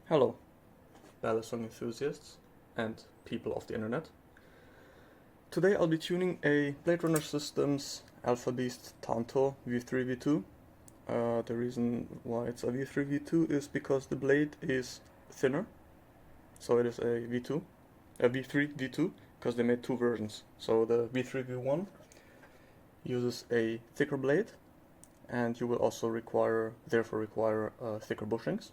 Hello, Balisong enthusiasts and people of the internet. Today I'll be tuning a Blade Runner Systems Alpha Beast Tanto V3V2. The reason why it's a V3V2 is because the blade is thinner, so it is a V2, a V3V2, because they made two versions. So the V3V1 uses a thicker blade, and you will also therefore require thicker bushings.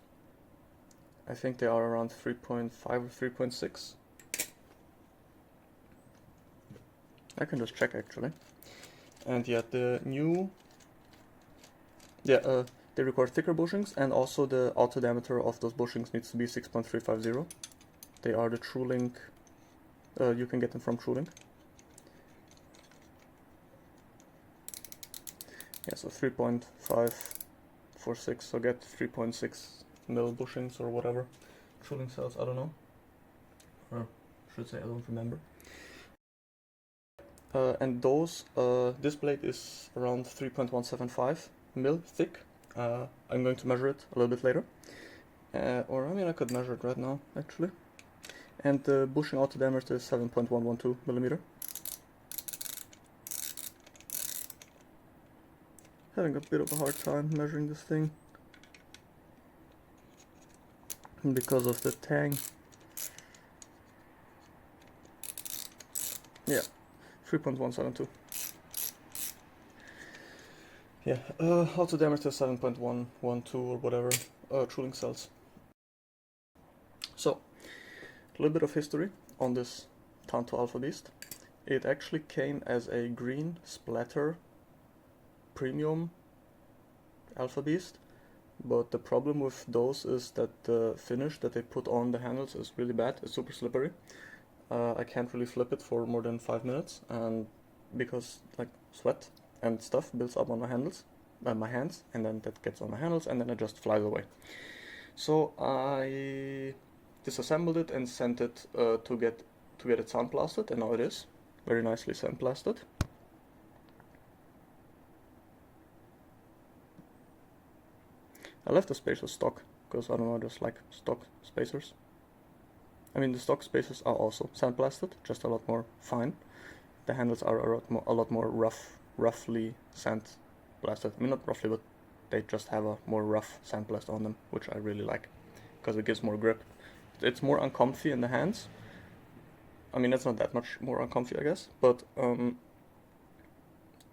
I think they are around 3.5 or 3.6. I can just check actually. And yeah, the new... Yeah, they require thicker bushings, and also the auto diameter of those bushings needs to be 6.350. They are the TrueLink. You can get them from TrueLink. Yeah, so 3.546, so get 3.6 mil bushings or whatever TrueLink sells, I don't know. Or should say I don't remember. And those, this blade is around 3.175 mil thick. I'm going to measure it a little bit later. Or I mean, I could measure it right now, actually. And the bushing auto diameter is 7.112 millimeter. Having a bit of a hard time measuring this thing because of the tang. Yeah, 3.172. Yeah, auto diameter 7.112 or whatever, TrueLink cells. So, a little bit of history on this Tanto Alpha Beast. It actually came as a green splatter premium Alpha Beast, but the problem with those is that the finish that they put on the handles is really bad. It's super slippery. I can't really flip it for more than 5 minutes, and because like sweat and stuff builds up on my handles, my hands, and then that gets on my handles, and then it just flies away. So I disassembled it and sent it to get it sandblasted, and now it is very nicely sandblasted. I left the spacers stock because I don't know, I just like stock spacers. I mean, the stock spacers are also sandblasted, just a lot more fine. The handles are a lot more roughly sandblasted. I mean, not roughly, but they just have a more rough sandblast on them, which I really like because it gives more grip. It's more uncomfy in the hands. I mean, it's not that much more uncomfy, I guess, but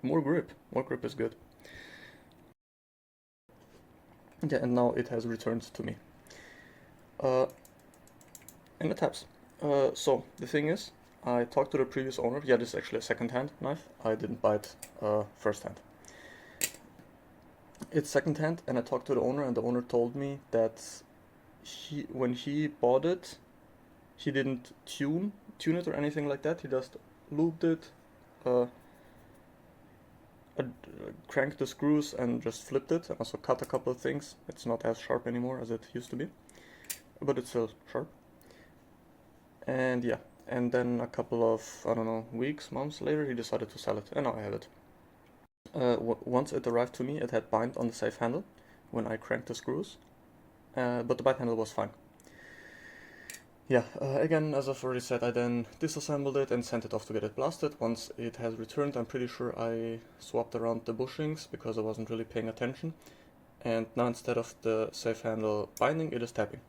more grip. More grip is good. Yeah, and now it has returned to me. And it taps. So, the thing is, I talked to the previous owner. Yeah, this is actually a second-hand knife. I didn't buy it first-hand. It's second-hand, and I talked to the owner, and the owner told me that when he bought it, he didn't tune it or anything like that. He just lubed it, cranked the screws and just flipped it, and also cut a couple of things. It's not as sharp anymore as it used to be, but it's still sharp. And yeah, and then a couple of, I don't know, weeks, months later, he decided to sell it, and now I have it. Once it arrived to me, it had bind on the safe handle when I cranked the screws, but the bind handle was fine. Yeah, again, as I've already said, I then disassembled it and sent it off to get it blasted. Once it has returned, I'm pretty sure I swapped around the bushings because I wasn't really paying attention. And now instead of the safe handle binding, it is tapping.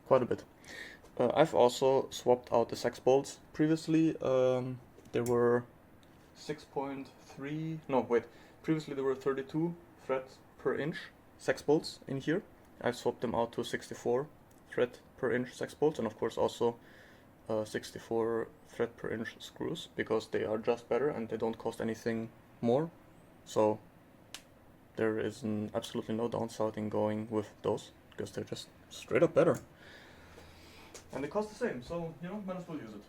Quite a bit. I've also swapped out the sex bolts. Previously, there were 6.3, no wait, previously there were 32 threads per inch sex bolts in here. I've swapped them out to 64 thread per inch sex bolts, and of course also 64 thread per inch screws, because they are just better and they don't cost anything more. So there is absolutely no downside in going with those, because they're just straight up better. And they cost the same, so you know, might as well use it.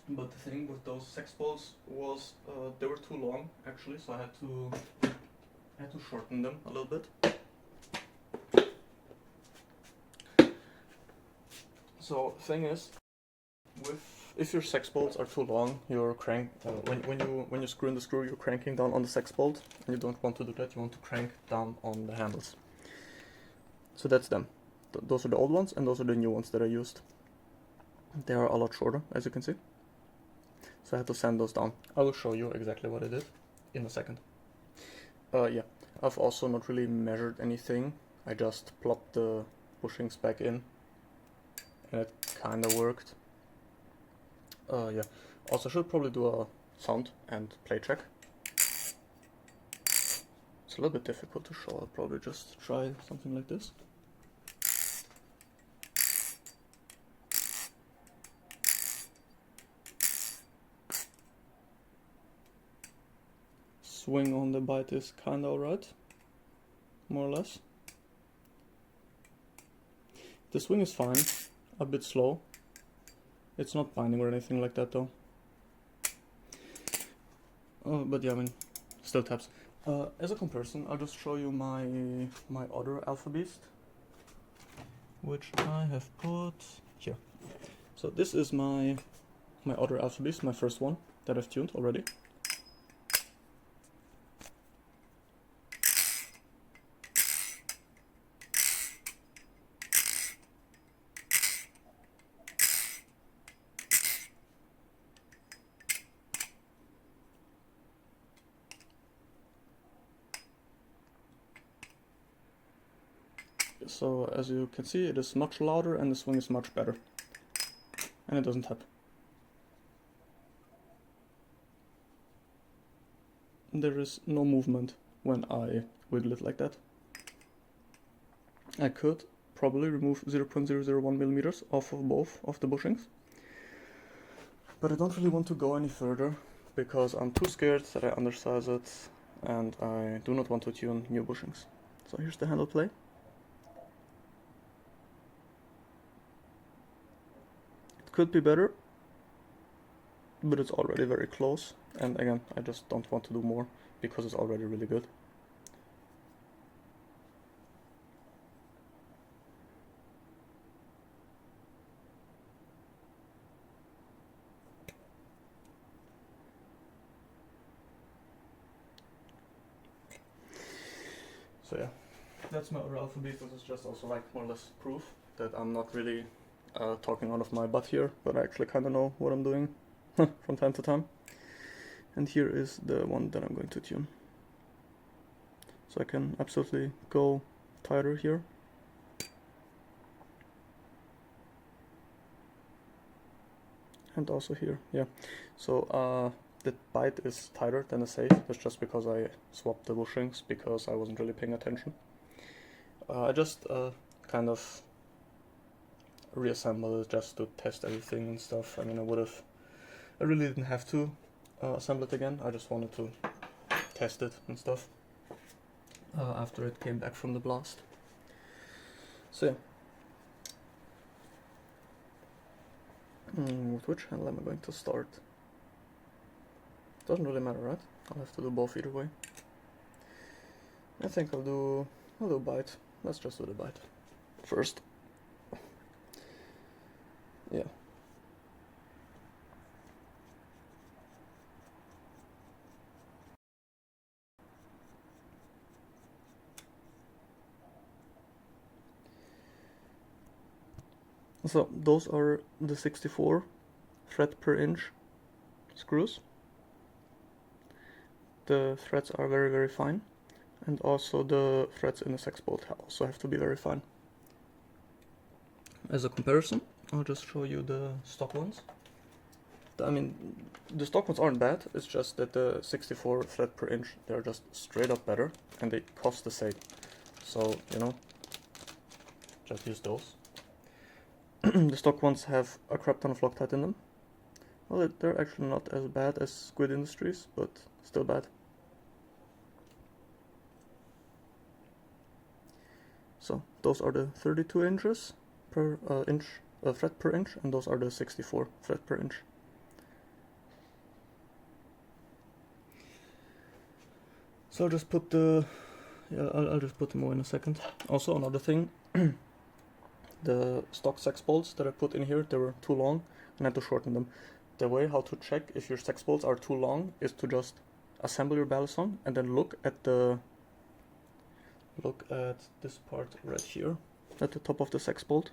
But the thing with those sex bolts was they were too long actually, so I had to shorten them a little bit. So thing is, if your sex bolts are too long, you're when you screw in the screw, you're cranking down on the sex bolt, and you don't want to do that. You want to crank down on the handles. So that's them. Those are the old ones, and those are the new ones that I used. They are a lot shorter, as you can see. So I had to sand those down. I will show you exactly what I did in a second. Yeah, I've also not really measured anything. I just plopped the bushings back in, and it kinda worked. Yeah, also should probably do a sound and play check. It's a little bit difficult to show. I'll probably just try something like this. Swing on the bite is kinda alright, more or less. The swing is fine, a bit slow. It's not binding or anything like that though. But yeah, I mean, still taps. As a comparison, I'll just show you my other Alpha Beast, which I have put here. So this is my other Alpha Beast, my first one that I've tuned already. So as you can see, it is much louder and the swing is much better. And it doesn't tap. There is no movement when I wiggle it like that. I could probably remove 0.001 millimeters off of both of the bushings. But I don't really want to go any further because I'm too scared that I undersize it and I do not want to tune new bushings. So here's the handle play. Could be better, but it's already very close, and again, I just don't want to do more because it's already really good. So yeah, that's my other Alpha Beast. This is just also like more or less proof that I'm not really talking out of my butt here, but I actually kind of know what I'm doing from time to time. And here is the one that I'm going to tune. So I can absolutely go tighter here. And also here, yeah. So the bite is tighter than the safe. That's just because I swapped the bushings because I wasn't really paying attention. I just kind of reassemble it just to test everything and stuff. I mean, I really didn't have to assemble it again. I just wanted to test it and stuff after it came back from the blast. So yeah. With which handle am I going to start? Doesn't really matter, right? I'll have to do both either way. I think I'll do bite. Let's just do the bite first. Yeah. So those are the 64 thread per inch screws. The threads are very, very fine, and also the threads in the sex bolt also have to be very fine. As a comparison, I'll just show you the stock ones. I mean, the stock ones aren't bad, it's just that the 64 thread per inch, they're just straight up better, and they cost the same. So, you know, just use those. The stock ones have a crap ton of Loctite in them. Well, they're actually not as bad as Squid Industries, but still bad. So those are the 32 inches per thread per inch, and those are the 64 thread per inch. So I'll just put the I'll just put them away in a second. Also, another thing. The stock sex bolts that I put in here, they were too long and I had to shorten them. The way how to check if your sex bolts are too long is to just assemble your Balisong and then look at the look at this part right here, at the top of the sex bolt,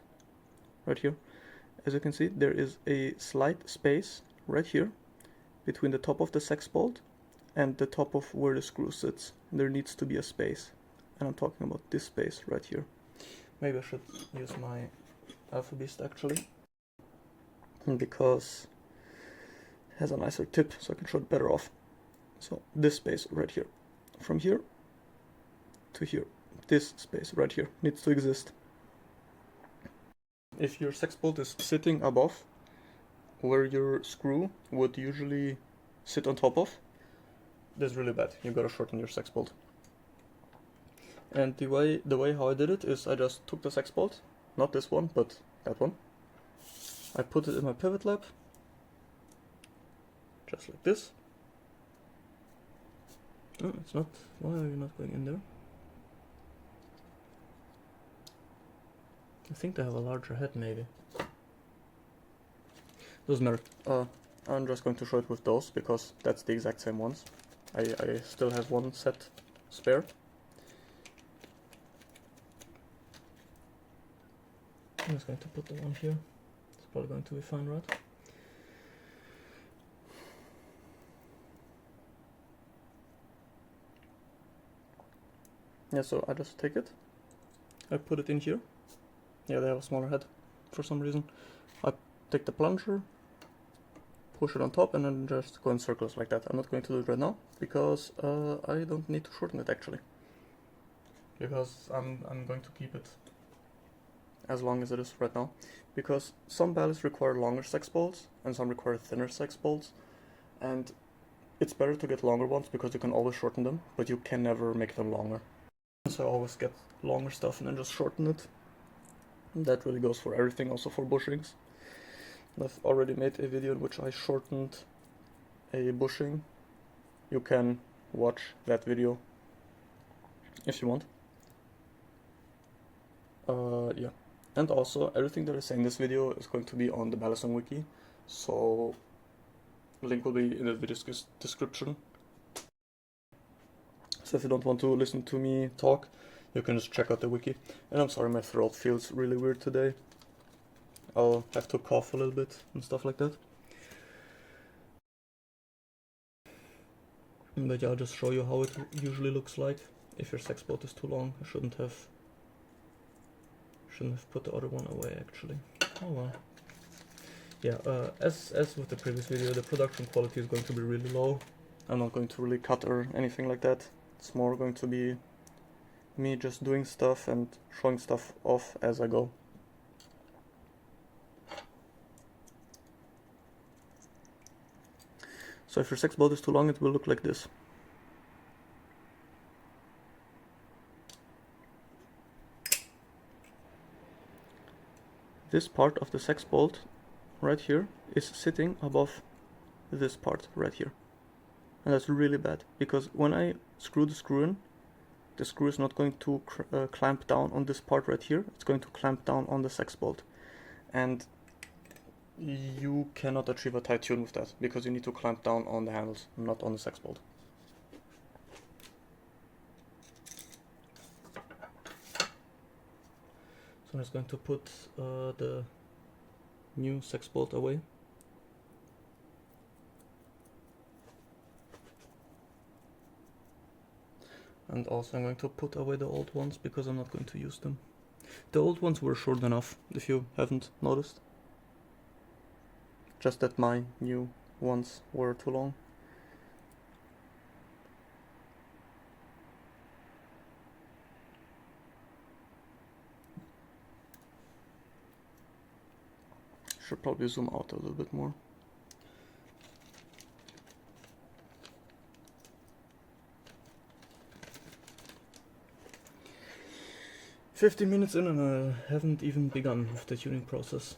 right here. As you can see, there is a slight space right here between the top of the sex bolt and the top of where the screw sits. There needs to be a space, and I'm talking about this space right here. Maybe I should use my Alpha Beast actually, because it has a nicer tip, so I can show it better off. So this space right here, from here to here, this space right here needs to exist. If your sex bolt is sitting above where your screw would usually sit on top of, that's really bad. You gotta shorten your sex bolt. And the way how I did it is I just took the sex bolt, not this one, but that one. I put it in my pivot lab, just like this. Oh, it's not. Why are you not going in there? I think they have a larger head, maybe. Doesn't matter. I'm just going to show it with those because that's the exact same ones. I still have one set spare. I'm just going to put the one here. It's probably going to be fine, right? Yeah, so I just take it. I put it in here. Yeah, they have a smaller head for some reason. I take the plunger, push it on top, and then just go in circles like that. I'm not going to do it right now because I don't need to shorten it actually. Because I'm going to keep it as long as it is right now. Because some ballasts require longer sex bolts and some require thinner sex bolts. And it's better to get longer ones because you can always shorten them, but you can never make them longer. So I always get longer stuff and then just shorten it. And that really goes for everything, also for bushings. I've already made a video in which I shortened a bushing. You can watch that video if you want. Yeah. And also, everything that I say in this video is going to be on the Balisong wiki, so link will be in the video description. So if you don't want to listen to me talk, you can just check out the wiki. And I'm sorry, my throat feels really weird today. I'll have to cough a little bit and stuff like that. But yeah, I'll just show you how it usually looks like. If your sex bolt is too long, I shouldn't have put the other one away actually. Oh well. Yeah, as with the previous video, the production quality is going to be really low. I'm not going to really cut or anything like that. It's more going to be me just doing stuff and showing stuff off as I go. So if your sex bolt is too long, it will look like this. This part of the sex bolt right here is sitting above this part right here. And that's really bad, because when I screw the screw in, the screw is not going to clamp down on this part right here, it's going to clamp down on the sex bolt. And you cannot achieve a tight tune with that, because you need to clamp down on the handles, not on the sex bolt. So I'm just going to put the new sex bolt away. And also I'm going to put away the old ones because I'm not going to use them. The old ones were short enough, if you haven't noticed. Just that my new ones were too long. Should probably zoom out a little bit more. "15 minutes in and I haven't even begun with the tuning process."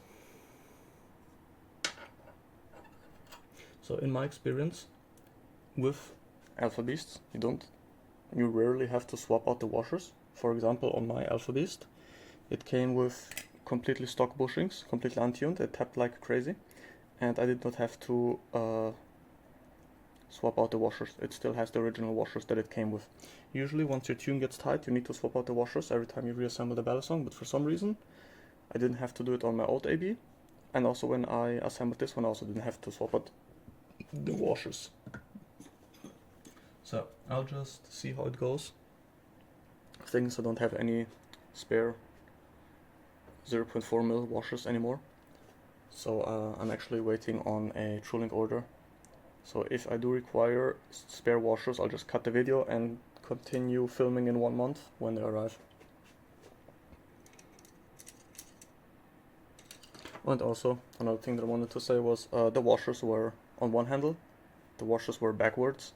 So in my experience with Alpha Beasts, you rarely have to swap out the washers. For example, on my Alpha Beast, it came with completely stock bushings, completely untuned. It tapped like crazy, and I did not have to swap out the washers. It still has the original washers that it came with. Usually once your tune gets tight, you need to swap out the washers every time you reassemble the Balisong, but for some reason I didn't have to do it on my old AB, and also when I assembled this one I also didn't have to swap out the washers. So I'll just see how it goes. Things I don't have any spare 0.4 mil washers anymore, so I'm actually waiting on a Trulink order. So if I do require spare washers, I'll just cut the video and continue filming in 1 month when they arrive. And also, another thing that I wanted to say was the washers were on one handle, the washers were backwards,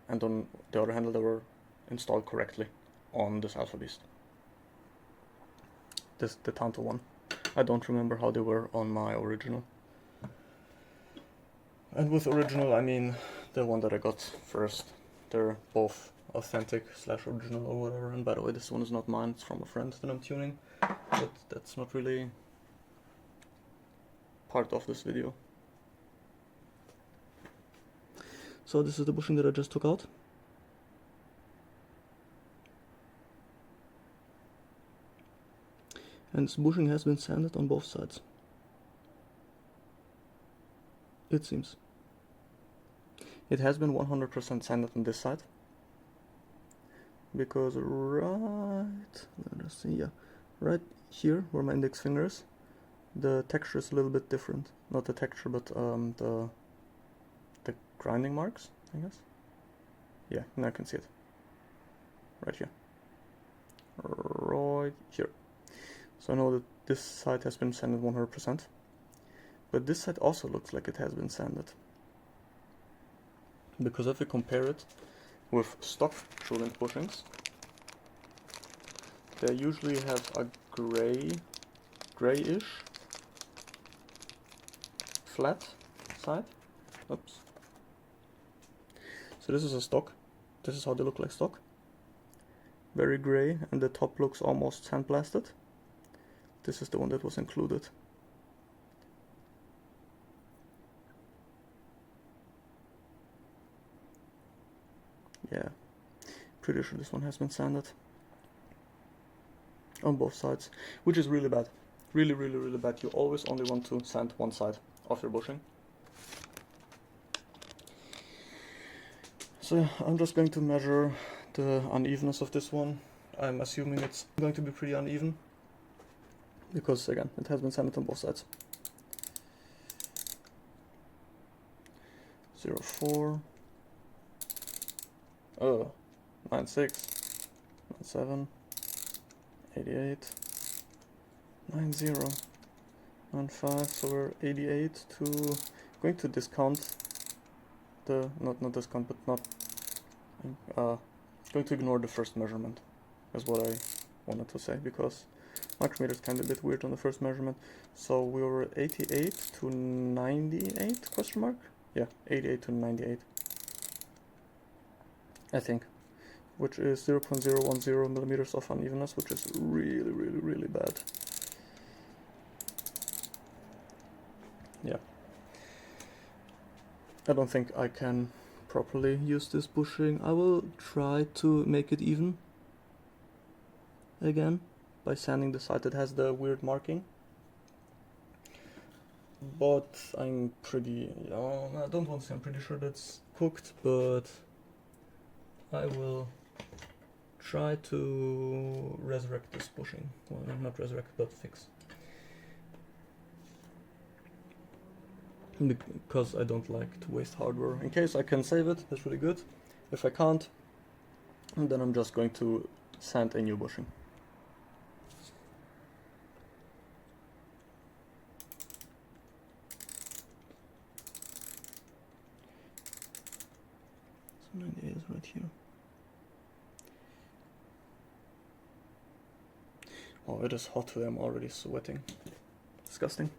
and on the other handle they were installed correctly on this Alpha Beast. The Tanto one. I don't remember how they were on my original. And with original I mean the one that I got first. They're both authentic / original or whatever. And by the way, this one is not mine, it's from a friend that I'm tuning. But that's not really part of this video. So this is the bushing that I just took out. And this bushing has been sanded on both sides. It seems. It has been 100% sanded on this side. Because right here where my index finger is, the texture is a little bit different. Not the texture, but the grinding marks, I guess. Yeah, now I can see it. Right here. Right here. So I know that this side has been sanded 100%. But this side also looks like it has been sanded. Because if we compare it with stock Trulink bushings, they usually have a grayish flat side. Oops. So this is a stock. This is how they look like stock. Very gray, and the top looks almost sandblasted. This is the one that was included. Yeah, pretty sure this one has been sanded on both sides, which is really bad. Really, really, really bad. You always only want to sand one side of your bushing. So yeah, I'm just going to measure the unevenness of this one. I'm assuming it's going to be pretty uneven, because again, it has been sanded on both sides. 0.4. 96, 97, 88, 90, 95. So we're 88 to going to discount the not discount, but not going to ignore the first measurement, is what I wanted to say, because micrometer is kind of a bit weird on the first measurement. So we were 88 to 98 question mark? Yeah, 88 to 98. I think, which is 0.010 millimeters of unevenness, which is really, really, really bad. Yeah. I don't think I can properly use this bushing. I will try to make it even again by sanding the side that has the weird marking. But I'm pretty, I don't want to say I'm pretty sure that's cooked, but I will try to resurrect this bushing. Well, not resurrect, but fix. Because I don't like to waste hardware. In case I can save it, that's really good. If I can't, then I'm just going to sand a new bushing. So 98 is right here. Oh, it is hot today, I'm already sweating. Disgusting.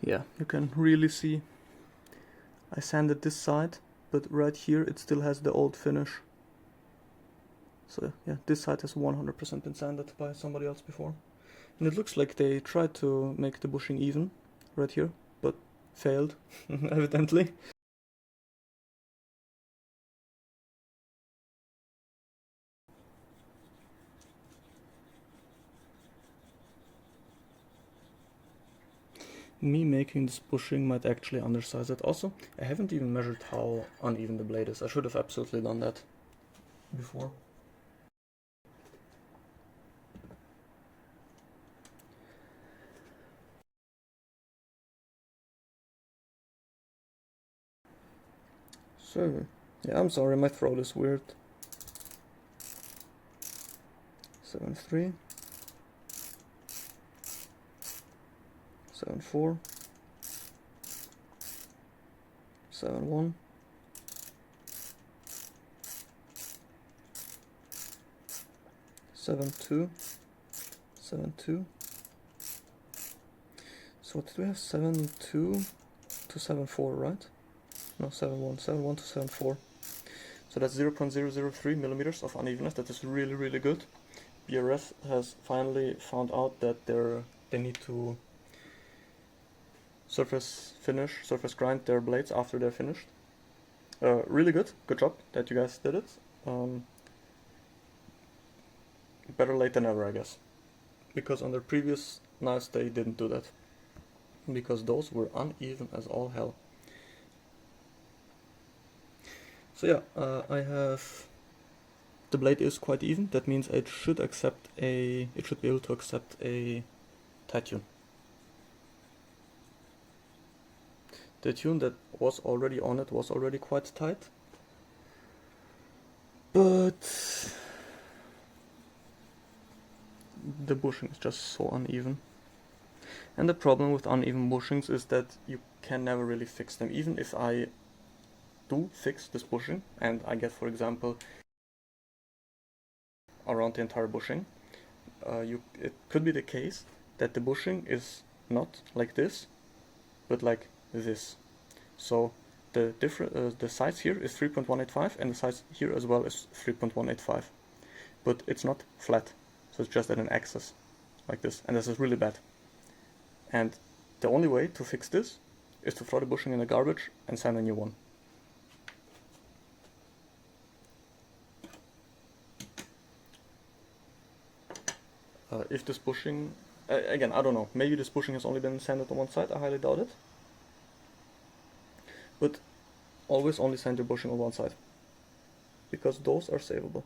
Yeah, you can really see I sanded this side, but right here it still has the old finish. So yeah, this side has 100% been sanded by somebody else before. And it looks like they tried to make the bushing even right here, but failed, evidently. Me making this bushing might actually undersize it. Also, I haven't even measured how uneven the blade is. I should have absolutely done that before. So, yeah, I'm sorry, my throat is weird. 7-3, 7-4, 7-1, 7-2, 7-2. So what did we have? 7-2 to 7-4, right? No, 7-1, 7-1 to 7-4. So that's 0.003 millimeters of unevenness. That is really, really good. BRS has finally found out that they need to surface grind their blades after they're finished. Really good. Good job that you guys did it. Better late than never, I guess. Because on their previous knives they didn't do that. Because those were uneven as all hell. So yeah, I have... The blade is quite even. That means it should be able to accept a tight tune. The tune that was already on it was already quite tight. But the bushing is just so uneven. And the problem with uneven bushings is that you can never really fix them. Even if I do fix this bushing and I get, for example, around the entire bushing, it could be the case that the bushing is not like this, but like this. So the size here is 3.185 and the size here as well is 3.185, but it's not flat, so it's just at an axis like this, and this is really bad. And the only way to fix this is to throw the bushing in the garbage and sand a new one. If this bushing, again, I don't know, maybe this bushing has only been sanded on one side, I highly doubt it. But always only sand your bushing on one side, because those are savable.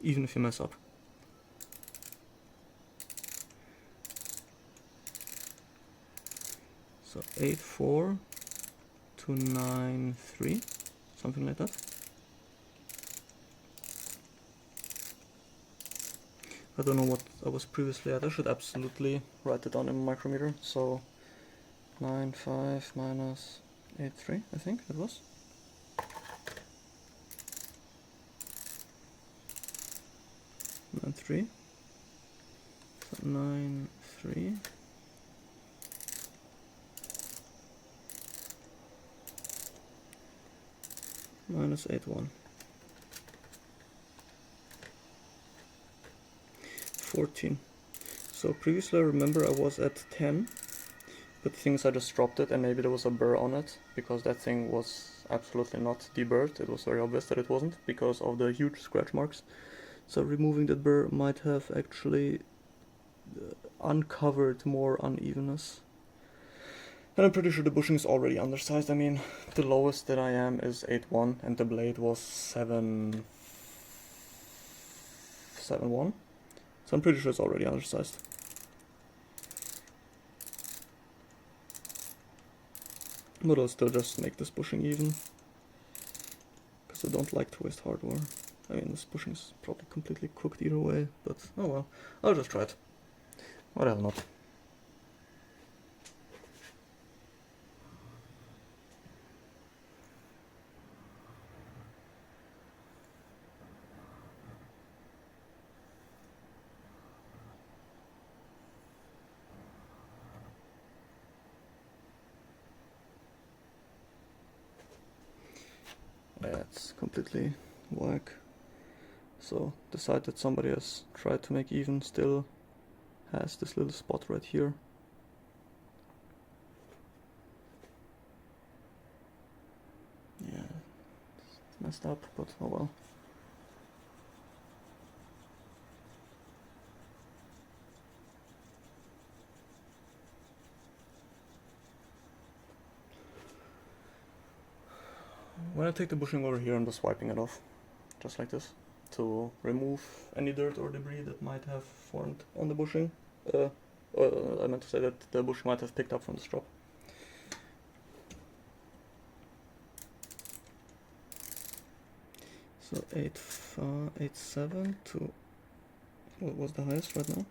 Even if you mess up. So 8.4 to 9.3, something like that. I don't know what I was previously at. I should absolutely write it down in a micrometer. So 9.5 minus 8.3, I think it was. So 9.3 minus 8.1. 14. So previously I remember I was at 10, but the thing is I just dropped it and maybe there was a burr on it, because that thing was absolutely not deburred. It was very obvious that it wasn't because of the huge scratch marks. So removing that burr might have actually uncovered more unevenness. And I'm pretty sure the bushing is already undersized. I mean, the lowest that I am is 8.1 and the blade was 7.1. So I'm pretty sure it's already undersized. But I'll still just make this bushing even, because I don't like to waste hardware. I mean, this bushing is probably completely cooked either way, but oh well, I'll just try it. What the hell not. Yeah, it's completely whack. So the side that somebody has tried to make even still has this little spot right here. Yeah, it's messed up, but oh well. When I take the bushing over here, I'm just wiping it off, just like this, to remove any dirt or debris that might have formed on the bushing. I meant to say that the bushing might have picked up from the strop. So 8.7 to, what was the highest right now?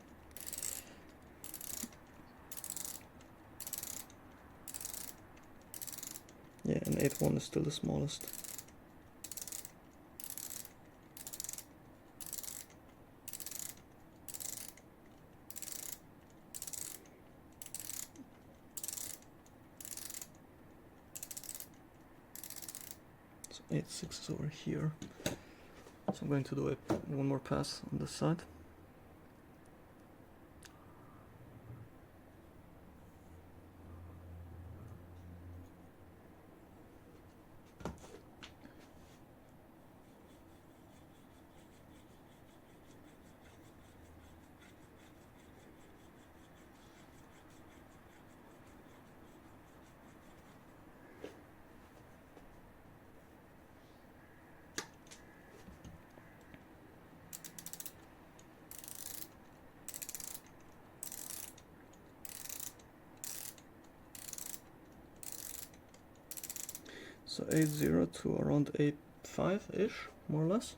Yeah, and 8.1 is still the smallest. So 8.6 is over here. So I'm going to do one more pass on this side. So 8.0 to around 8.5-ish, more or less.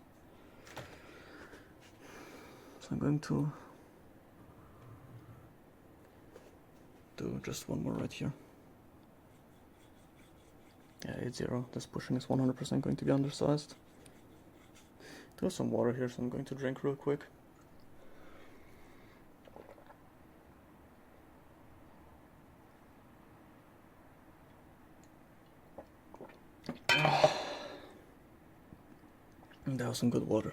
So I'm going to do just one more right here. Yeah, 8.0, this bushing is 100% going to be undersized. There's some water here, so I'm going to drink real quick. And that was some good water.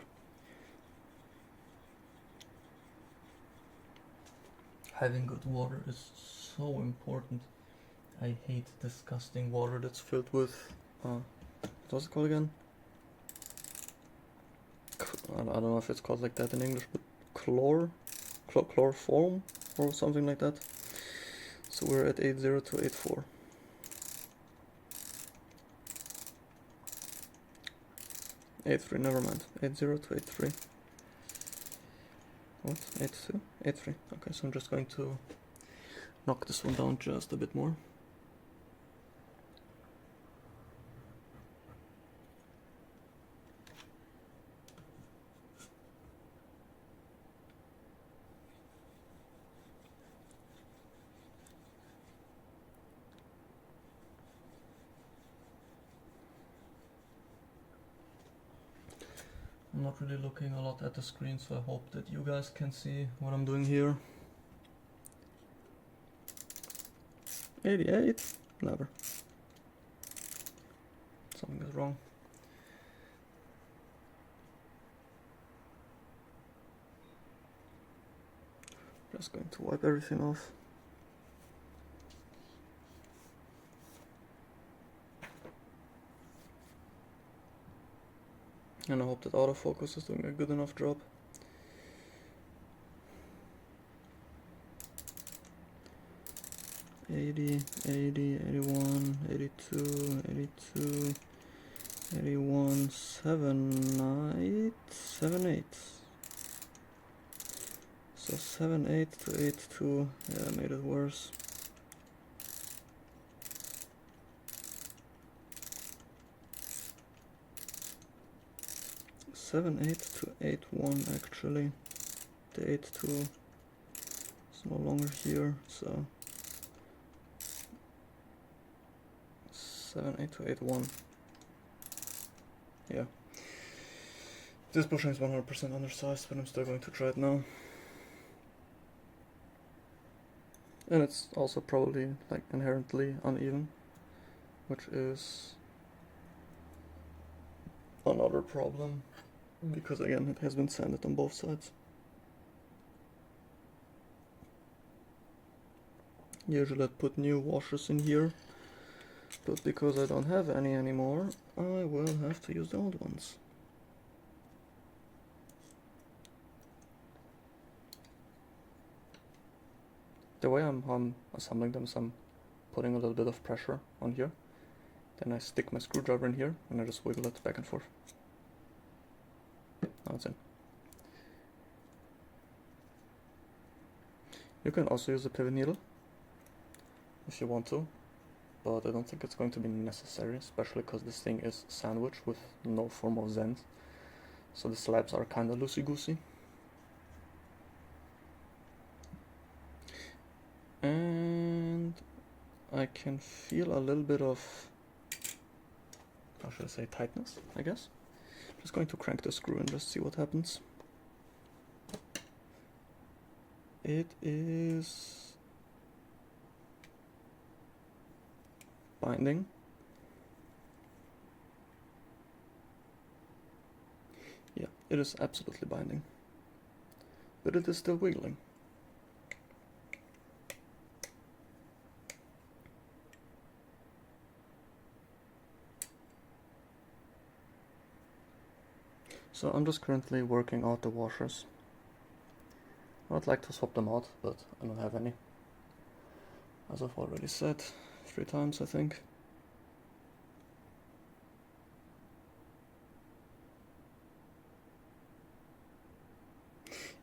Having good water is so important. I hate disgusting water that's filled with, what's it called again? I don't know if it's called like that in English, but chloroform or something like that. So we're at 8.0 to 8.4. 8.3, never mind. 8.0 to 8.3. What? 8.2? 8.3. Okay, so I'm just going to knock this one down just a bit more. I'm not really looking a lot at the screen, so I hope that you guys can see what I'm doing here. 88? Never. Something is wrong. Just going to wipe everything off. And I hope that autofocus is doing a good enough job. $80, $80, $81, $82, $82, $81, $78, $78. So 7.8 to 8.2, yeah, made it worse. 7.8 to 8.1 actually. The 8.2 is no longer here, so 7.8 to 8.1. Yeah. This bushing is 100% undersized, but I'm still going to try it now. And it's also probably like inherently uneven, which is another problem, because again it has been sanded on both sides. Usually I'd put new washers in here, but because I don't have any anymore, I will have to use the old ones. The way I'm assembling them is I'm putting a little bit of pressure on here, then I stick my screwdriver in here and I just wiggle it back and forth. Now it's in. You can also use a pivot needle if you want to, but I don't think it's going to be necessary, especially because this thing is sandwiched with no form of zend, so the slabs are kind of loosey-goosey. And I can feel a little bit of, how should I say, tightness, I guess. Just going to crank the screw and just see what happens. It is binding. Yeah, it is absolutely binding. But it is still wiggling. So I'm just currently working out the washers. I would like to swap them out, but I don't have any. As I've already said 3 times, I think.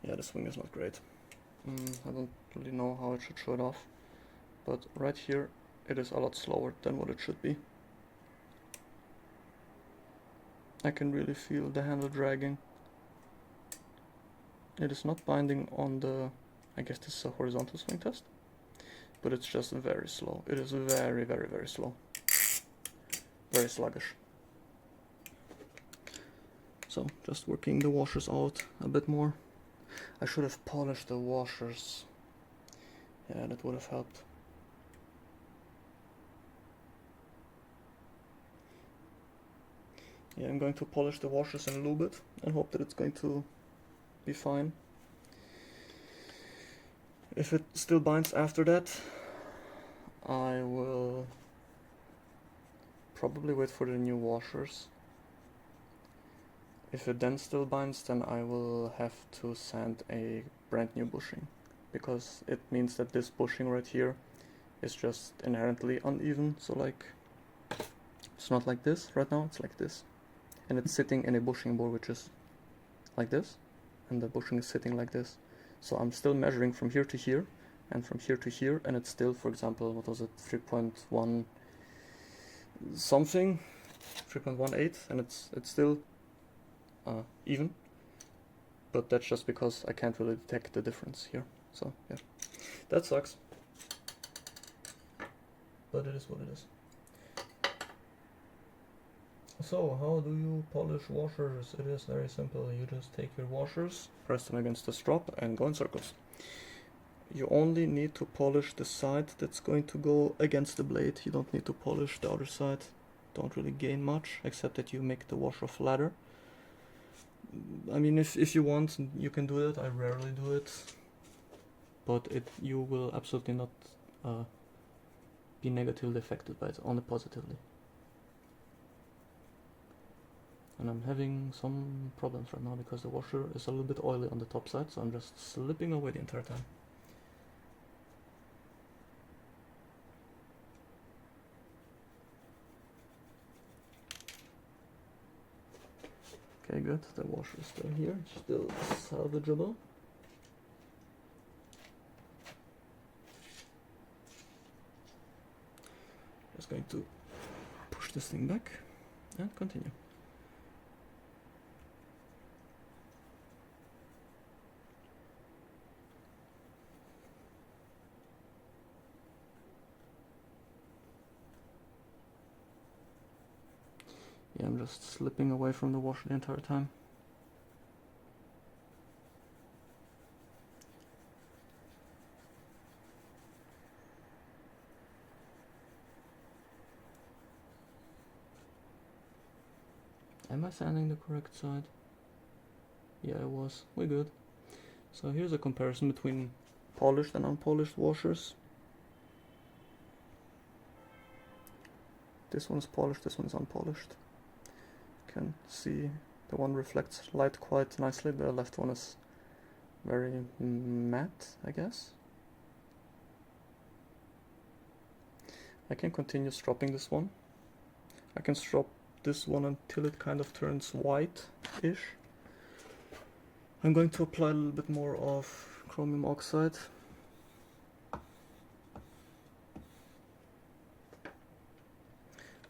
Yeah, the swing is not great. I don't really know how I should show it off, but right here it is a lot slower than what it should be. I can really feel the handle dragging. It is not binding on the, I guess this is a horizontal swing test, but it's just very slow. It is very, very, very slow. Very sluggish. So just working the washers out a bit more. I should have polished the washers. Yeah, that would have helped. Yeah, I'm going to polish the washers and lube it and hope that it's going to be fine. If it still binds after that, I will probably wait for the new washers. If it then still binds, then I will have to sand a brand new bushing, because it means that this bushing right here is just inherently uneven. So like, it's not like this right now, it's like this. And it's sitting in a bushing bore which is like this, and the bushing is sitting like this. So I'm still measuring from here to here and from here to here, and it's still, for example, what was it, 3.1 something, 3.18, and it's still even, but that's just because I can't really detect the difference here. So yeah, that sucks, but it is what it is. So how do you polish washers? It is very simple. You just take your washers, press them against the strop and go in circles. You only need to polish the side that's going to go against the blade. You don't need to polish the other side. Don't really gain much, except that you make the washer flatter. I mean, if you want, you can do it. I rarely do it, but you will absolutely not be negatively affected by it, only positively. And I'm having some problems right now because the washer is a little bit oily on the top side, so I'm just slipping away the entire time. Okay, good. The washer is still here, it's still salvageable. Just going to push this thing back and continue. Yeah, I'm just slipping away from the washer the entire time. Am I sanding the correct side? Yeah, I was. We're good. So here's a comparison between polished and unpolished washers. This one is polished, this one is unpolished. You can see the one reflects light quite nicely, the left one is very matte, I guess. I can continue stropping this one. I can strop this one until it kind of turns white-ish. I'm going to apply a little bit more of chromium oxide.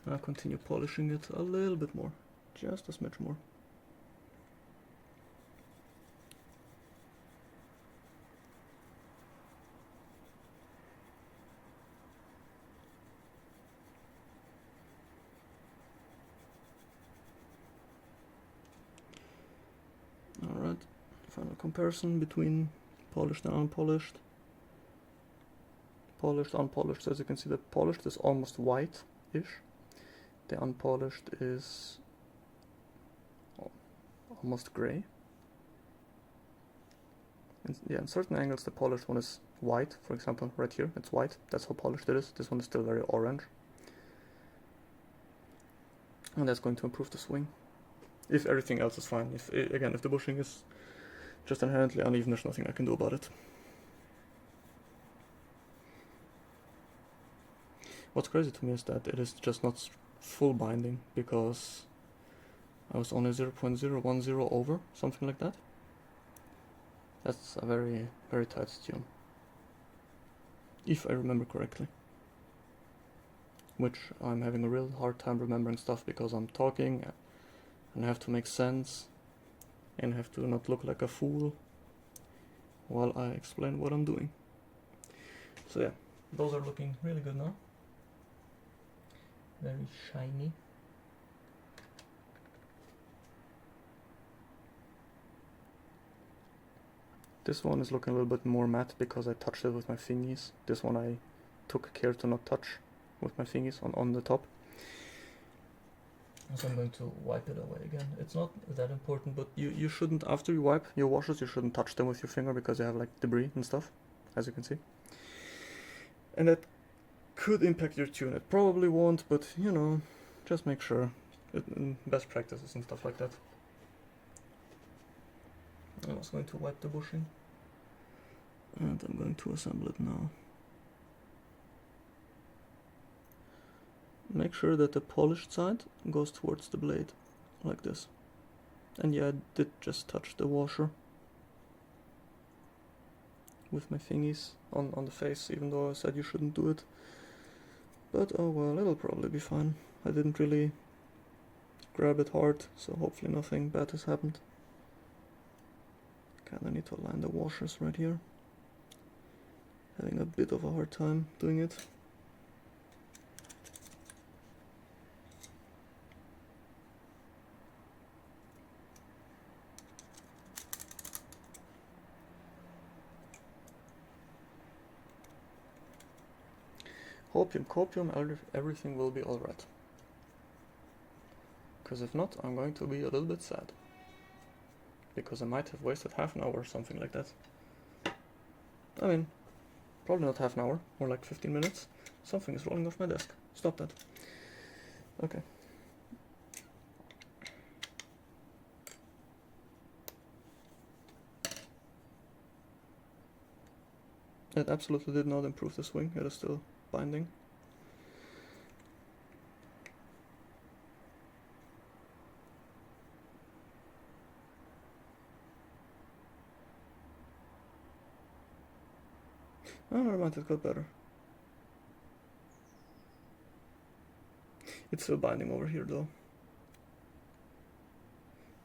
I'll continue polishing it a little bit more, just a smidge more. Alright, final comparison between polished and unpolished. Polished, unpolished. So as you can see, the polished is almost white-ish. The unpolished is almost gray. In certain angles the polished one is white. For example, right here, it's white. That's how polished it is. This one is still very orange. And that's going to improve the swing. If everything else is fine. If the bushing is just inherently uneven, there's nothing I can do about it. What's crazy to me is that it is just not full binding, because I was only 0.010 over, something like that. That's a very, very tight tune, if I remember correctly. Which I'm having a real hard time remembering stuff, because I'm talking and I have to make sense and have to not look like a fool while I explain what I'm doing. So yeah, those are looking really good now. Very shiny. This one is looking a little bit more matte because I touched it with my fingies. This one I took care to not touch with my fingies on the top. So I'm going to wipe it away again. It's not that important, but you shouldn't, after you wipe your washers, you shouldn't touch them with your finger because they have like debris and stuff, as you can see. And that could impact your tune. It probably won't, but you know, just make sure. Best practices and stuff like that. I'm also going to wipe the bushing. And I'm going to assemble it now. Make sure that the polished side goes towards the blade, like this. And yeah, I did just touch the washer with my fingies on the face, even though I said you shouldn't do it. But oh well, it'll probably be fine. I didn't really grab it hard, so hopefully nothing bad has happened. Kinda need to align the washers right here. Having a bit of a hard time doing it. Hopium, copium, everything will be alright. Because if not, I'm going to be a little bit sad. Because I might have wasted half an hour or something like that. I mean, probably not half an hour, more like 15 minutes. Something is rolling off my desk. Stop that. Okay. It absolutely did not improve the swing. It is still binding. Oh, never mind, it got better. It's still binding over here though.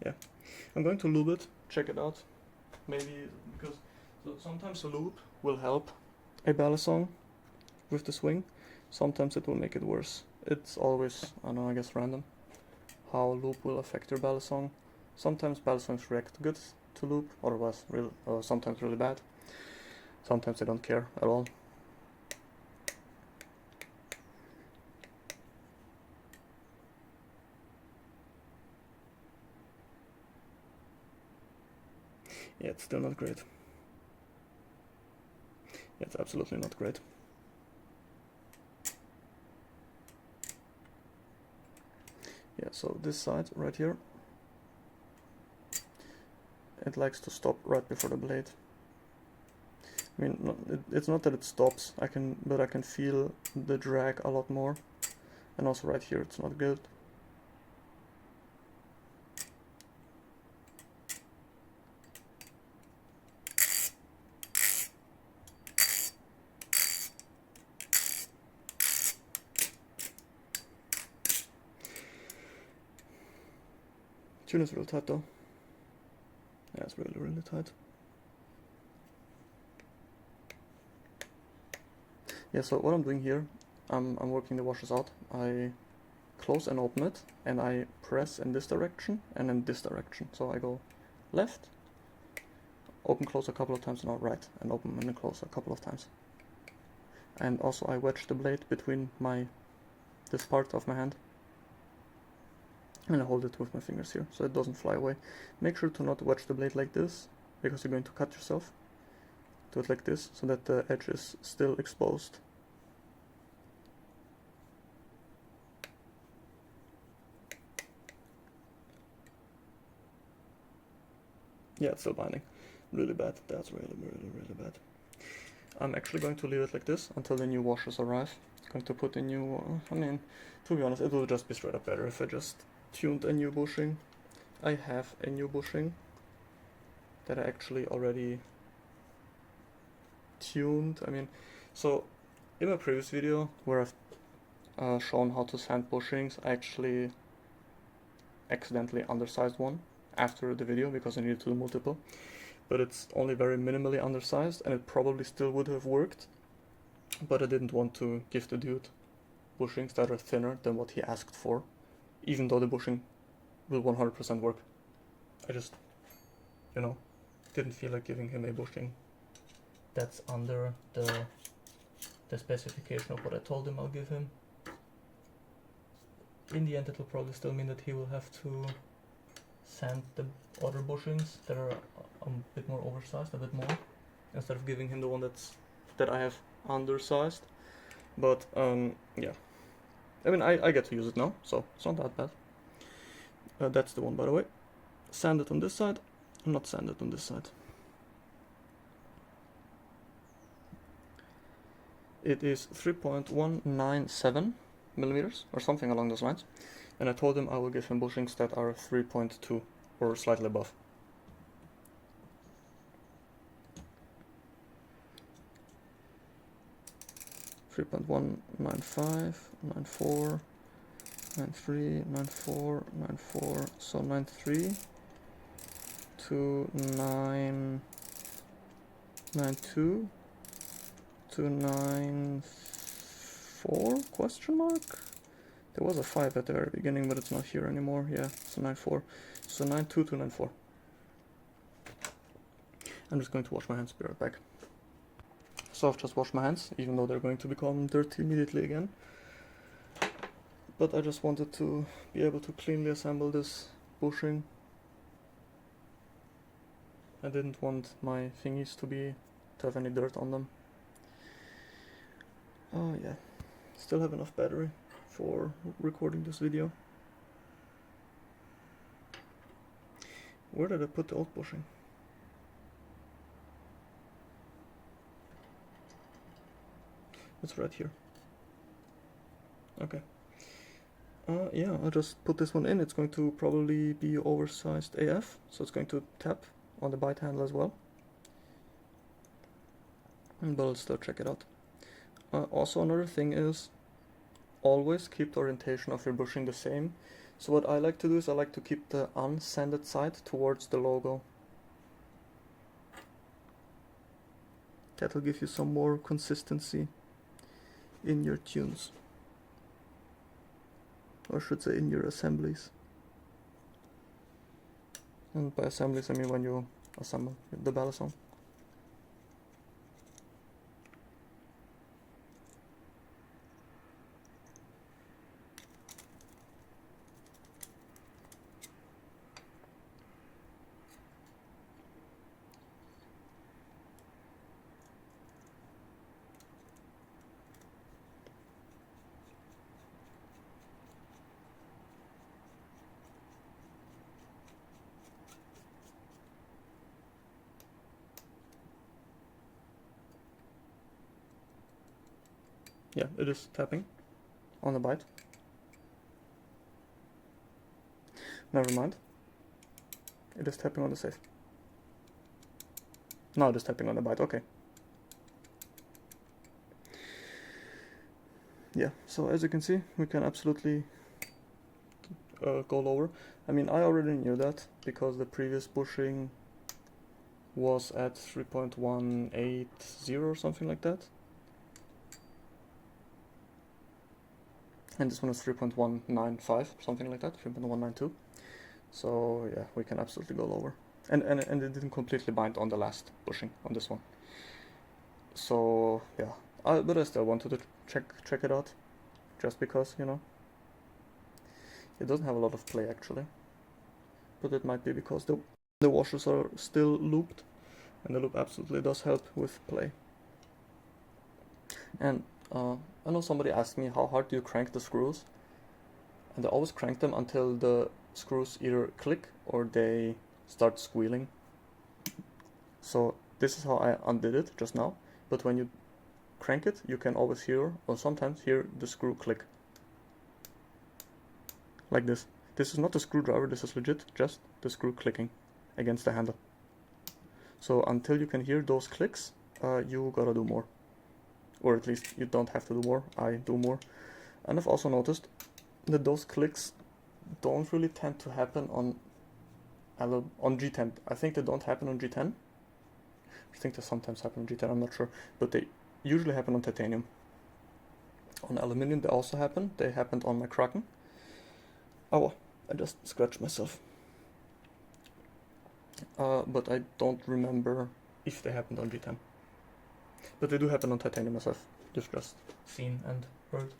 Yeah. I'm going to lube it, check it out. Maybe, because sometimes a lube will help a Balisong with the swing. Sometimes it will make it worse. It's always, I don't know, I guess random how lube will affect your Balisong. Sometimes Balisongs react good to lube, otherwise sometimes really bad. Sometimes they don't care at all. Yeah, it's still not great. Yeah, it's absolutely not great. Yeah, so this side right here, it likes to stop right before the blade. I mean, it's not that it stops, but I can feel the drag a lot more. And also right here, it's not good. Tune is real tight though. Yeah, it's really, really tight. Yeah, so what I'm doing here, I'm working the washers out. I close and open it, and I press in this direction and in this direction. So I go left, open, close a couple of times, now right, and open and then close a couple of times. And also I wedge the blade between this part of my hand, and I hold it with my fingers here, so it doesn't fly away. Make sure to not wedge the blade like this, because you're going to cut yourself. Do it like this, so that the edge is still exposed. Yeah, it's still binding. Really bad. That's really, really, really bad. I'm actually going to leave it like this until the new washers arrive. Going to put a new, I mean, to be honest, it will just be straight up better if I just tuned a new bushing. I have a new bushing that I actually already tuned. I mean, so in my previous video where I've shown how to sand bushings, I actually accidentally undersized one after the video because I needed to do multiple. But it's only very minimally undersized, and it probably still would have worked, but I didn't want to give the dude bushings that are thinner than what he asked for, even though the bushing will 100% work. I just, didn't feel like giving him a bushing that's under the specification of what I told him I'll give him. In the end, it will probably still mean that he will have to sand the other bushings that are a bit more oversized, a bit more, instead of giving him the one that I have undersized. But yeah, I mean, I get to use it now, so it's not that bad. That's the one, by the way. Sand it on this side, not sand it on this side. It is 3.197 millimeters or something along those lines, and I told him I will give him bushings that are 3.2 or slightly above. .195, 94, 93, 94, 94, so 93 to 992 to 94 question mark. There was a 5 at the very beginning, but it's not here anymore. Yeah, so 94. So 92 to 94. I'm just going to wash my hands, be right back. So I've just washed my hands, even though they're going to become dirty immediately again. But I just wanted to be able to cleanly assemble this bushing. I didn't want my thingies to have any dirt on them. Oh yeah, still have enough battery for recording this video. Where did I put the old bushing? It's right here. Okay. Yeah, I'll just put this one in. It's going to probably be oversized AF, so it's going to tap on the bite handle as well. But I'll still check it out. Also, another thing is always keep the orientation of your bushing the same. So what I like to do is I like to keep the unsanded side towards the logo. That'll give you some more consistency in your tunes. Or I should say in your assemblies. And by assemblies I mean when you assemble the Balisong. yeah, it is tapping on the bite. Never mind. It is tapping on the safe. Now it is tapping on the bite, okay. Yeah, so as you can see, we can absolutely go lower. I mean, I already knew that because the previous bushing was at 3.180 or something like that. And this one is 3.195, something like that, 3.192. So yeah, we can absolutely go lower. And it didn't completely bind on the last bushing on this one. So yeah, but I still wanted to check it out, just because, you know. It doesn't have a lot of play actually, but it might be because the washers are still looped, and the loop absolutely does help with play. And I know somebody asked me how hard do you crank the screws, and I always crank them until the screws either click or they start squealing. So this is how I undid it just now, but when you crank it, you can always hear, or sometimes hear, the screw click. Like this. This is not a screwdriver, this is legit just the screw clicking against the handle. So until you can hear those clicks, you gotta do more. Or at least you don't have to do more, I do more. And I've also noticed that those clicks don't really tend to happen on G10. I think they don't happen on G10. I think they sometimes happen on G10, I'm not sure. But they usually happen on titanium. On aluminium they also happen. They happened on my Kraken. Oh, I just scratched myself. But I don't remember if they happened on G10. But they do happen on titanium, as I've just seen and heard.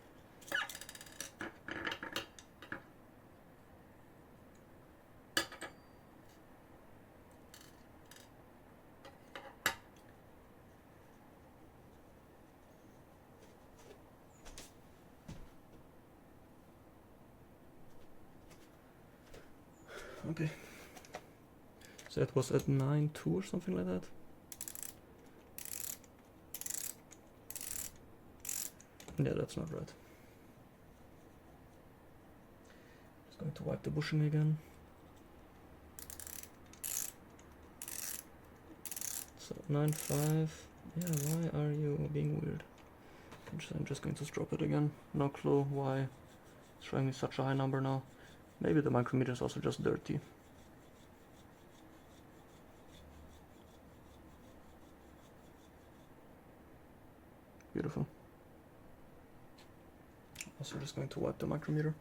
Okay. So it was at 9.2 or something like that. Yeah, that's not right. Just going to wipe the bushing again. So 9.5. Yeah, why are you being weird? I'm just going to drop it again. No clue why it's showing me such a high number now. Maybe the micrometer is also just dirty. Beautiful. Also just going to wipe the micrometer.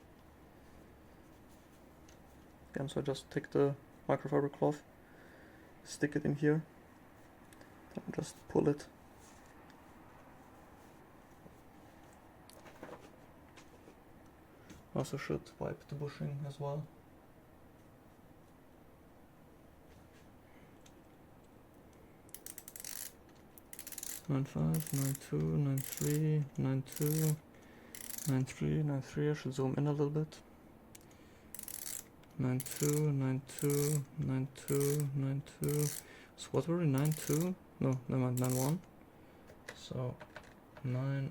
Again, so I just take the microfiber cloth, stick it in here, and just pull it. Also should wipe the bushing as well. Nine 9.3, 9.2, 9.3, 9.3. I should zoom in a little bit. 9.2, 9.2, 9.2, 9.2. So what were we? 9.2? No, never mind, 9.1. So 9.1,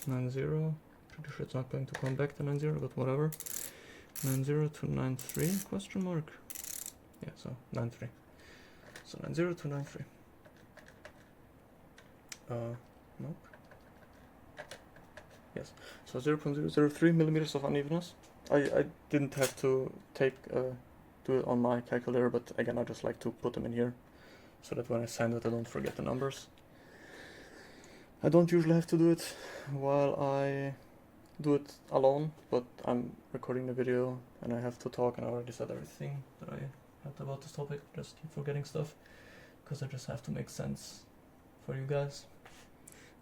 9.0. Pretty sure it's not going to come back to 9.0, but whatever. 9.0 to 9.3 question mark. Yeah, so 9.3. So 9.0 to 9.3. Nope. Yes. So 0.003 millimeters of unevenness. I didn't have to do it on my calculator, but again, I just like to put them in here so that when I send it, I don't forget the numbers. I don't usually have to do it while I do it alone, but I'm recording the video and I have to talk, and I already said everything that I had about this topic. Just keep forgetting stuff because I just have to make sense for you guys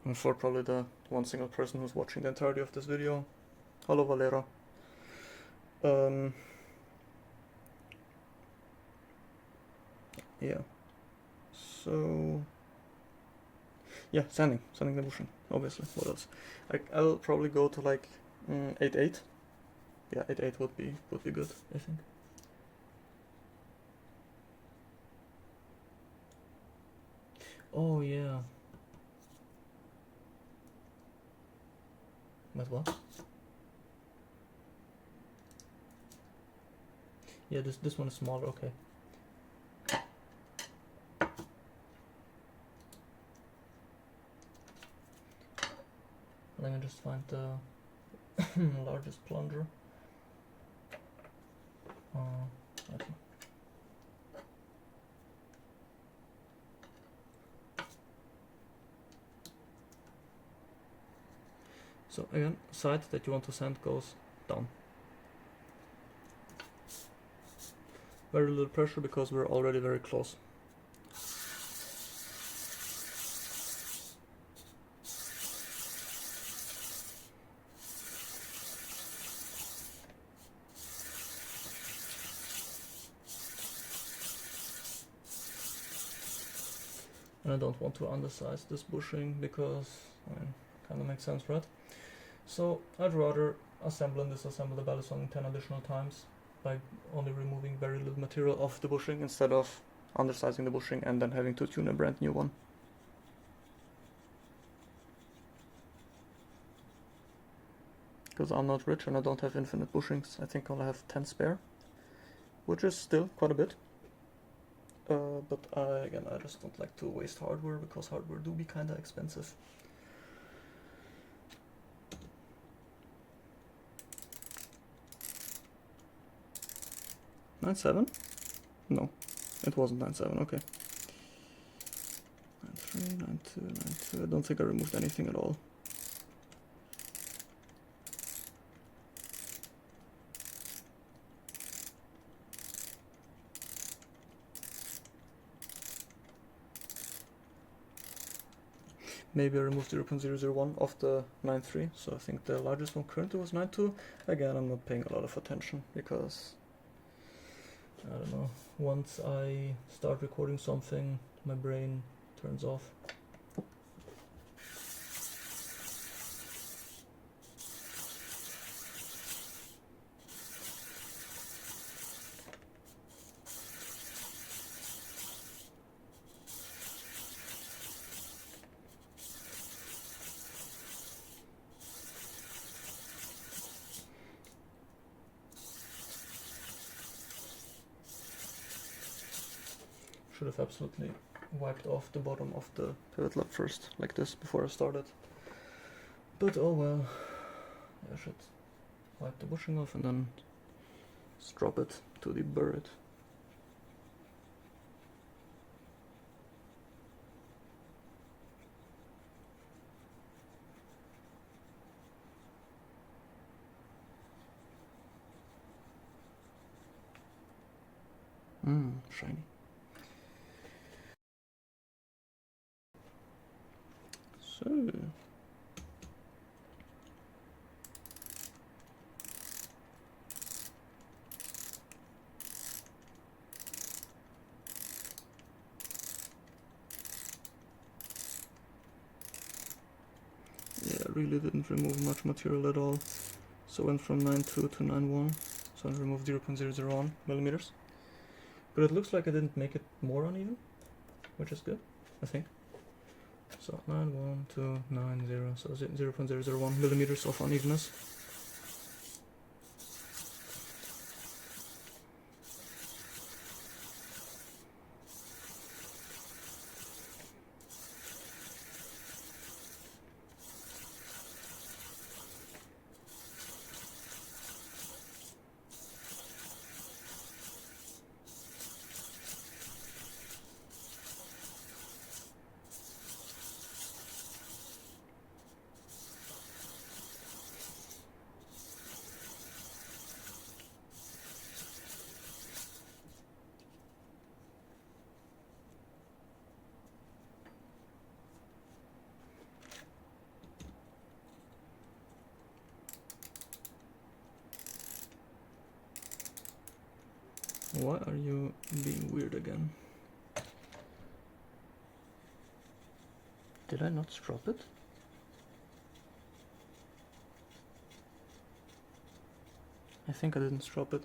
and for probably the one single person who's watching the entirety of this video. Hello, Valera. Yeah. So yeah, sanding the bushing, obviously. What else? I'll probably go to like 8.8. Yeah, 8.8 would be good, I think. Oh yeah. Wait, what? Yeah, this one is smaller, okay. Let me just find the largest plunger. Okay. So again, side that you want to send goes down. Very little pressure because we're already very close. And I don't want to undersize this bushing because, I mean, kind of makes sense, right? So I'd rather assemble and disassemble the Balisong 10 additional times by only removing very little material off the bushing instead of undersizing the bushing and then having to tune a brand new one. Because I'm not rich and I don't have infinite bushings, I think I'll have 10 spare, which is still quite a bit. But again, I just don't like to waste hardware because hardware do be kinda expensive. $9.7? No, it wasn't $9.7, okay. 9.3, 9.2, 9.2, I don't think I removed anything at all. Maybe I removed 0.001 of the 9.3, so I think the largest one currently was 9.2. Again, I'm not paying a lot of attention because, I don't know, once I start recording something, my brain turns off. Should have absolutely wiped off the bottom of the pivot lug first, like this, before I started. But oh well, I should wipe the bushing off and then just drop it to deburr it. Shiny. So, yeah, I really didn't remove much material at all. So I went from 9.2 to 9.1, so I removed 0.001 millimeters. But it looks like I didn't make it more uneven, which is good, I think. So 9.1 to 9.0, so 0.001 millimeters of unevenness. Why are you being weird again? Did I not strop it? I think I didn't strop it.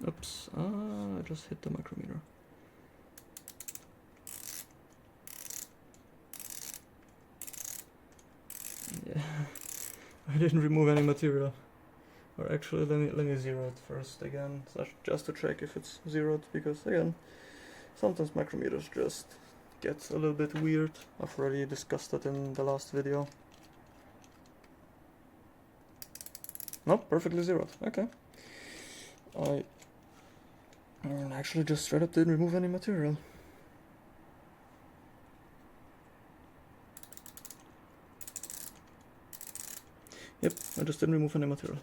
Oops, I just hit the micrometer. Yeah, I didn't remove any material. Or actually, let me zero it first again, just to check if it's zeroed, because again, sometimes micrometers just get a little bit weird. I've already discussed it in the last video. Nope, perfectly zeroed. Okay. I actually just straight up didn't remove any material. Yep, I just didn't remove any material.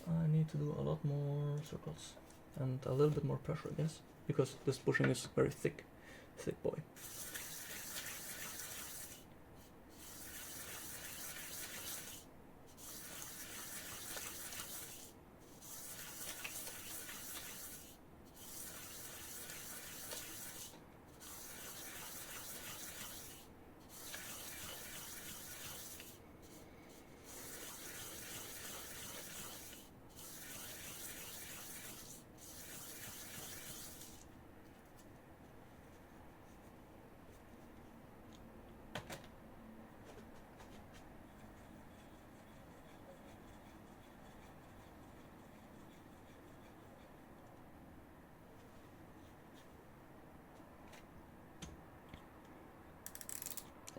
I need to do a lot more circles and a little bit more pressure, I guess, because this bushing is very thick boy.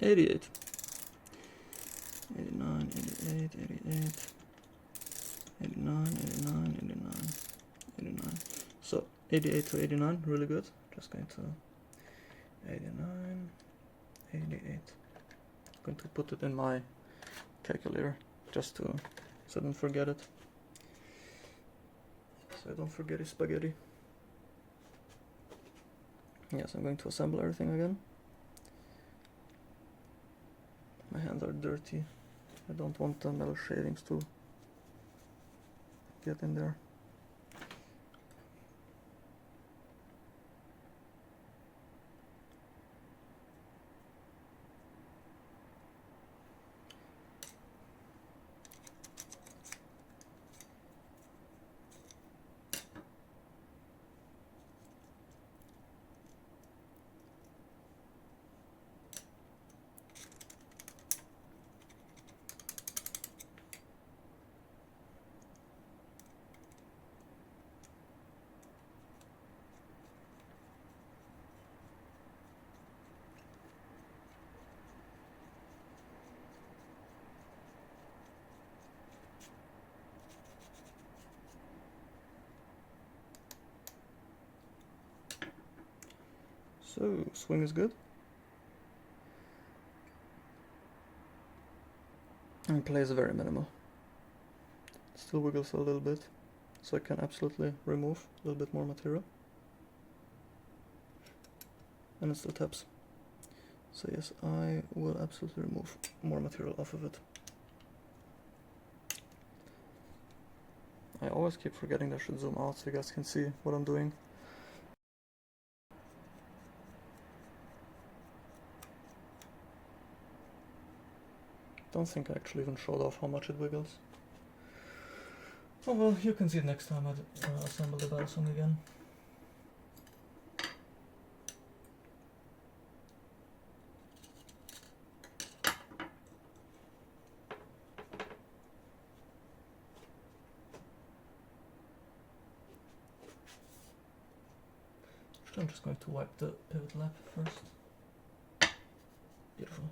'88. 89, 88, 88, 89, 89, 89, 89. So 88 to 89, really good. Just going to 89, 88. Going to put it in my calculator just to so I don't forget it. So I don't forget the spaghetti. Yes, I'm going to assemble everything again. My hands are dirty. I don't want the metal shavings to get in there. So, swing is good. And play is very minimal. Still wiggles a little bit, so I can absolutely remove a little bit more material. And it still taps. So yes, I will absolutely remove more material off of it. I always keep forgetting that I should zoom out so you guys can see what I'm doing. Don't think I actually even showed off how much it wiggles. Oh well, you can see it next time I assemble the Balisong again. I'm just going to wipe the pivot lap first. Beautiful.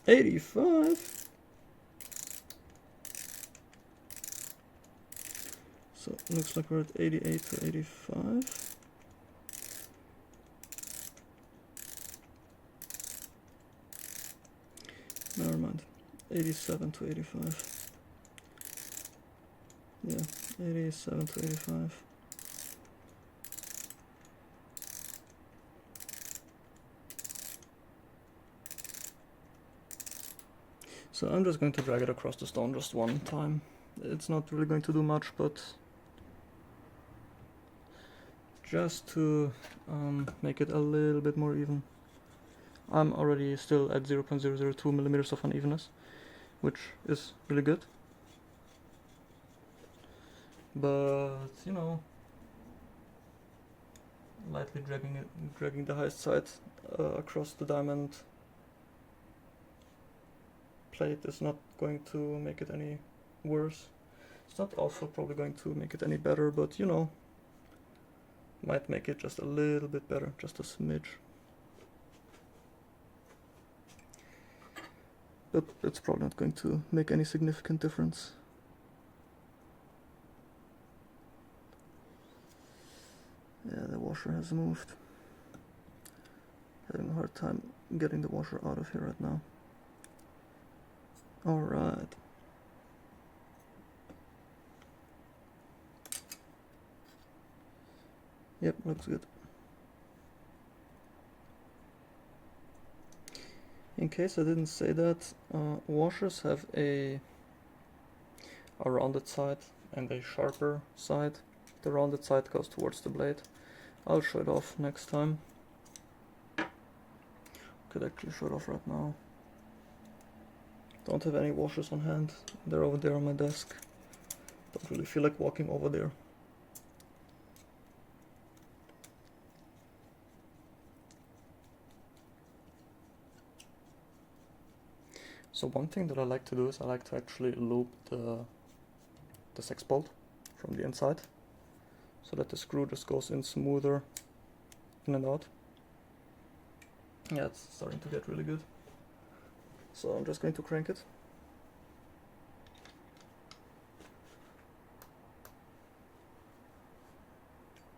85. So it looks like we're at 88 to 85. Never mind. 87 to 85. Yeah, 87 to 85. So I'm just going to drag it across the stone just one time. It's not really going to do much, but just to make it a little bit more even. I'm already still at 0.002 millimeters of unevenness, which is really good. But, you know, lightly dragging the highest side across the diamond plate is not going to make it any worse. It's not also probably going to make it any better, but, you know, might make it just a little bit better, just a smidge. But it's probably not going to make any significant difference. Yeah, the washer has moved. Having a hard time getting the washer out of here right now. Alright. Yep, looks good. In case I didn't say that, washers have a rounded side and a sharper side. The rounded side goes towards the blade. I'll show it off next time. Could actually show it off right now. Don't have any washers on hand. They're over there on my desk. Don't really feel like walking over there. So one thing that I like to do is I like to actually loop the sex bolt from the inside, so that the screw just goes in smoother in and out. Yeah, it's starting to get really good. So I'm just going to crank it.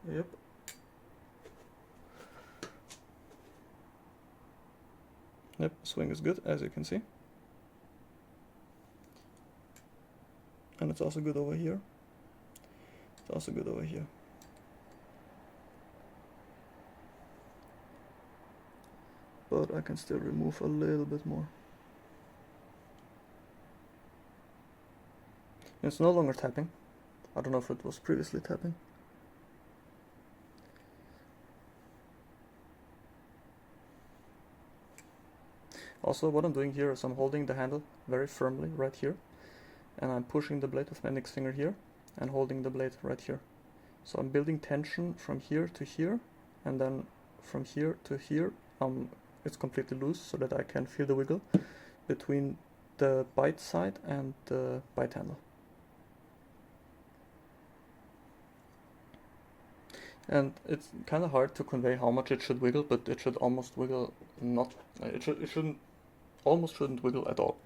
Yep. Yep, swing is good, as you can see. And it's also good over here. It's also good over here. But I can still remove a little bit more. It's no longer tapping. I don't know if it was previously tapping. Also, what I'm doing here is I'm holding the handle very firmly right here, and I'm pushing the blade with my index finger here and holding the blade right here. So I'm building tension from here to here, and then from here to here it's completely loose, so that I can feel the wiggle between the bite side and the bite handle. And it's kind of hard to convey how much it should wiggle, but it should almost wiggle not. It shouldn't wiggle at all.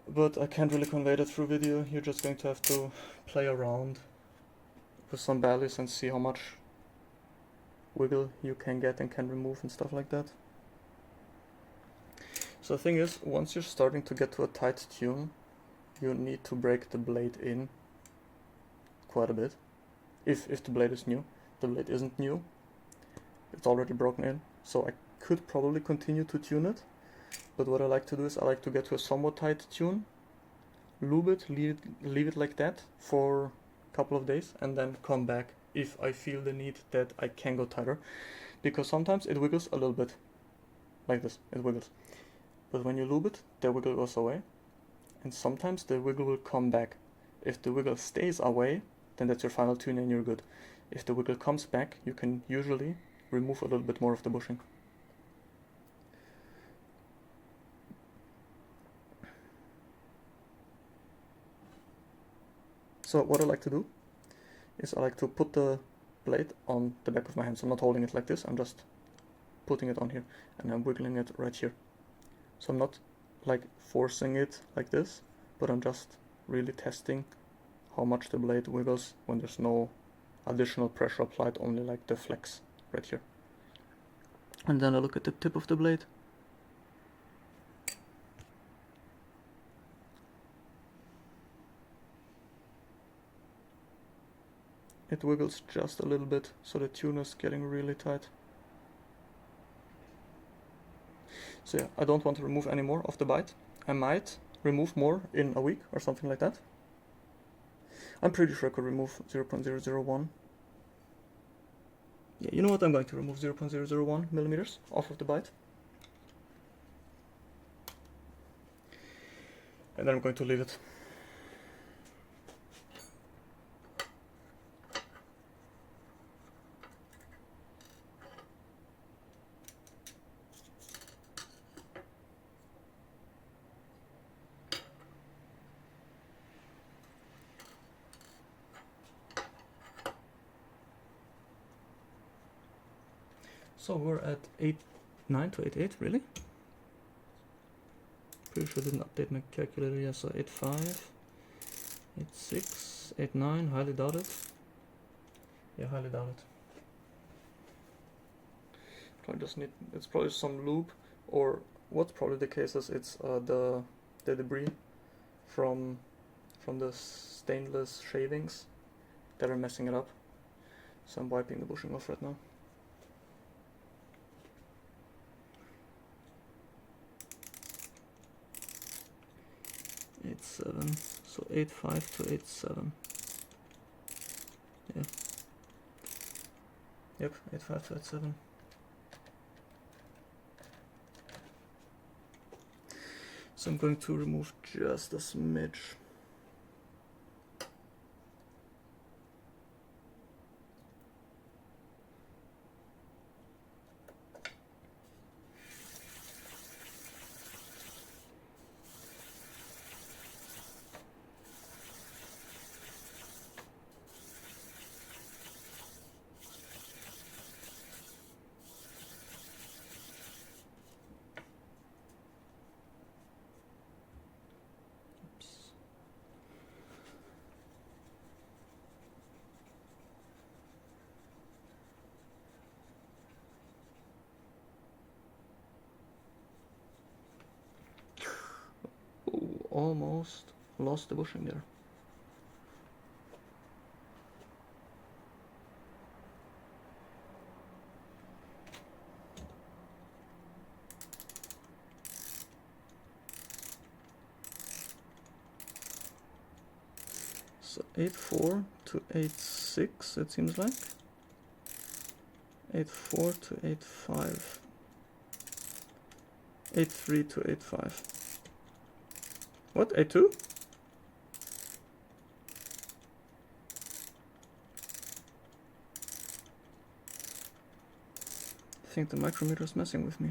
But I can't really convey that through video. You're just going to have to play around with some values and see how much wiggle you can get and can remove and stuff like that. So the thing is, once you're starting to get to a tight tune, you need to break the blade in quite a bit. If the blade is new. The blade isn't new. It's already broken in. So I could probably continue to tune it. But what I like to do is I like to get to a somewhat tight tune, lube it, leave it like that for a couple of days, and then come back if I feel the need that I can go tighter. Because sometimes it wiggles a little bit. Like this, it wiggles. But when you lube it, the wiggle goes away. And sometimes the wiggle will come back. If the wiggle stays away, then that's your final tune and you're good. If the wiggle comes back, you can usually remove a little bit more of the bushing. So what I like to do is I like to put the blade on the back of my hand. So I'm not holding it like this, I'm just putting it on here and I'm wiggling it right here. So I'm not like forcing it like this, but I'm just really testing how much the blade wiggles when there's no additional pressure applied, only like the flex right here. And then I look at the tip of the blade. It wiggles just a little bit, so the tune is getting really tight. So yeah, I don't want to remove any more of the bite. I might remove more in a week or something like that. I'm pretty sure I could remove 0.001. Yeah, you know what? I'm going to remove 0.001 millimeters off of the bite. And then I'm going to leave it. So we're at 8.9 to 8.8, really? Pretty sure I didn't update my calculator yet, so 8.5, 8.6, 8.9, highly doubt it. Yeah, highly doubt it. I just need, it's probably some lube, or what's probably the case is it's the debris from the stainless shavings that are messing it up. So I'm wiping the bushing off right now. .7, so 8.5 to 8.7. Yeah. Yep, 8.5 to 8.7. So I'm going to remove just a smidge. Ooh, almost lost the bushing there. So 8.4 to 8.6 it seems like. 8.4 to 8.5. 8.3 to 8.5. What? 8.2? I think the micrometer is messing with me.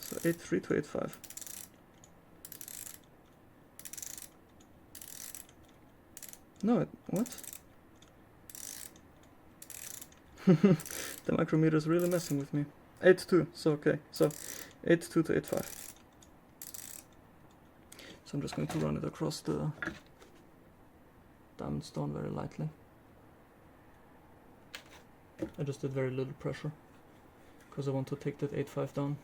So 8.3 to 8.5. No, what? The micrometer is really messing with me. 8.2, so okay, so 8.2 to 8.5. So I'm just going to run it across the diamond stone very lightly. I just did very little pressure because I want to take that 8.5 down.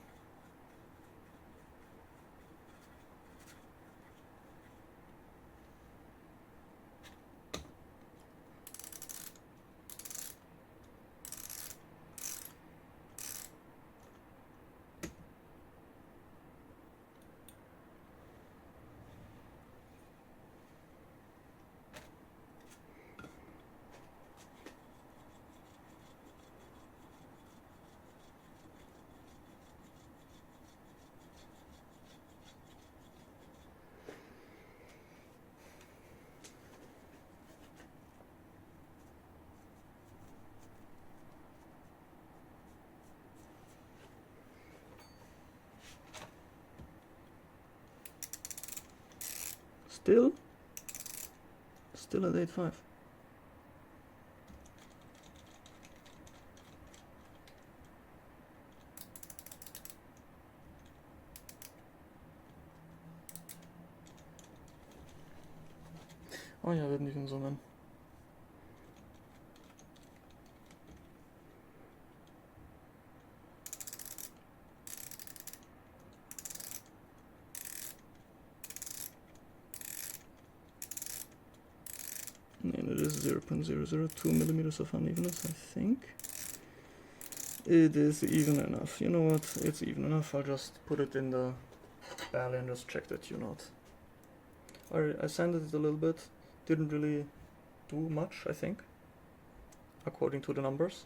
Still at 8.5. Oh yeah, I didn't even zoom in. And it is 0.002 millimeters of unevenness, I think. It is even enough. You know what? It's even enough. I'll just put it in the Bally and just check that tune-out. I sanded it a little bit. Didn't really do much, I think, according to the numbers.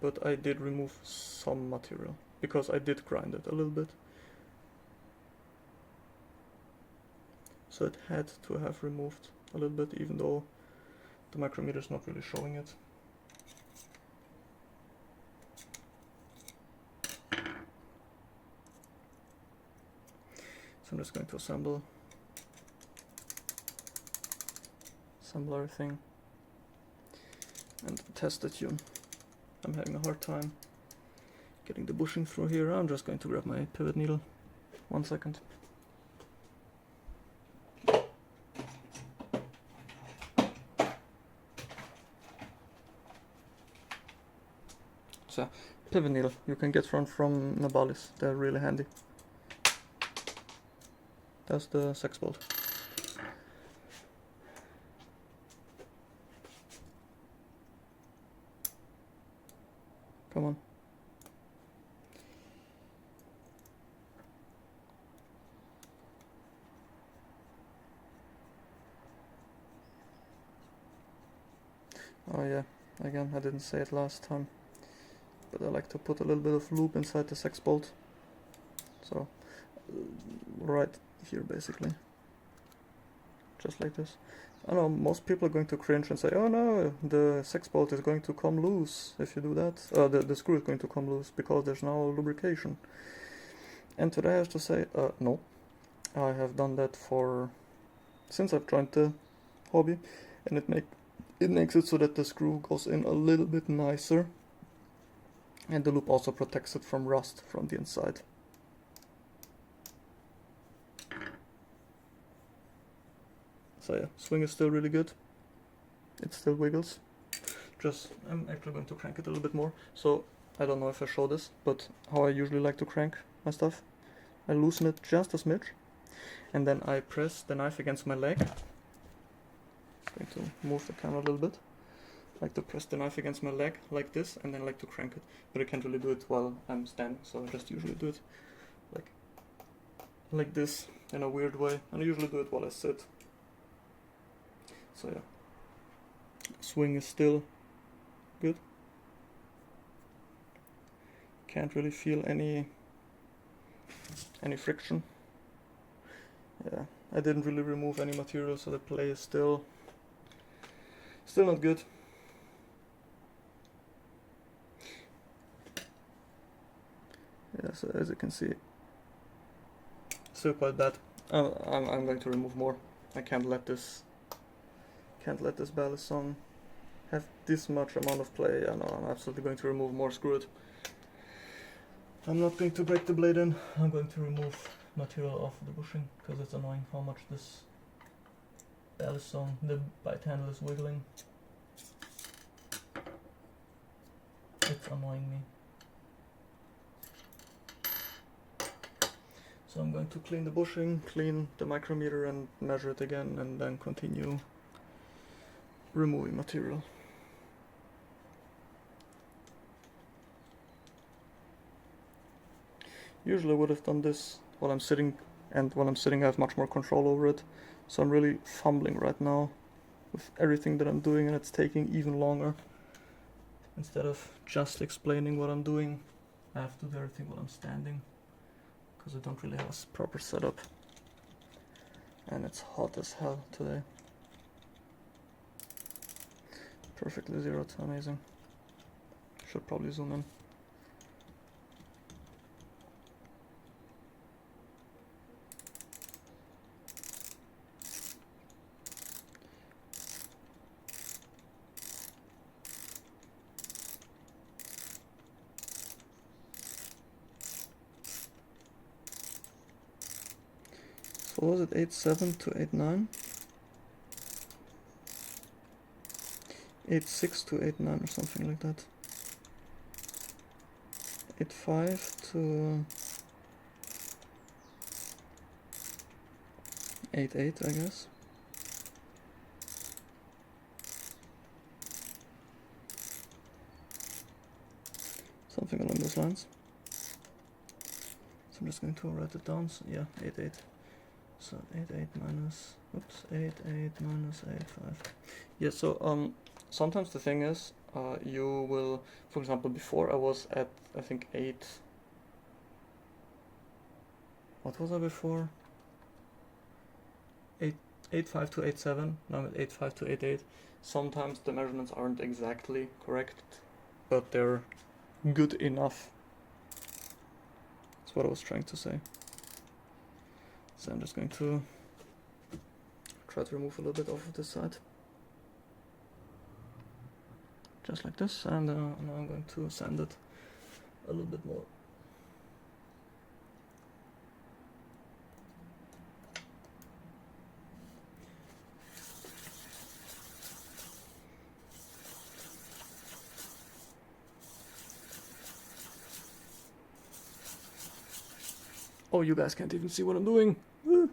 But I did remove some material, because I did grind it a little bit. So it had to have removed a little bit, even though the micrometer is not really showing it. So I'm just going to assemble everything and test the tune. I'm having a hard time getting the bushing through here. I'm just going to grab my pivot needle. 1 second. So, pivot needle you can get from Balisong. They're really handy. That's the sex bolt. Come on. Oh yeah, again, I didn't say it last time, but I like to put a little bit of lube inside the sex bolt. So, right here basically. Just like this. I know most people are going to cringe and say, oh no, the sex bolt is going to come loose if you do that. The screw is going to come loose because there's no lubrication. And today I have to say, no. I have done that since I've joined the hobby, and it makes it so that the screw goes in a little bit nicer, and the loop also protects it from rust from the inside. So yeah, swing is still really good. It still wiggles. I'm actually going to crank it a little bit more. So I don't know if I show this, but how I usually like to crank my stuff. I loosen it just a smidge, and then I press the knife against my leg. I'm going to move the camera a little bit. I like to press the knife against my leg like this, and then I like to crank it. But I can't really do it while I'm standing, so I just usually do it like this in a weird way. And I usually do it while I sit. So yeah, swing is still good. Can't really feel any friction. Yeah, I didn't really remove any material, so the play is still not good. Yeah, so as you can see, still quite bad. I'm going to remove more. I can't let this Balisong have this much amount of play. I know, I'm absolutely going to remove more. Screw it. I'm not going to break the blade in. I'm going to remove material off the bushing because it's annoying how much this Balisong, the bite handle, is wiggling. It's annoying me. So I'm going to clean the bushing, clean the micrometer and measure it again, and then continue removing material. Usually I would have done this while I'm sitting, and while I'm sitting I have much more control over it. So I'm really fumbling right now with everything that I'm doing, and it's taking even longer. Instead of just explaining what I'm doing, I have to do everything while I'm standing, because I don't really have a proper setup. And it's hot as hell today. Perfectly zeroed, amazing. Should probably zoom in. So was it 8.7 to 8.9? 8.6 to 8.9 or something like that. 8.5 to 8.8, I guess. Something along those lines. So I'm just going to write it down. So yeah, 8.8. So 8.8 minus, oops, 8.8 minus 8.5. Yeah, so sometimes the thing is, you will, for example, before I was at, I think 8, what was I before? 8.5 to 8.7, now I'm at 8.5 to 8.8. Sometimes the measurements aren't exactly correct, but they're good enough. That's what I was trying to say. So I'm just going to try to remove a little bit off of this side. Just like this, and now I'm going to sand it a little bit more. Oh, you guys can't even see what I'm doing. Woo.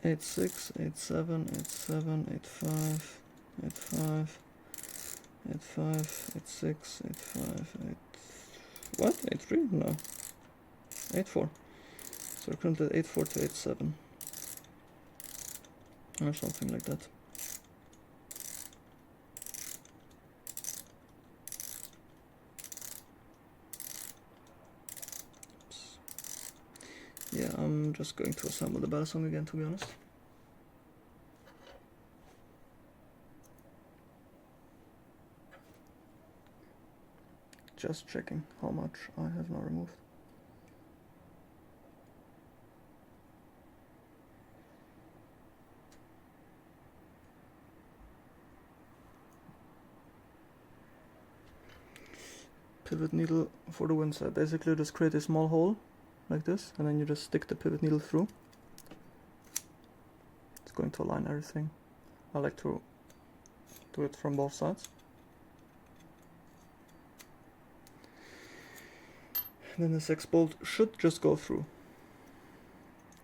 Eight 6, 8 7, 8 7, 8 5, 8 5, 8 5, 8 6, 8 5, 8. What? 8 3? No. 8 4. So we're currently at 8 4 to 8 7. Or something like that. Oops. Yeah, I'm just going to assemble the Balisong again, to be honest. Just checking how much I have now removed. Pivot needle for the wind side. Basically just create a small hole like this, and then you just stick the pivot needle through. It's going to align everything. I like to do it from both sides. And then this X bolt should just go through.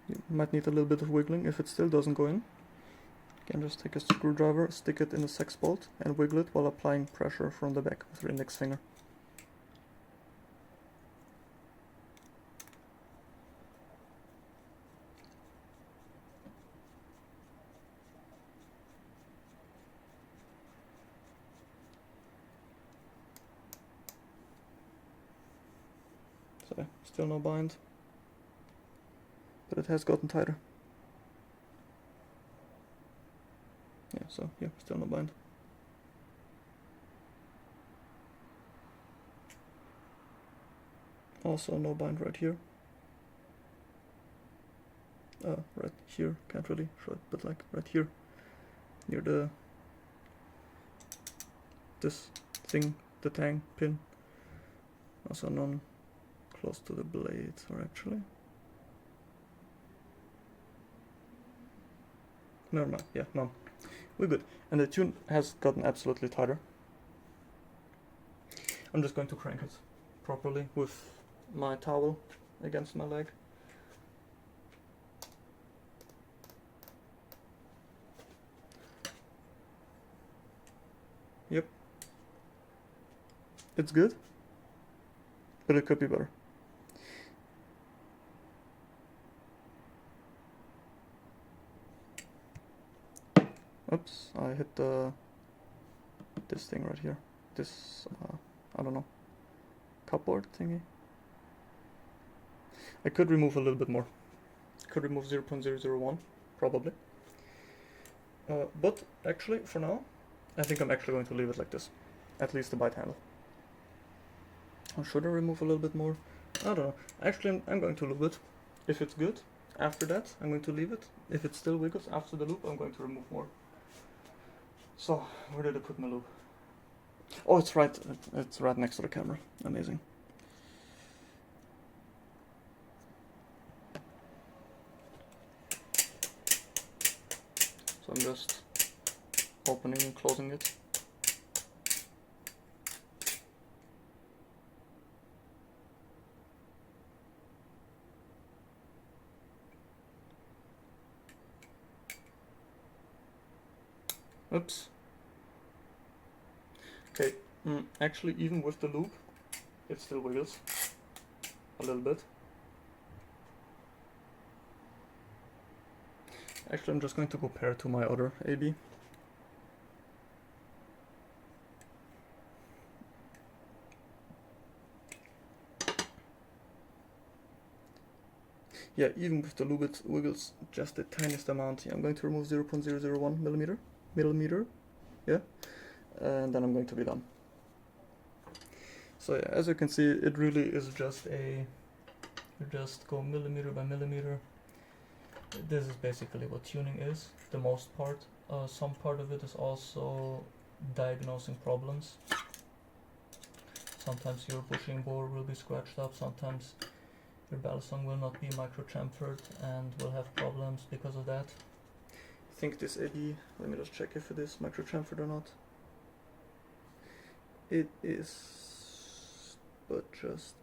You might need a little bit of wiggling if it still doesn't go in. You can just take a screwdriver, stick it in the X bolt, and wiggle it while applying pressure from the back with your index finger. So, still no bind, but it has gotten tighter. Yeah, so yeah, still no bind. Also no bind right here. Right here, can't really show it, but like right here, near this thing, the tang pin. Also none close to the blades, or actually. Never mind, yeah, none. We're good. And the tune has gotten absolutely tighter. I'm just going to crank it properly with my towel against my leg. Yep. It's good, but it could be better. Oops, I hit this thing right here. This, I don't know, cupboard thingy. I could remove a little bit more, could remove 0.001, probably. But actually, for now, I think I'm actually going to leave it like this. At least the bite handle. Or should I remove a little bit more? I don't know. Actually, I'm going to lube it. If it's good, after that, I'm going to leave it. If it still wiggles after the loop, I'm going to remove more. So, where did I put my lube? Oh, it's right next to the camera. Amazing. So I'm just opening and closing it. Oops. Okay, actually even with the loop, it still wiggles a little bit. Actually, I'm just going to compare to my other AB. Yeah, even with the lube it wiggles just the tiniest amount. Yeah, I'm going to remove 0.001 millimeter, yeah, and then I'm going to be done. So yeah, as you can see, it really is just you just go millimeter by millimeter. This is basically what tuning is, the most part. Some part of it is also diagnosing problems. Sometimes your bushing bore will be scratched up, sometimes your balisong will not be micro-chamfered and will have problems because of that. I think this AB, let me just check if it is micro-chamfered or not. It is, but just,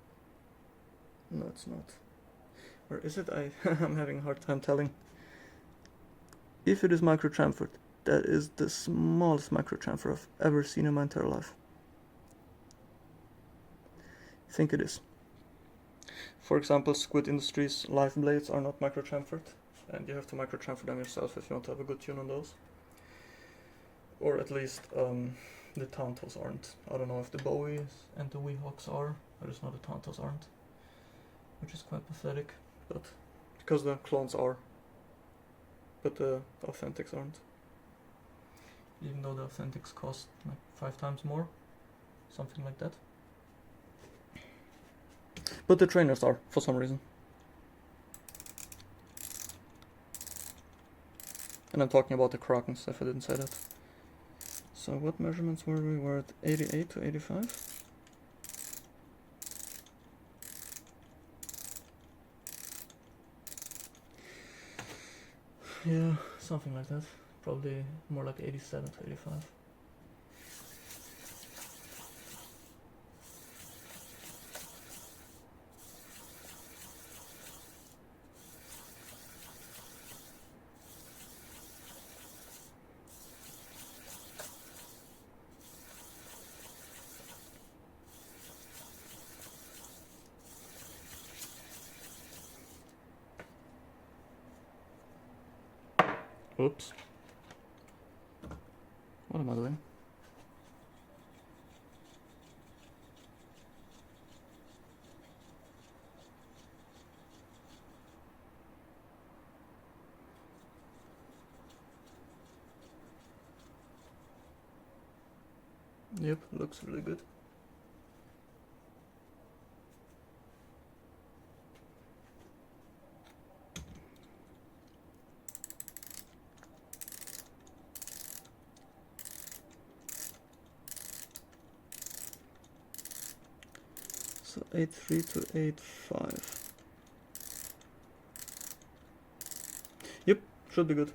no it's not. Or is it? I'm having a hard time telling. If it is micro-chamfered, that is the smallest micro-chamfer I've ever seen in my entire life. I think it is. For example, Squid Industries live blades are not micro-chamfered, and you have to micro-chamfer them yourself if you want to have a good tune on those. Or at least the Tantos aren't. I don't know if the Bowies and the Weehawks are, I just know the Tantos aren't, which is quite pathetic. But because the clones are, but the authentics aren't. Even though the authentics cost like 5 times more, something like that. But the trainers are, for some reason. And I'm talking about the Krakens, if I didn't say that. So what measurements were we? We're at 88 to 85? Yeah, something like that. Probably more like 87 to 85. Oops. What am I doing? Yep, looks really good. So 83 to 85. Yep, should be good.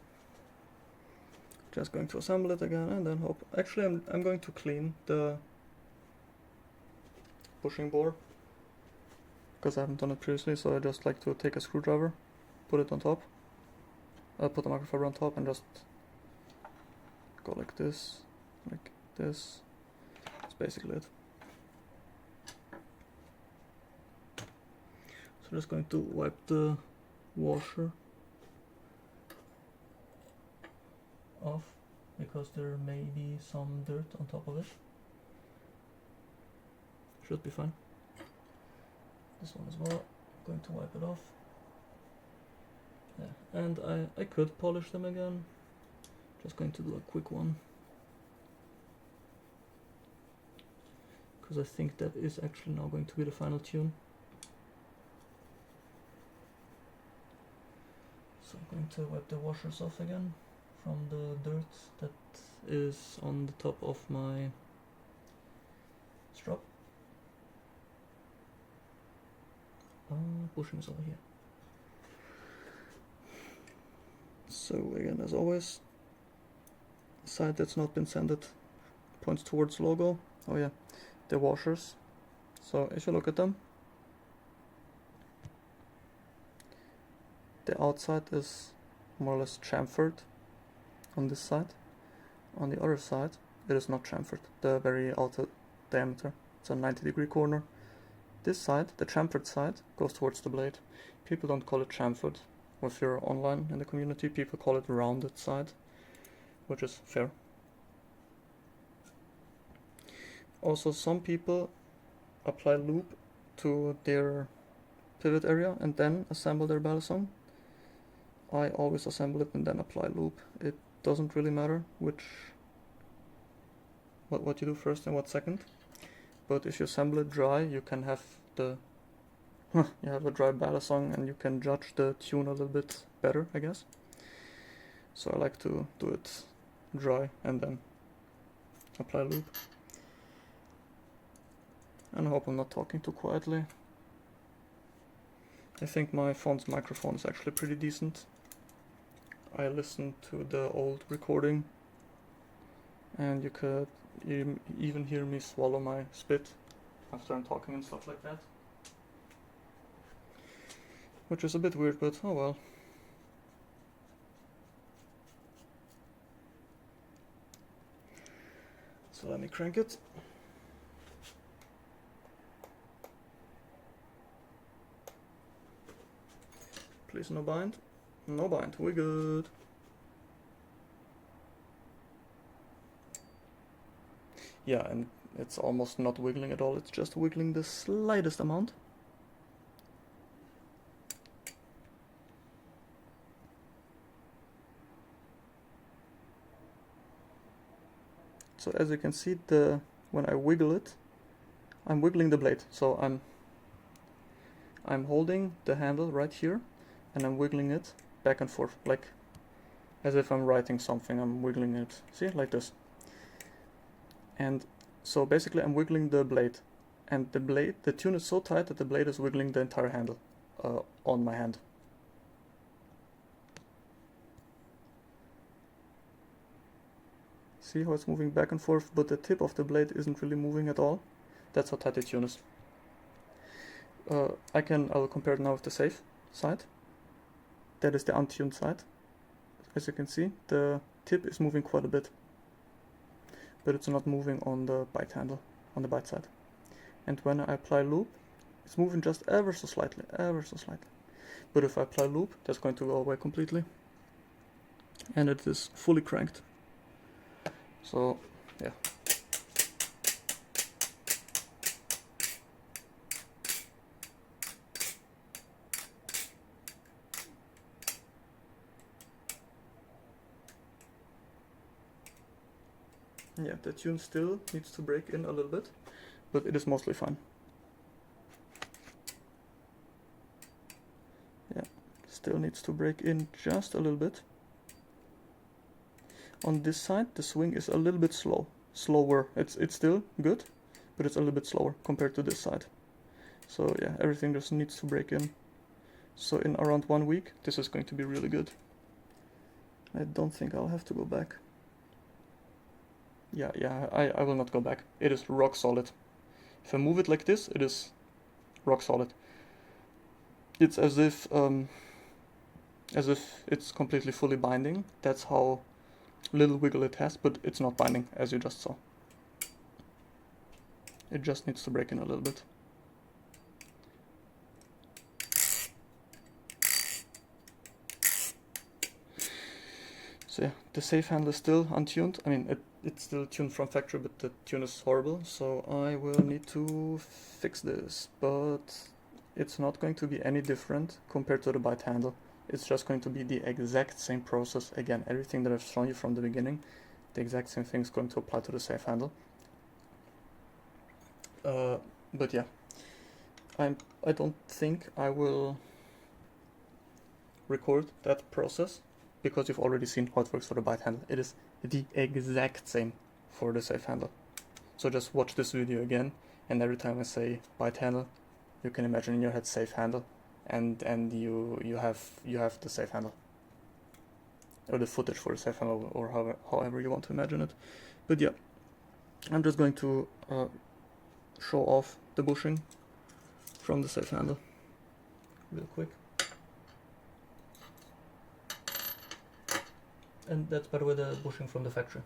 Just going to assemble it again and then hope. Actually, I'm going to clean the bushing bore because I haven't done it previously. So I just like to take a screwdriver, put it on top, put the microfiber on top, and just go like this, like this. That's basically it. So I'm just going to wipe the washer off because there may be some dirt on top of it. Should be fine. This one as well. I'm going to wipe it off. Yeah, and I could polish them again. Just going to do a quick one. Because I think that is actually now going to be the final tune. So I'm going to wipe the washers off again from the dirt that is on the top of my strap. Bushing is over here. So again, as always, the side that's not been sanded points towards logo. Oh yeah, the washers. So if you look at them, the outside is more or less chamfered on this side. On the other side, it is not chamfered, the very outer diameter. It's a 90-degree corner. This side, the chamfered side, goes towards the blade. People don't call it chamfered. If you're online in the community, people call it rounded side, which is fair. Also, some people apply loop to their pivot area and then assemble their balisong. I always assemble it and then apply loop. It doesn't really matter what you do first and what second. But if you assemble it dry, you can have you have a dry balisong and you can judge the tune a little bit better, I guess. So I like to do it dry and then apply loop. And I hope I'm not talking too quietly. I think my phone's microphone is actually pretty decent. I listened to the old recording and you could even hear me swallow my spit after I'm talking and stuff like that. Which is a bit weird, but oh well. So let me crank it. Please no bind. No bind, we good. Yeah, and it's almost not wiggling at all, it's just wiggling the slightest amount. So as you can see, when I wiggle it, I'm wiggling the blade. So I'm holding the handle right here and I'm wiggling it back and forth, like as if I'm writing something. I'm wiggling it, see, like this. And so basically I'm wiggling the blade, and the tune is so tight that the blade is wiggling the entire handle on my hand. See how it's moving back and forth, but the tip of the blade isn't really moving at all. That's how tight the tune is. I will compare it now with the safe side. That is the untuned side. As you can see, the tip is moving quite a bit, but it's not moving on the bite handle, on the bite side. And when I apply loop, it's moving just ever so slightly. But if I apply loop, that's going to go away completely. And it is fully cranked. So, yeah. Yeah, the tune still needs to break in a little bit, but it is mostly fine. Yeah, still needs to break in just a little bit. On this side, the swing is a little bit slower. It's still good, but it's a little bit slower compared to this side. So yeah, everything just needs to break in. So in around 1 week, this is going to be really good. I don't think I'll have to go back. Yeah, I will not go back. It is rock solid. If I move it like this, it is rock solid. It's as if it's completely fully binding. That's how little wiggle it has, but it's not binding, as you just saw. It just needs to break in a little bit. So yeah, the safe handle is still untuned. I mean, it's still tuned from factory, but the tune is horrible, so I will need to fix this. But it's not going to be any different compared to the bite handle. it's just going to be the exact same process again. Everything that I've shown you from the beginning, the exact same thing is going to apply to the safe handle. But yeah, I don't think I will record that process because you've already seen how it works for the bite handle. It is the exact same for the safe handle. So just watch this video again, and every time I say bite handle, you can imagine in your head safe handle, and you have the safe handle, or the footage for the safe handle, or however you want to imagine it. But yeah, I'm just going to show off the bushing from the safe handle real quick. And that's, by the way, the bushing from the factory.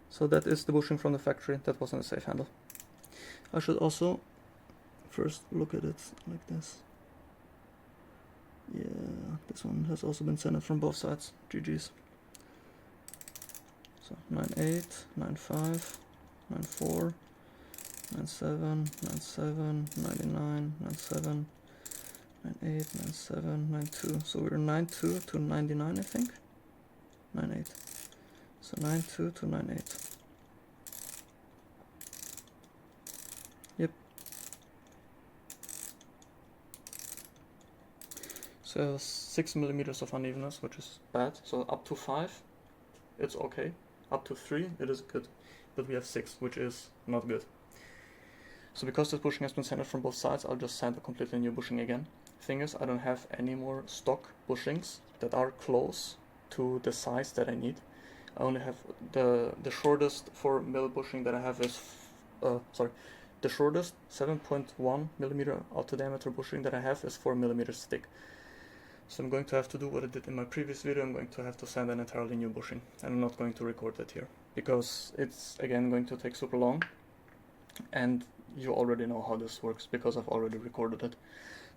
So that is the bushing from the factory. That wasn't a safe handle. I should also first look at it like this. Yeah, this one has also been centered from both sides. GG's. So 9.8, 9.5, 9.4, 9.7, 9.7, 99, 9.7, 9.8, 9.7, 9.2. So we're 9.2 to 99, I think. 9.8. So 9.2 to 9.8. Yep. So 6 millimeters of unevenness, which is bad. So up to 5, it's okay. Up to 3, it is good. But we have 6, which is not good. So because this bushing has been centered from both sides, I'll just sand a completely new bushing again. Thing is, I don't have any more stock bushings that are close to the size that I need. I only have the shortest 4 mil bushing that I have is, the shortest 7.1 millimeter outer diameter bushing that I have is 4 millimeters thick. So I'm going to have to do what I did in my previous video. I'm going to have to sand an entirely new bushing, and I'm not going to record that here because it's again going to take super long, and you already know how this works because I've already recorded it.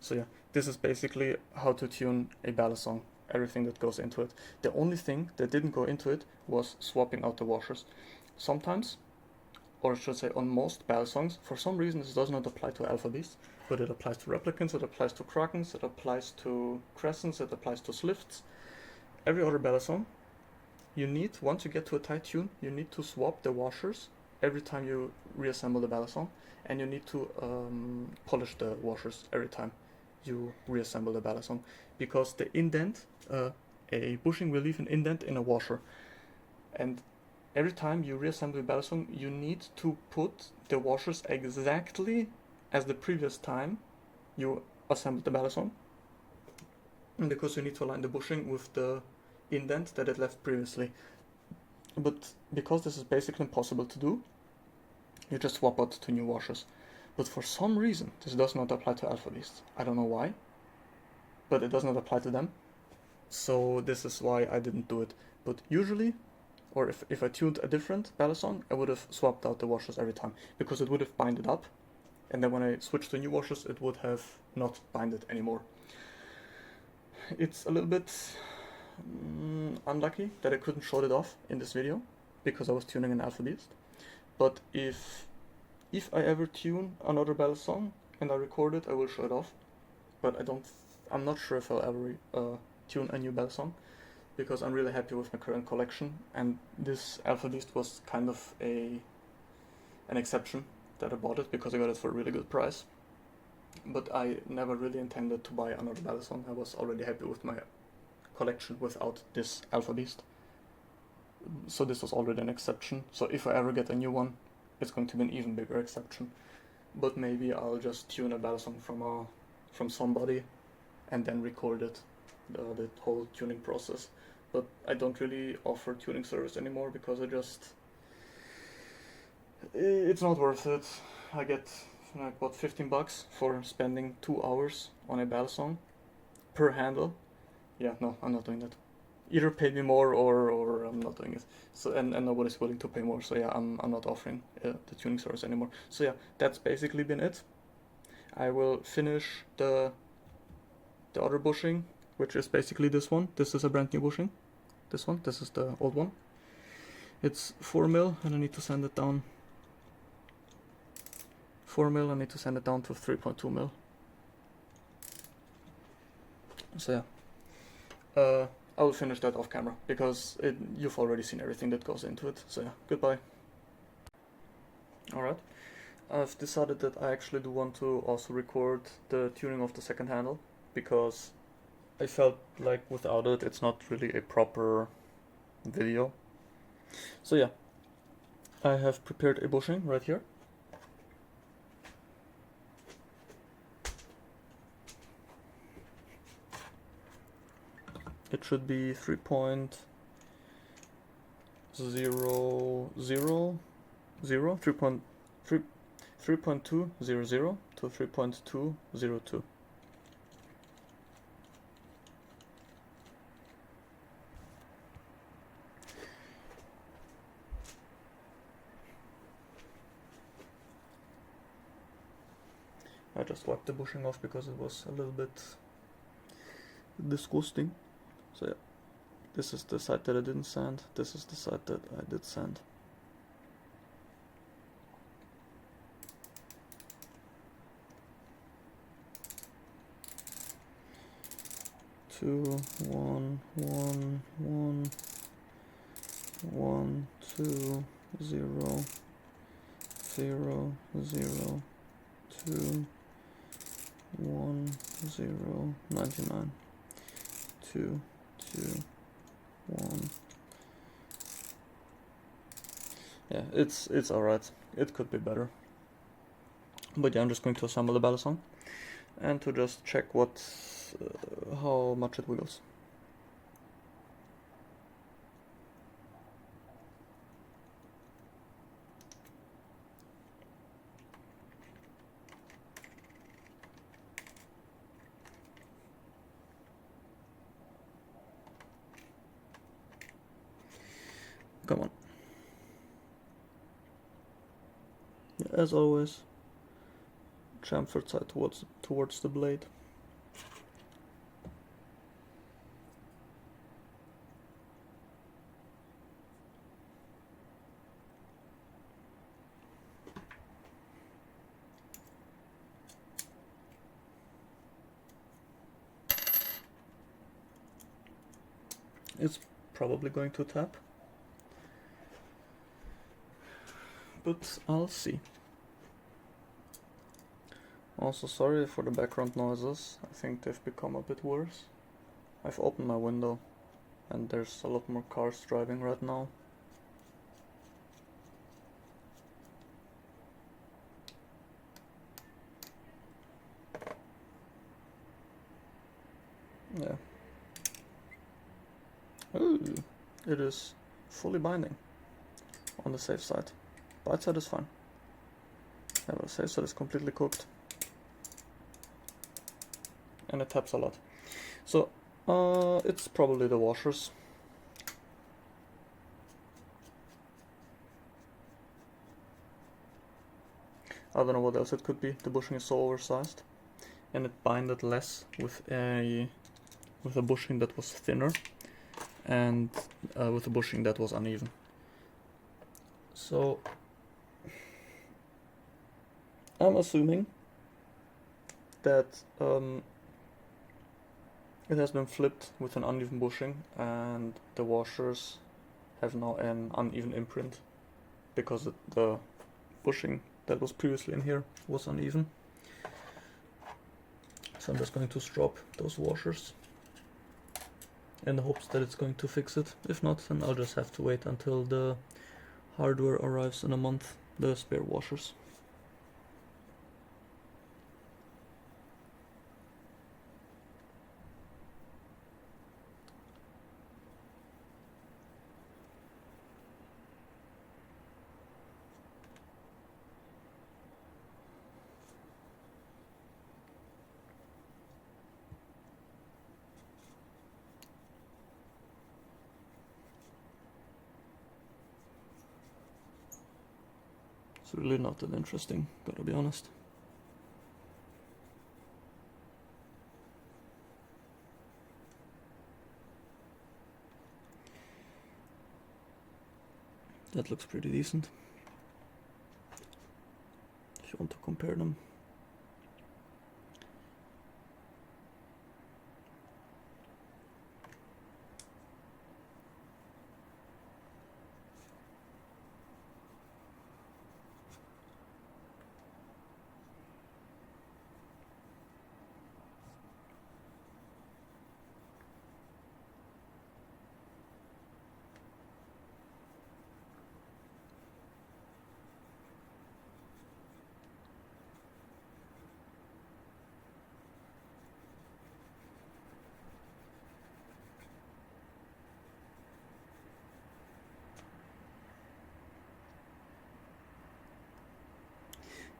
So yeah, this is basically how to tune a Balisong, everything that goes into it. The only thing that didn't go into it was swapping out the washers. Sometimes, or I should say on most Balisongs, for some reason this does not apply to Alpha Beasts, but it applies to replicants, it applies to Krakens, it applies to Crescents, it applies to Slifts. Every other Balisong, you need, once you get to a tight tune, you need to swap the washers every time you reassemble the Balisong, and you need to polish the washers every time you reassemble the Balisong, because the indent, a bushing will leave an indent in a washer, and every time you reassemble the Balisong, you need to put the washers exactly as the previous time you assembled the Balisong, because you need to align the bushing with the indent that it left previously. But because this is basically impossible to do, you just swap out 2 new washers. But for some reason, this does not apply to Alpha Beasts. I don't know why, but it does not apply to them. So this is why I didn't do it. But usually, or if I tuned a different Balisong, I would have swapped out the washers every time, because it would have binded up, and then when I switched to new washers, it would have not binded anymore. It's a little bit unlucky that I couldn't show it off in this video, because I was tuning an Alpha Beast. But if I ever tune another Balisong and I record it, I will show it off. But I'm not sure if I'll ever tune a new Balisong, because I'm really happy with my current collection, and this Alpha Beast was kind of an exception that I bought it because I got it for a really good price. But I never really intended to buy another Balisong. I was already happy with my collection without this Alpha Beast. So this was already an exception. So if I ever get a new one, it's going to be an even bigger exception. But maybe I'll just tune a Balisong from somebody and then record it, the whole tuning process. But I don't really offer tuning service anymore because it's not worth it. I get like about $15 for spending 2 hours on a Balisong per handle. Yeah, no, I'm not doing that. Either pay me more or I'm not doing it. So and nobody's willing to pay more. So yeah, I'm not offering the tuning service anymore. So yeah, that's basically been it. I will finish the other bushing, which is basically this one. This is a brand new bushing. This one. This is the old one. It's 4 mil, and I need to sand it down 4 mil, I need to sand it down to 3.2 mil. So yeah, I will finish that off camera, because you've already seen everything that goes into it. So yeah, goodbye. Alright, I've decided that I actually do want to also record the tuning of the second handle, because I felt like without it, it's not really a proper video. So yeah, I have prepared a bushing right here. It should be 3.000, 3.200 to 3.202. I just wiped the bushing off because it was a little bit disgusting. So yeah, this is the side that I didn't sand, this is the side that I did sand. Two, one, one, one, 1, 2, 0, 0, 0, 2, 1, 0, 99, 2, 2, 1. Yeah, it's alright. It could be better. But yeah, I'm just going to assemble the Balisong and to just check how much it wiggles. Come on. Yeah, as always, chamfered side towards the blade. It's probably going to tap, but I'll see. Also, sorry for the background noises. I think they've become a bit worse. I've opened my window and there's a lot more cars driving right now. Yeah. Ooh, it is fully binding on the safe side. Bite side is fine. Yeah, the safe side is completely cooked. And it taps a lot. So, it's probably the washers. I don't know what else it could be. The bushing is so oversized. And it binded less with a bushing that was thinner. And with a bushing that was uneven. So I'm assuming that it has been flipped with an uneven bushing and the washers have now an uneven imprint because the bushing that was previously in here was uneven. So I'm just going to strop those washers in the hopes that it's going to fix it. If not, then I'll just have to wait until the hardware arrives in a month, the spare washers. It's really not that interesting, gotta be honest. That looks pretty decent. If you want to compare them.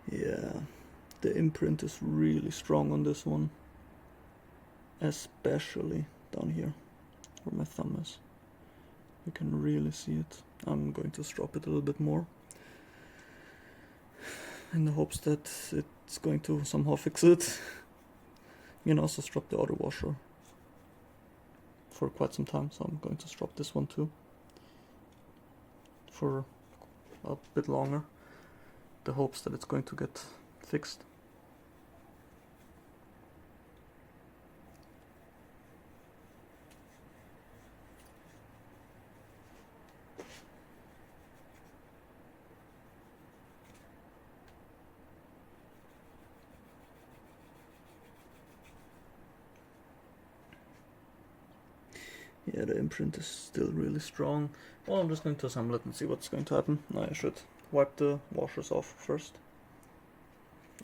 Yeah, the imprint is really strong on this one, especially down here where my thumb is. You can really see it. I'm going to strop it a little bit more in the hopes that it's going to somehow fix it. You can also strop the other washer for quite some time, so I'm going to strop this one too for a bit longer, the hopes that it's going to get fixed. Yeah, the imprint is still really strong. Well, I'm just going to assemble it and see what's going to happen. I should wipe the washers off first.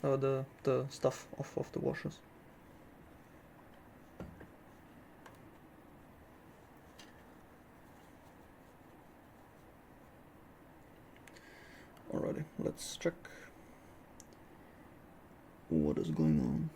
The stuff off of the washers. Alrighty, let's check what is going on.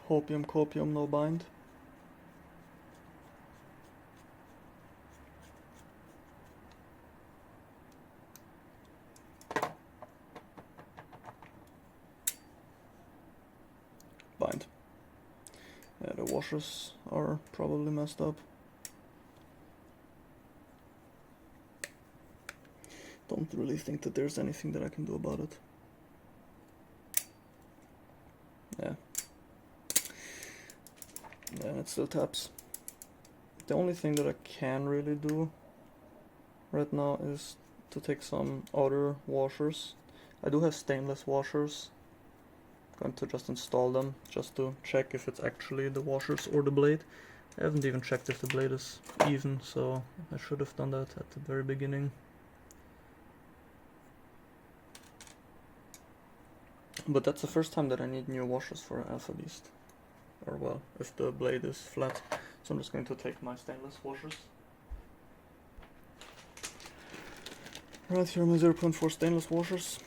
Hopium, copium, no bind. Bind. Yeah, the washers are probably messed up. Don't really think that there's anything that I can do about it. Yeah. Yeah, and it still taps. The only thing that I can really do right now is to take some outer washers. I do have stainless washers. I'm going to just install them just to check if it's actually the washers or the blade. I haven't even checked if the blade is even, so I should have done that at the very beginning. But that's the first time that I need new washers for Alpha Beast. Or well, if the blade is flat. So I'm just going to take my stainless washers. Right here are my 0.4 stainless washers.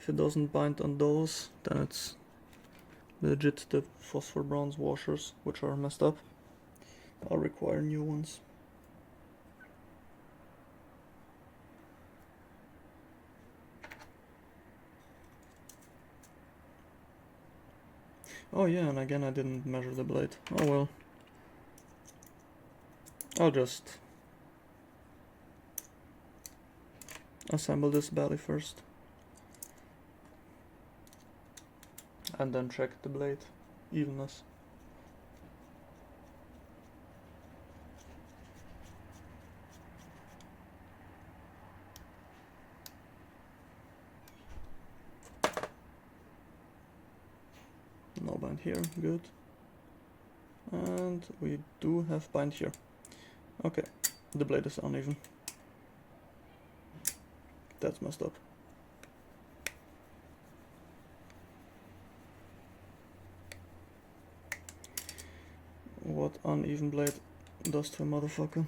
If it doesn't bind on those, then it's legit the phosphor bronze washers, which are messed up. I'll require new ones. Oh yeah, and again I didn't measure the blade. Oh well. I'll just assemble this belly first. And then check the blade evenness. No bind here, good. And we do have bind here. Okay, the blade is uneven. That's messed up. What uneven blade does to a motherfucker.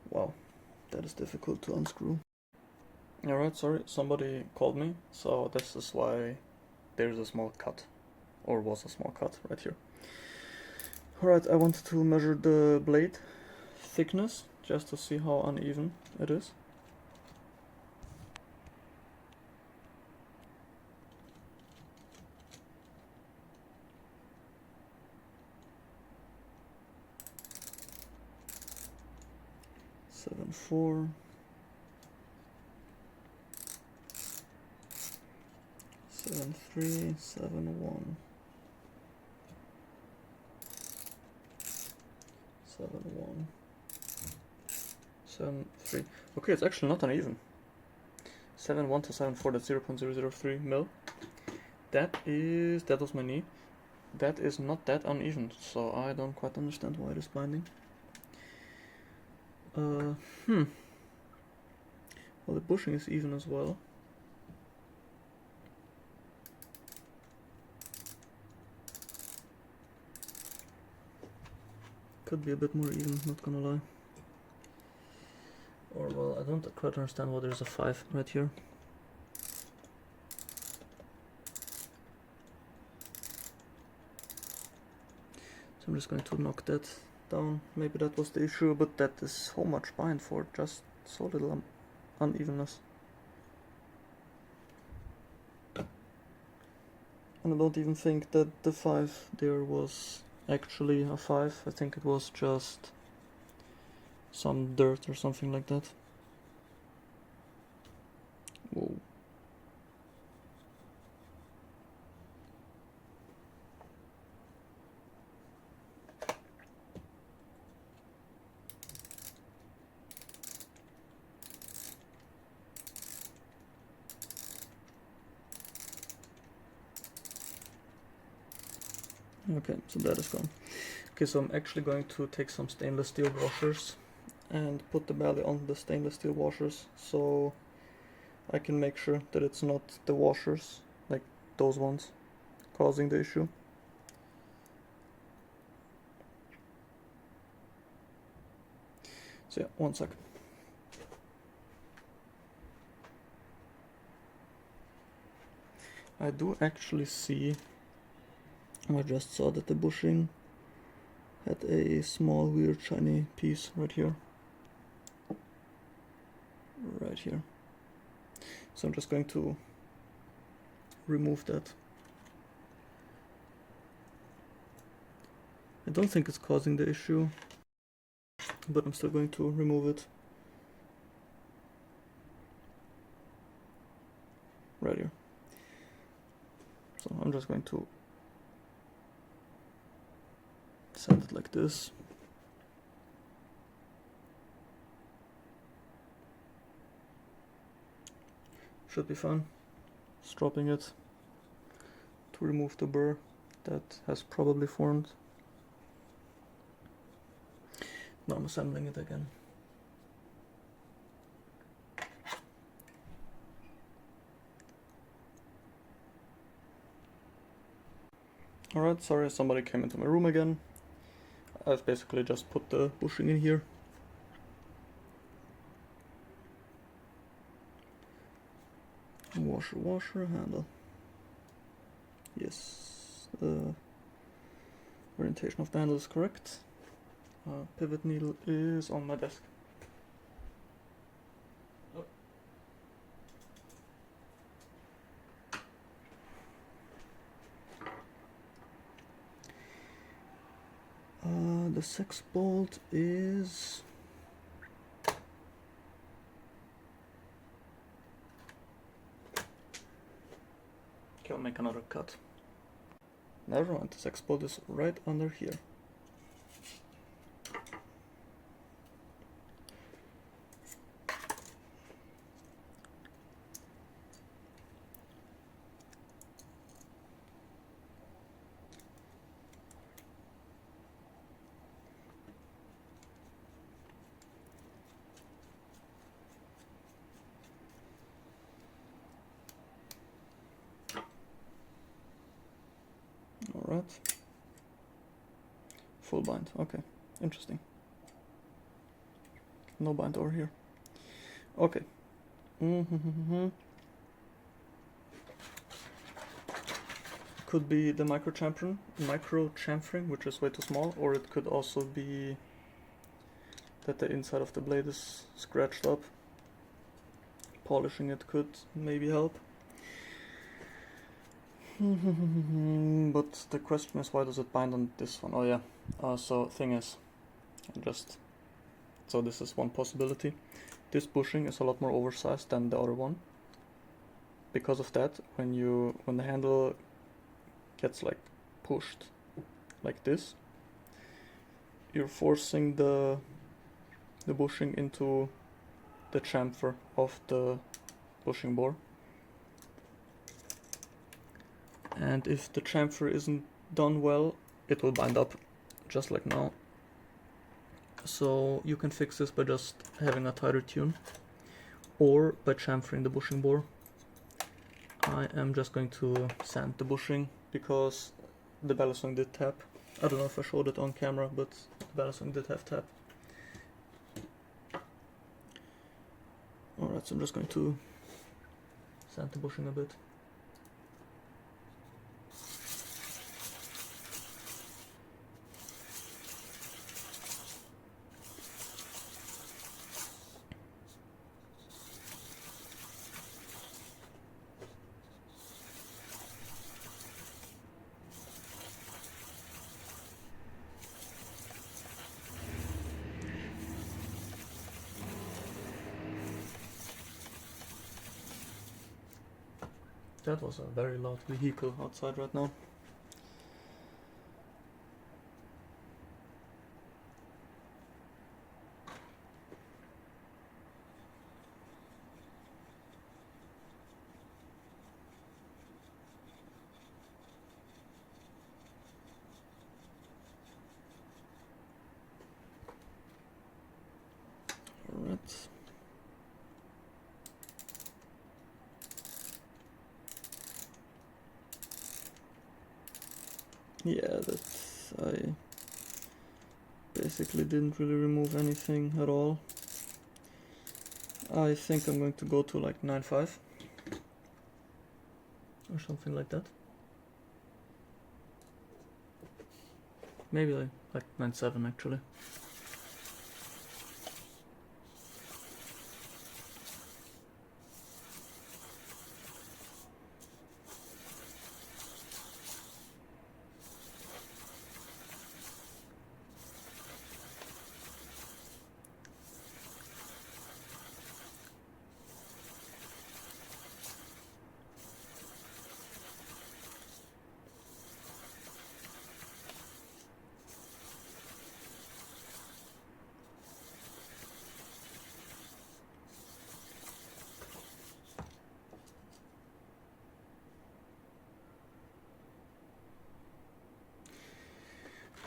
Wow, that is difficult to unscrew. Alright, sorry, somebody called me, so this is why there's a small cut, or was a small cut right here. Alright, I want to measure the blade thickness, just to see how uneven it is. Seven 4. 7 3, 7 1. 7 1. 7 3. Okay, it's actually not uneven. 7 1 to 7 4, that's 0.003 mil. That was my knee. That is not that uneven, so I don't quite understand why it is blinding. Well, the bushing is even as well. Could be a bit more even, not gonna lie. Or, well, I don't quite understand why there's a 5 right here. So I'm just going to knock that down. Maybe that was the issue, but that is so much behind for just so little unevenness. And I don't even think that the 5 there was actually a 5. I think it was just some dirt or something like that. Whoa. Okay, so that is gone. Okay, so I'm actually going to take some stainless steel washers and put the belly on the stainless steel washers so I can make sure that it's not the washers, like those ones, causing the issue. So yeah, 1 second. I do actually see, I just saw that the bushing had a small weird shiny piece right here. Right here. So I'm just going to remove that. I don't think it's causing the issue, but I'm still going to remove it. Right here. So I'm just going to set it like this. Should be fine. Stropping it to remove the burr that has probably formed. Now I'm assembling it again. Alright, sorry, somebody came into my room again. I've basically just put the bushing in here. Washer, handle. Yes, the orientation of the handle is correct. Pivot needle is on my desk. The 6 bolt is... Okay, I'll make another cut. Never mind, the 6 bolt is right under here. Alright. Full bind, okay. Interesting. No bind over here. Okay. Could be the micro chamfering, which is way too small, or it could also be that the inside of the blade is scratched up. Polishing it could maybe help. But the question is, why does it bind on this one? Oh yeah, so thing is, so this is one possibility. This bushing is a lot more oversized than the other one. Because of that, when the handle gets like pushed like this, you're forcing the bushing into the chamfer of the bushing bore. And if the chamfer isn't done well, it will bind up, just like now. So you can fix this by just having a tighter tune, or by chamfering the bushing bore. I am just going to sand the bushing, because the Balisong did tap. I don't know if I showed it on camera, but the Balisong did have tap. Alright, so I'm just going to sand the bushing a bit. That was a very loud vehicle outside right now. Alright. Yeah, I basically didn't really remove anything at all. I think I'm going to go to like 9.5 or something like that. Maybe like 9.7 actually.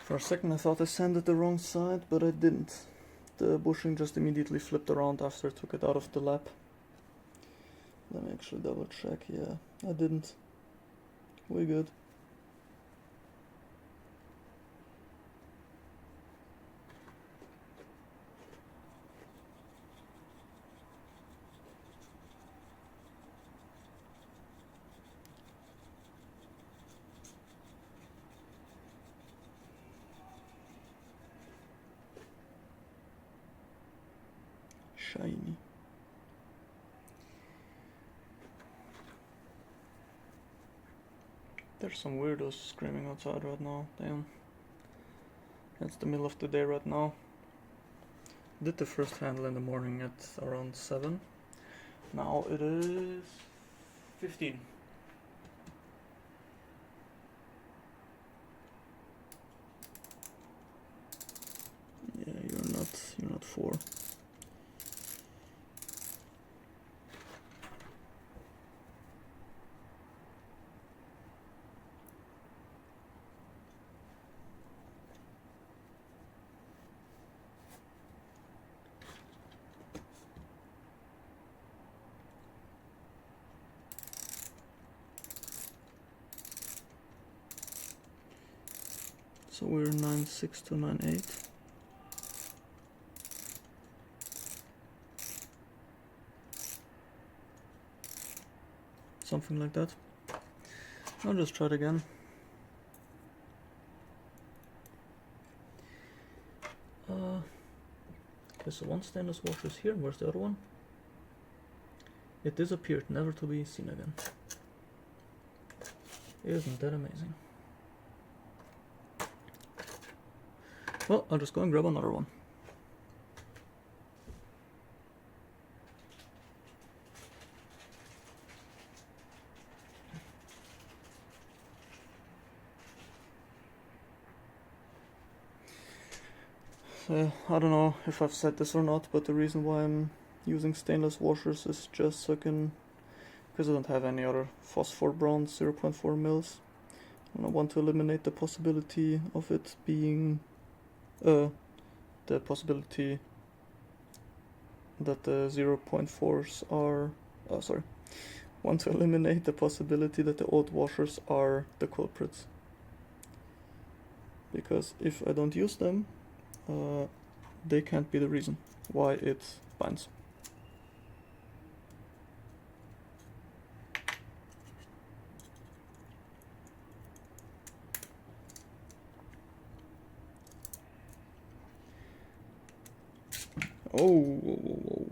For a second I thought I sanded the wrong side, but I didn't. The bushing just immediately flipped around after I took it out of the lap. Let me actually double check. Yeah, I didn't. We good. Shiny. There's some weirdos screaming outside right now. Damn. It's the middle of the day right now. Did the first handle in the morning at around 7. Now it is 15. Yeah, you're not 4. So we're 9.6 to 9.8. Something like that. I'll just try it again. Okay, so one stainless washer is here. Where's the other one? It disappeared, never to be seen again. Isn't that amazing? Well, I'll just go and grab another one. I don't know if I've said this or not, but the reason why I'm using stainless washers is just so I can, because I don't have any other phosphor bronze 0.4 mils, and I want to eliminate the possibility of it being, the possibility that the 0.4s are, want to eliminate the possibility that the old washers are the culprits. Because if I don't use them, they can't be the reason why it binds. Oh, whoa, whoa, whoa.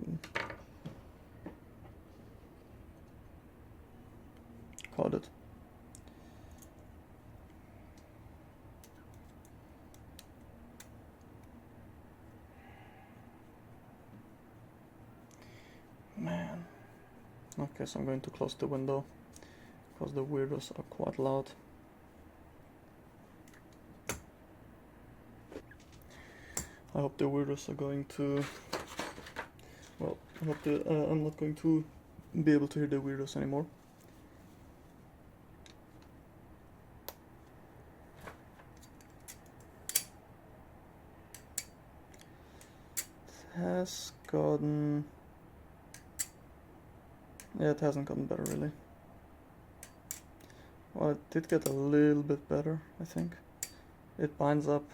Caught it. Man. Okay, so I'm going to close the window because the weirdos are quite loud. I hope the weirdos are going to, well, I hope I'm not going to be able to hear the weirdos anymore. It has gotten, yeah, it hasn't gotten better really. Well, it did get a little bit better, I think. It binds up.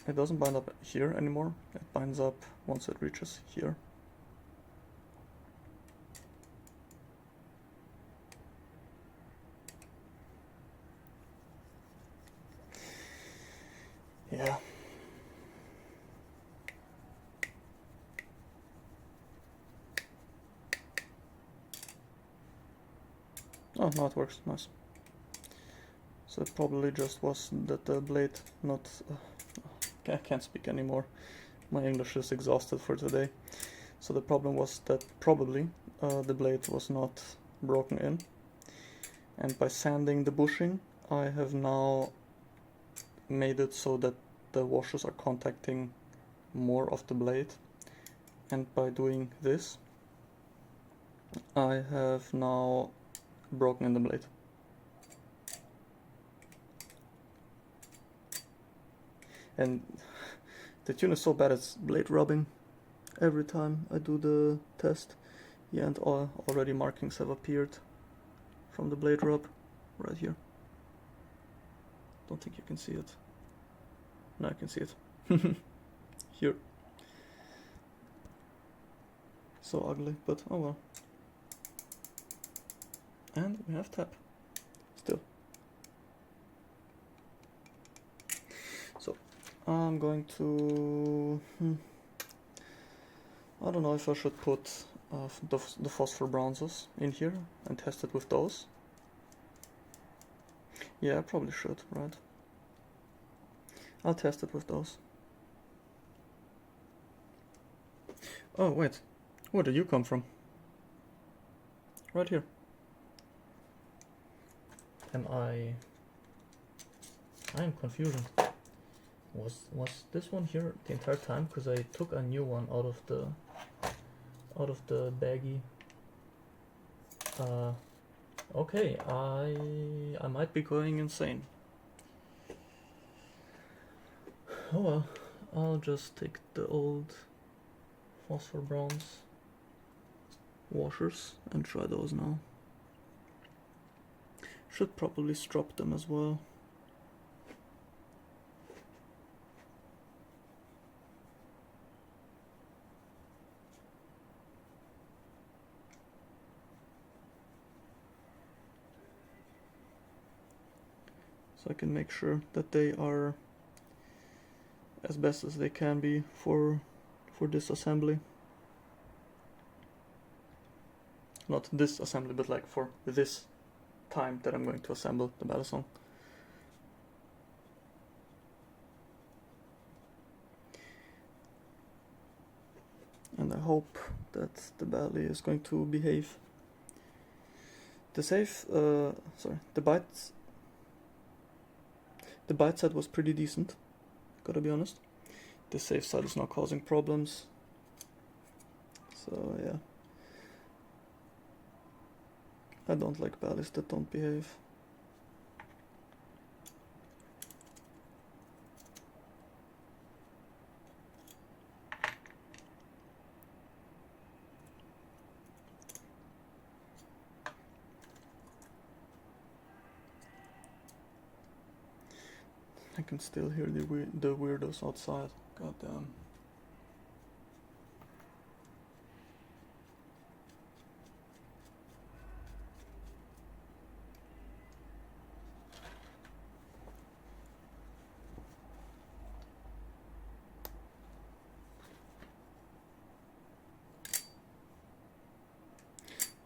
It doesn't bind up here anymore. It binds up once it reaches here. Yeah. Oh, now it works. Nice. So it probably just was that the blade not... I can't speak anymore. My English is exhausted for today. So the problem was that probably the blade was not broken in. And by sanding the bushing, I have now made it so that the washers are contacting more of the blade. And by doing this, I have now broken in the blade. And the tune is so bad it's blade rubbing every time I do the test. Yeah, and already markings have appeared from the blade rub right here. Don't think you can see it. No, I can see it. Here. So ugly, but oh well. And we have tap. Still. So, I'm going to... I don't know if I should put the phosphor bronzes in here and test it with those. Yeah, I probably should, right? I'll test it with those. Oh, wait. Where did you come from? Right here. I am confused. Was this one here the entire time? Because I took a new one out of the baggie. Okay, I might be going insane. Oh well, I'll just take the old phosphor bronze washers and try those now. Should probably strop them as well. so I can make sure that they are as best as they can be for this assembly. Not this assembly, but like for this time that I'm going to assemble the Balisong. And I hope that the Bali is going to behave. The bite side was pretty decent, gotta be honest. The safe side is not causing problems. So yeah. I don't like Balis that don't behave. I can still hear the weirdos outside. God damn.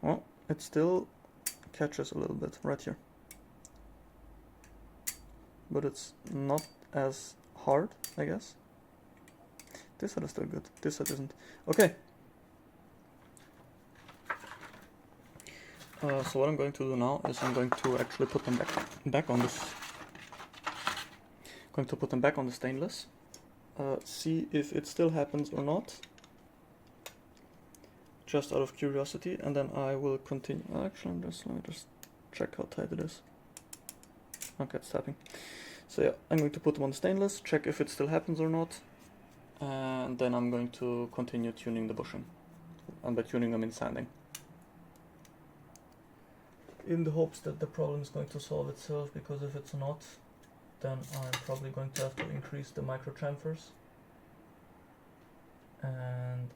Well, it still catches a little bit right here. But it's not as hard, I guess. This side is still good. This side isn't. Okay. So what I'm going to do now is I'm going to actually put them back on this. Going to put them back on the stainless. See if it still happens or not. Just out of curiosity, and then I will continue. Actually, let me just check how tight it is. Okay, it's tapping. So yeah, I'm going to put them on the stainless, check if it still happens or not, and then I'm going to continue tuning the bushing, and by tuning them in sanding. In the hopes that the problem is going to solve itself, because if it's not, then I'm probably going to have to increase the micro chamfers, and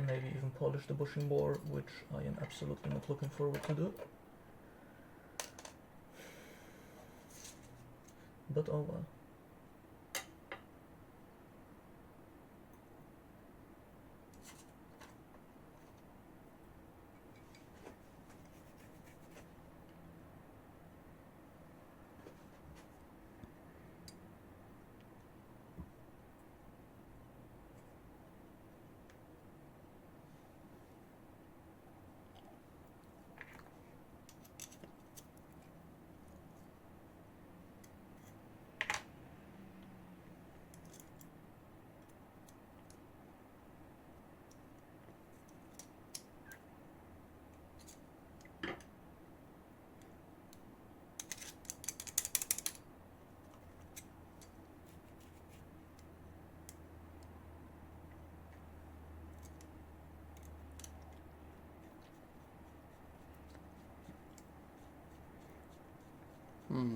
maybe even polish the bushing bore, which I am absolutely not looking forward to do. But oh well.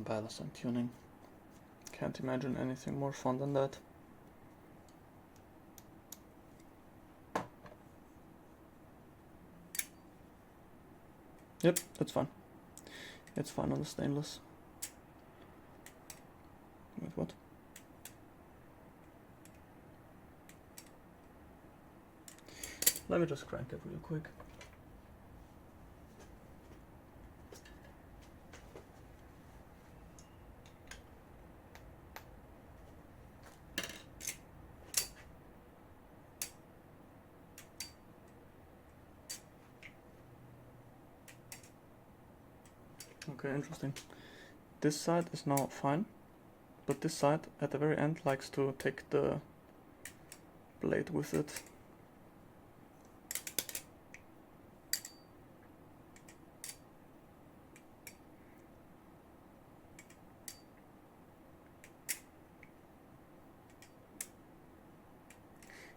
Balisong tuning. Can't imagine anything more fun than that. Yep, it's fine. It's fine on the stainless. Wait, what? Let me just crank it real quick. Okay, interesting. This side is now fine, but this side at the very end likes to take the blade with it.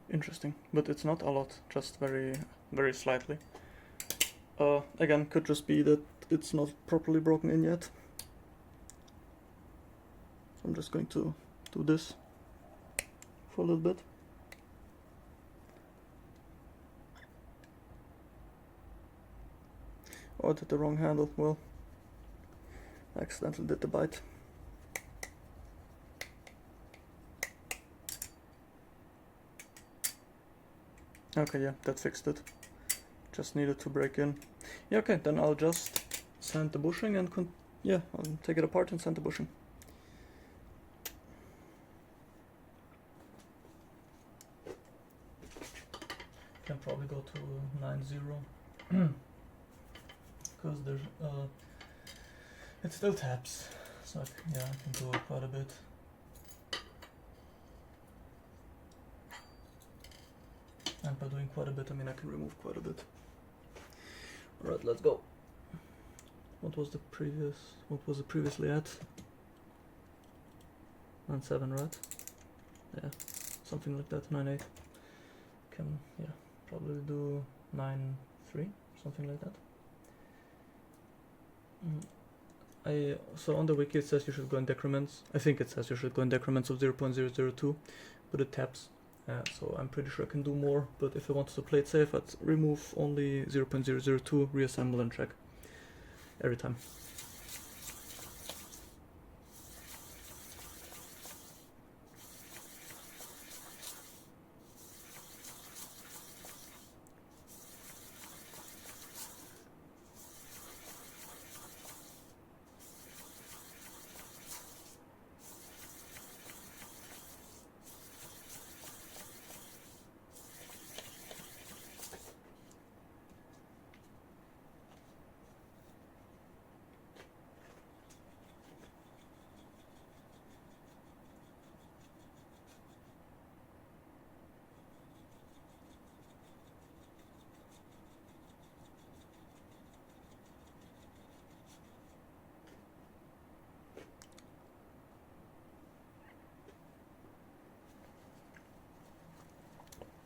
Interesting, but it's not a lot, just very, very slightly. Again, could just be that it's not properly broken in yet. So I'm just going to do this for a little bit. Oh, I did the wrong handle. Well, I accidentally did the bite. Okay, yeah, that fixed it. Just needed to break in. Yeah, okay, then I'll just sand the bushing and I'll take it apart and sand the bushing. Can probably go to 9-0 because there's it still taps, so I can do quite a bit. And by doing quite a bit, I mean I can remove quite a bit. Alright, let's go. What was it previously at? 9-7, right? Yeah, something like that, 9-8. Can, probably do 9-3, something like that. So on the wiki it says you should go in decrements. I think it says you should go in decrements of 0.002, but it taps. So I'm pretty sure I can do more, but if I wanted to play it safe, I'd remove only 0.002, reassemble and check every time.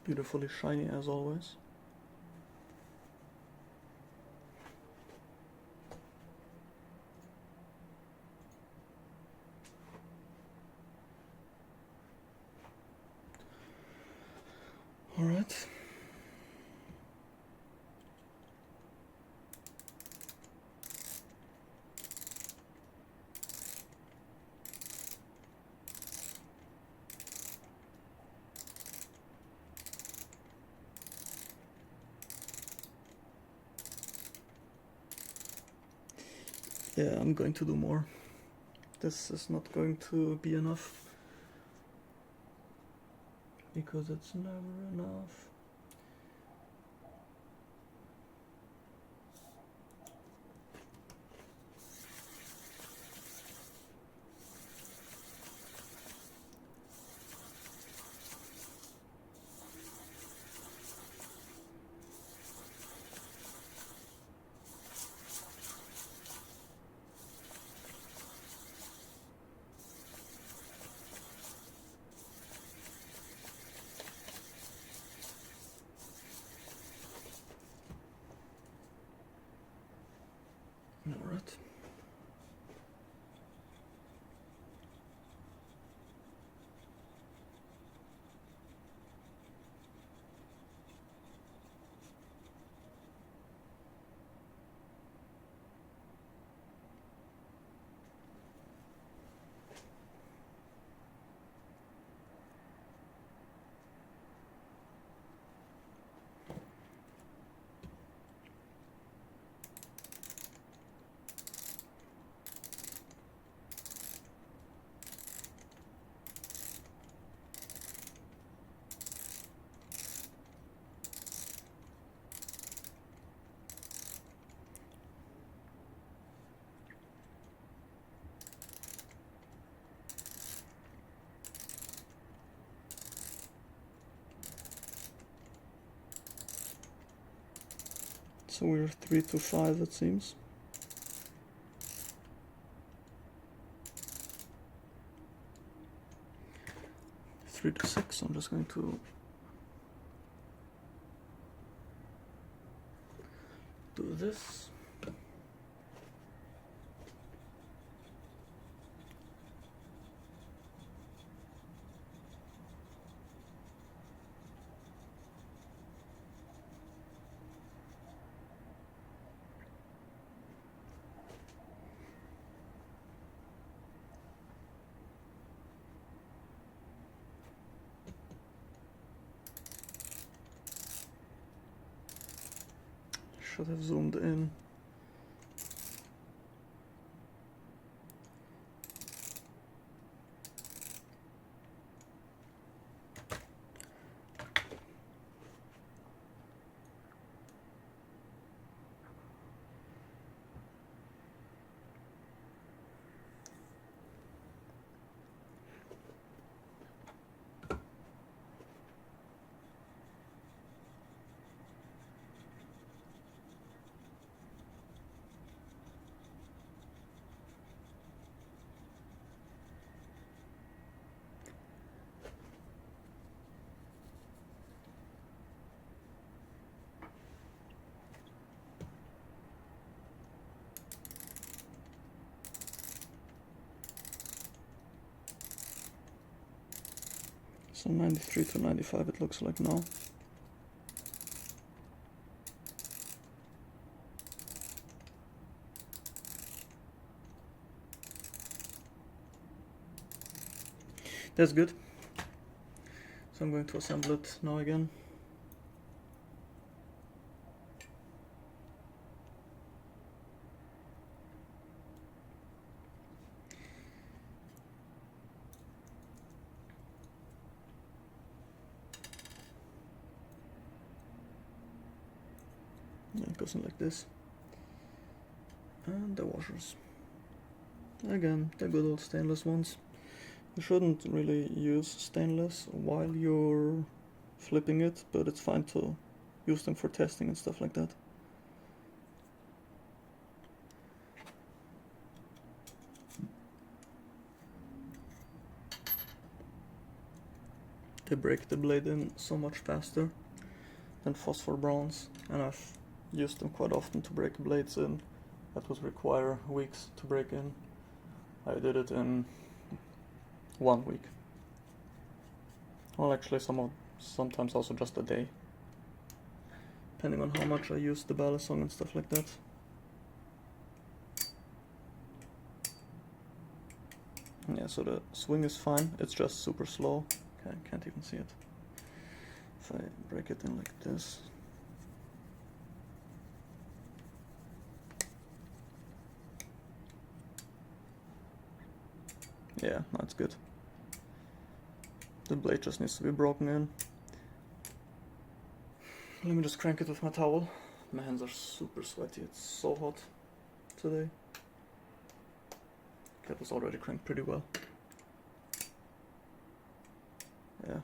Beautifully shiny as always. Alright. Yeah, I'm going to do more. This is not going to be enough. Because it's never enough. Alright. So we're 3-5, it seems. Three to 6. I'm just going to do this. should have zoomed in. So 93 to 95 it looks like now. That's good. So I'm going to assemble it now again. Yeah, it goes in like this. And the washers. Again, the good old stainless ones. You shouldn't really use stainless while you're flipping it, but it's fine to use them for testing and stuff like that. They break the blade in so much faster than phosphor bronze, and I've used them quite often to break blades in that would require weeks to break in. I did it in 1 week. Well, actually sometimes also just a day, depending on how much I use the Balisong and stuff like that. Yeah, so the swing is fine, it's just super slow. Okay, I can't even see it. If I break it in like this. Yeah, that's good. The blade just needs to be broken in. Let me just crank it with my towel. My hands are super sweaty, it's so hot today. That was already cranked pretty well. Yeah.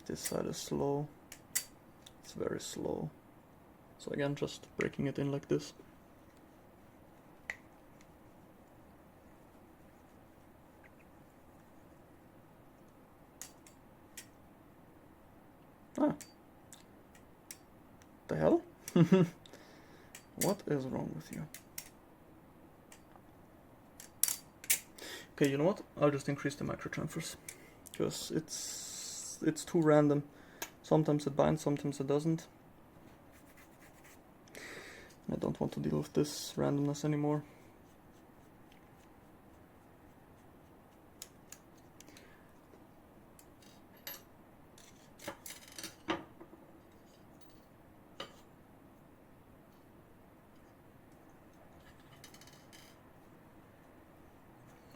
This side is slow. It's very slow. So again, just breaking it in like this. Ah. The hell? What is wrong with you? Okay, you know what? I'll just increase the micro transfers, because it's too random. Sometimes it binds, sometimes it doesn't. I don't want to deal with this randomness anymore.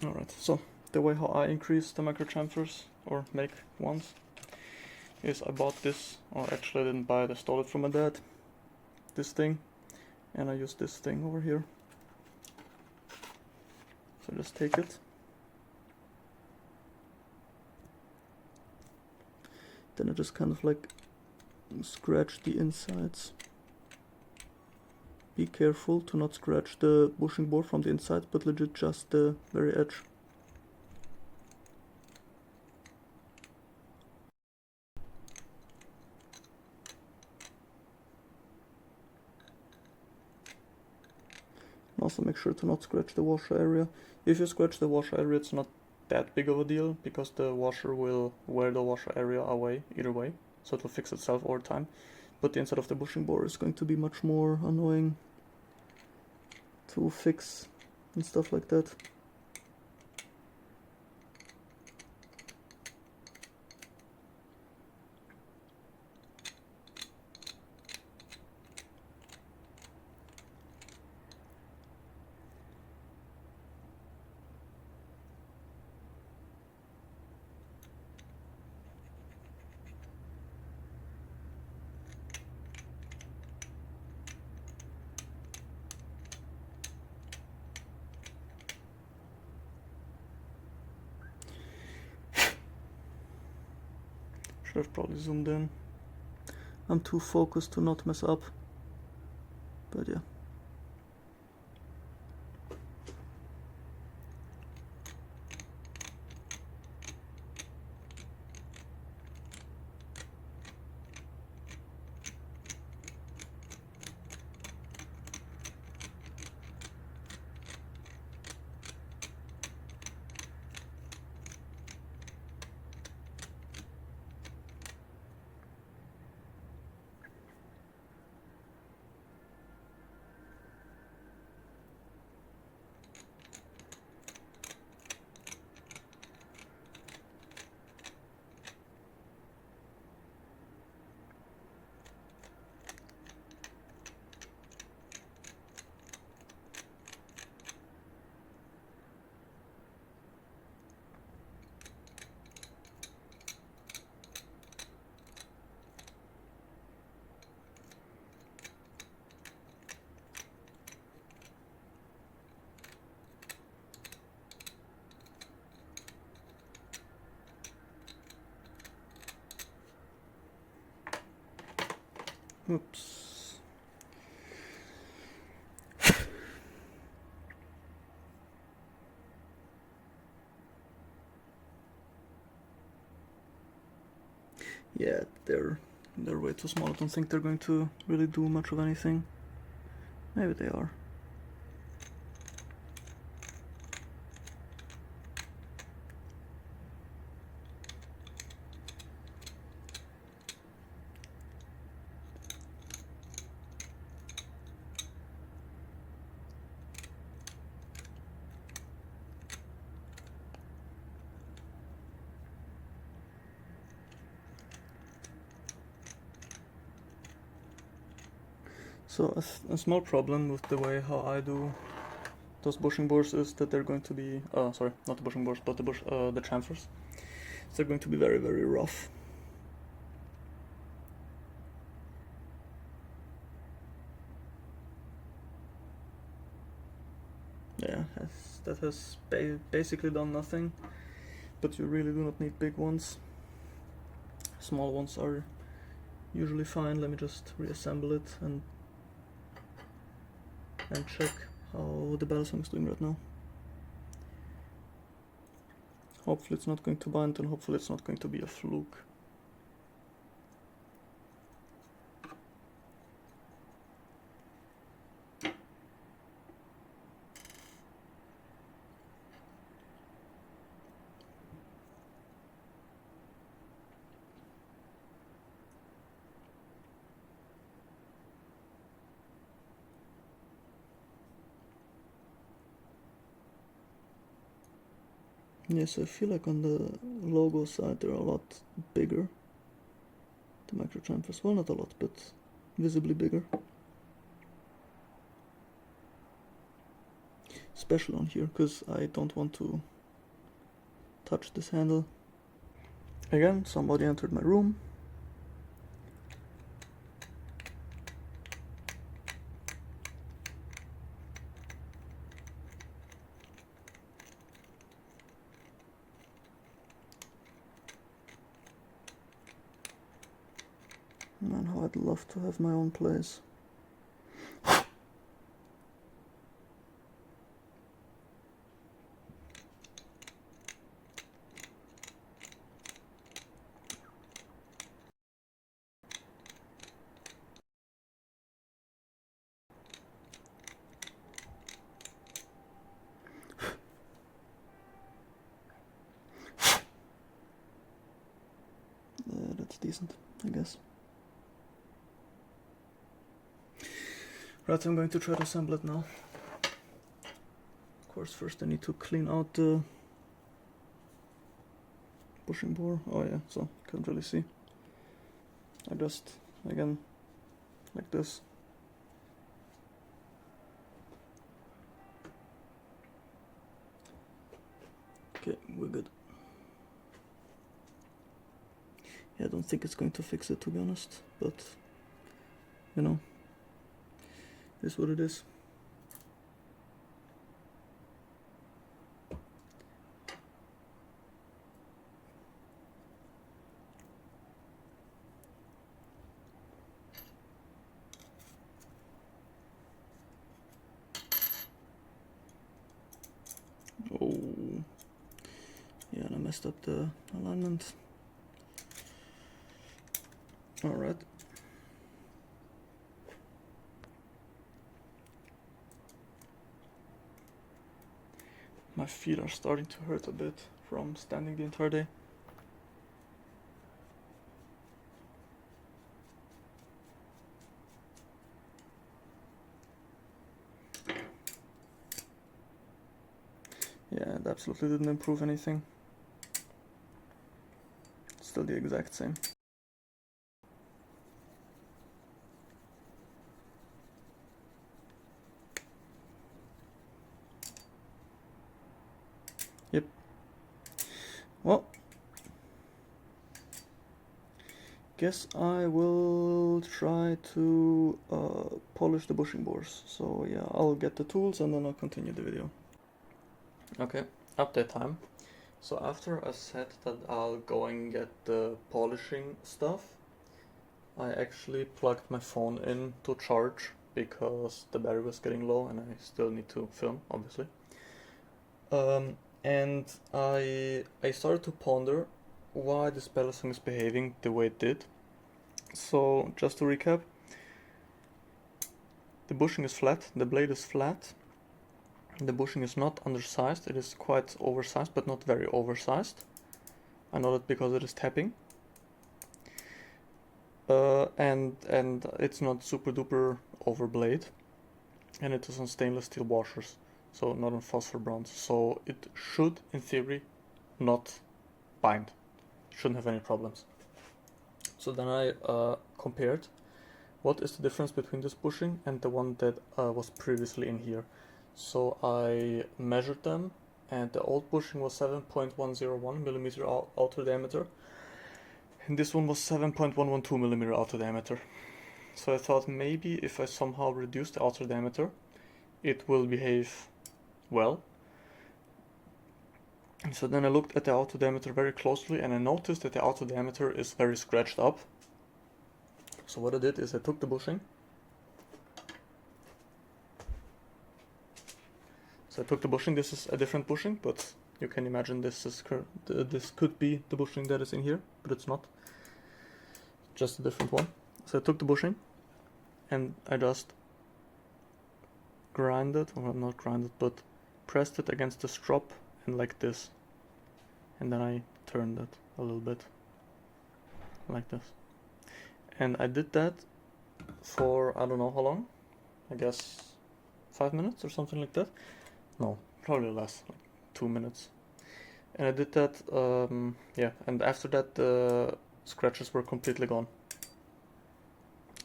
Alright, so the way how I increase the micro chamfers, or make ones, is I bought this, or actually I didn't buy it, I stole it from my dad, this thing, and I use this thing over here. So just take it, then I just kind of like scratch the insides. Be careful to not scratch the bushing board from the inside, but legit just the very edge. Also make sure to not scratch the washer area. If you scratch the washer area, it's not that big of a deal, because the washer will wear the washer area away either way, so it will fix itself over time. But the inside of the bushing board is going to be much more annoying to fix and stuff like that. Should have probably zoomed in. I'm too focused to not mess up. But yeah. Oops. Yeah, they're way too small. I don't think they're going to really do much of anything. Maybe they are. So a small problem with the way how I do those bushing bores is that they're going to be, sorry, not the bushing bores, but the chamfers. So they're going to be very, very rough. Yeah, that has basically done nothing, but you really do not need big ones. Small ones are usually fine. Let me just reassemble it and check how the Balisong is doing right now. Hopefully it's not going to bind, and hopefully it's not going to be a fluke. Yes, I feel like on the logo side they're a lot bigger. The micro chamfers, well, not a lot, but visibly bigger. Especially on here, because I don't want to touch this handle. Again, somebody entered my room. Man, how I'd love to have my own place. That's decent, I guess. Right, I'm going to try to assemble it now. Of course, first I need to clean out the bushing bore. Oh yeah, so can't really see. I just, again, like this. Okay, we're good. Yeah, I don't think it's going to fix it, to be honest, but, you know, it is what it is. messed up the alignment. Alright. My feet are starting to hurt a bit from standing the entire day. Yeah, it absolutely didn't improve anything. Still the exact same. Yep. Well, guess I will try to polish the bushing bores. So yeah, I'll get the tools and then I'll continue the video. Okay, update time. So after I said that I'll go and get the polishing stuff, I actually plugged my phone in to charge because the battery was getting low and I still need to film, obviously. And I started to ponder why this Balisong is behaving the way it did. So just to recap, the bushing is flat, the blade is flat, the bushing is not undersized, it is quite oversized but not very oversized. I know that because it is tapping. And it's not super duper overblade, and it is on stainless steel washers, so not on phosphor bronze, so it should in theory not bind, shouldn't have any problems. So then I compared what is the difference between this bushing and the one that was previously in here. So I measured them, and the old bushing was 7.101 millimeter outer diameter, and this one was 7.112 millimeter outer diameter. So I thought maybe if I somehow reduce the outer diameter, it will behave well. So then I looked at the outer diameter very closely and I noticed that the outer diameter is very scratched up. So what I did is I took the bushing. This is a different bushing, but you can imagine this could be the bushing that is in here, but it's not. Just a different one. So I took the bushing and I just grinded, or not grinded, but pressed it against the strop and like this. And then I turned it a little bit like this. And I did that for I don't know how long. I guess 5 minutes or something like that. No, probably less, like 2 minutes. And I did that, yeah, and after that the scratches were completely gone.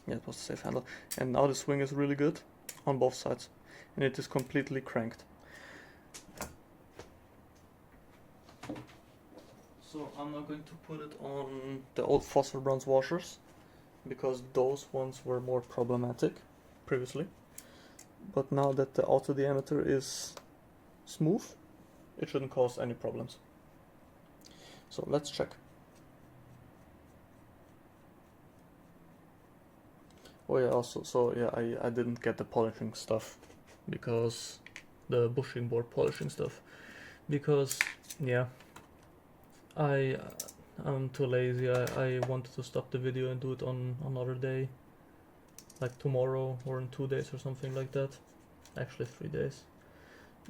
Yeah, it was a safe handle. And now the swing is really good on both sides. And it is completely cranked. So I'm not going to put it on the old phosphor bronze washers, because those ones were more problematic previously. But now that the outer diameter is smooth, it shouldn't cause any problems. So let's check. Oh yeah, also, so yeah, I didn't get the polishing stuff, because the bushing board polishing stuff, because yeah, I'm too lazy. I wanted to stop the video and do it on another day, like tomorrow or in 2 days or something like that. Actually 3 days.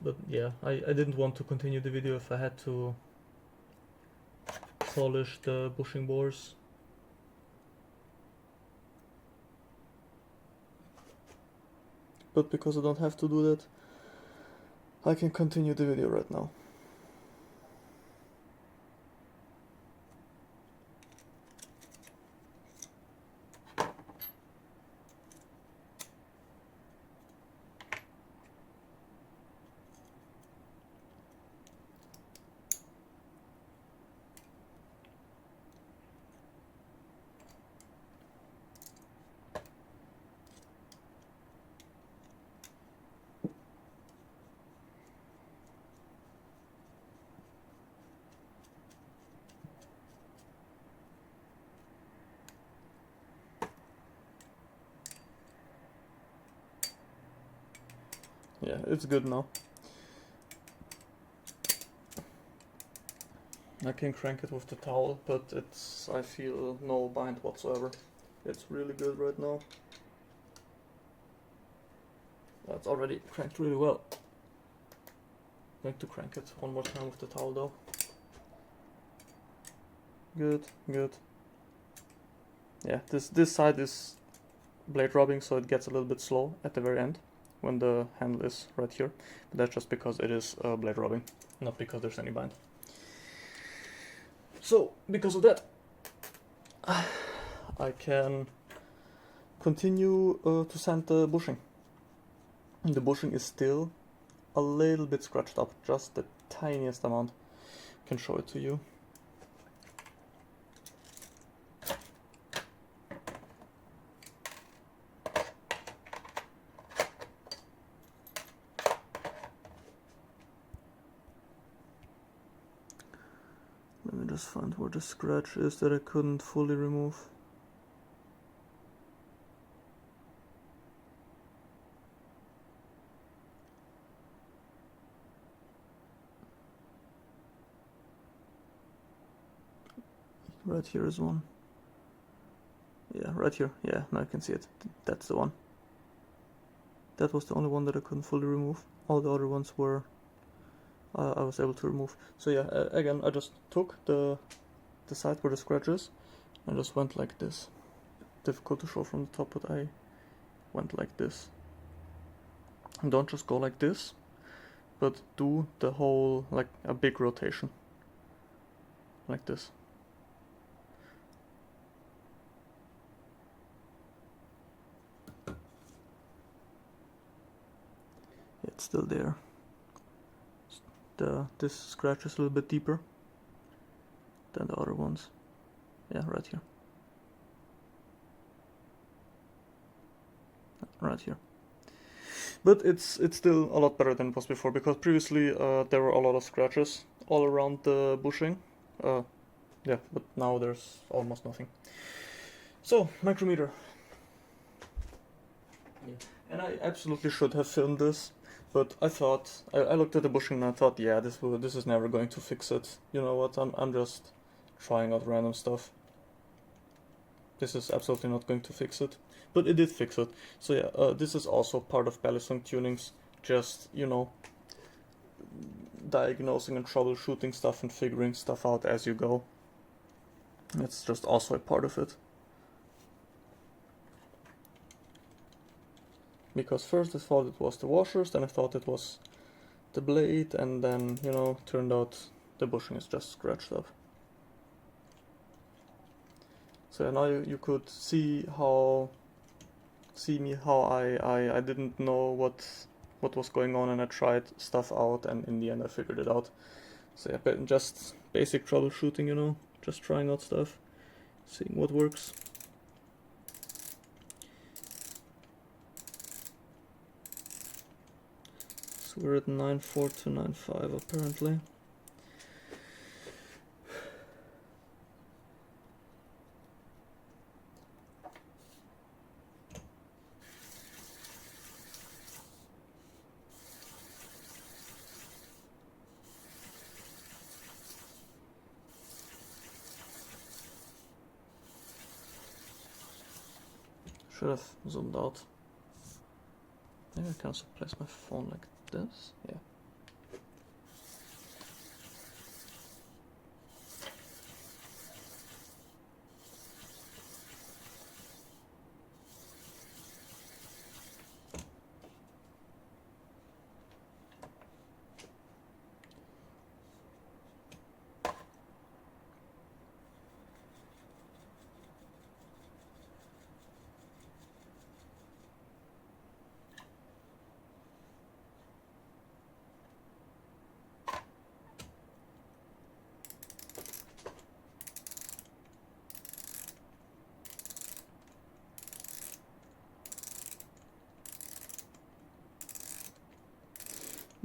But yeah, I didn't want to continue the video if I had to polish the bushing bores. But because I don't have to do that, I can continue the video right now. Yeah, it's good now. I can crank it with the towel, but I feel no bind whatsoever. It's really good right now. That's already cranked really well. I'm going to crank it one more time with the towel though. Good, good. Yeah, this side is blade rubbing, so it gets a little bit slow at the very end when the handle is right here. But that's just because it is blade rubbing, not because there's any bind. So, because of that, I can continue to sand the bushing. The bushing is still a little bit scratched up, just the tiniest amount. I can show it to you. Let me just find where the scratch is that I couldn't fully remove. Right here is one. Yeah, right here. Yeah, now I can see it. That's the one. That was the only one that I couldn't fully remove. All the other ones were I was able to remove. So yeah, again, I just took the side where the scratch is. I just went like this. Difficult to show from the top, but I went like this. And don't just go like this, but do the whole, like a big rotation. Like this. It's still there. This scratch is a little bit deeper than the other ones. Yeah, right here. Right here. But it's still a lot better than it was before, because previously there were a lot of scratches all around the bushing. Yeah, but now there's almost nothing. So, micrometer. Yeah. And I absolutely should have filmed this, but I thought, I looked at the bushing and I thought, yeah, this is never going to fix it. You know what, I'm just trying out random stuff. This is absolutely not going to fix it, but it did fix it. So yeah, this is also part of Balisong tunings, just, you know, diagnosing and troubleshooting stuff and figuring stuff out as you go. It's just also a part of it. Because first I thought it was the washers, then I thought it was the blade, and then, you know, turned out the bushing is just scratched up. So now you could see how I didn't know what was going on, and I tried stuff out, and in the end I figured it out. So yeah, just basic troubleshooting, you know, just trying out stuff, seeing what works. So we're at 9.4 to 9.5 apparently. Should have zoomed out. Maybe I can also place my phone like this. Yeah.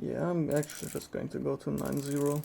Yeah, I'm actually just going to go to 9.0.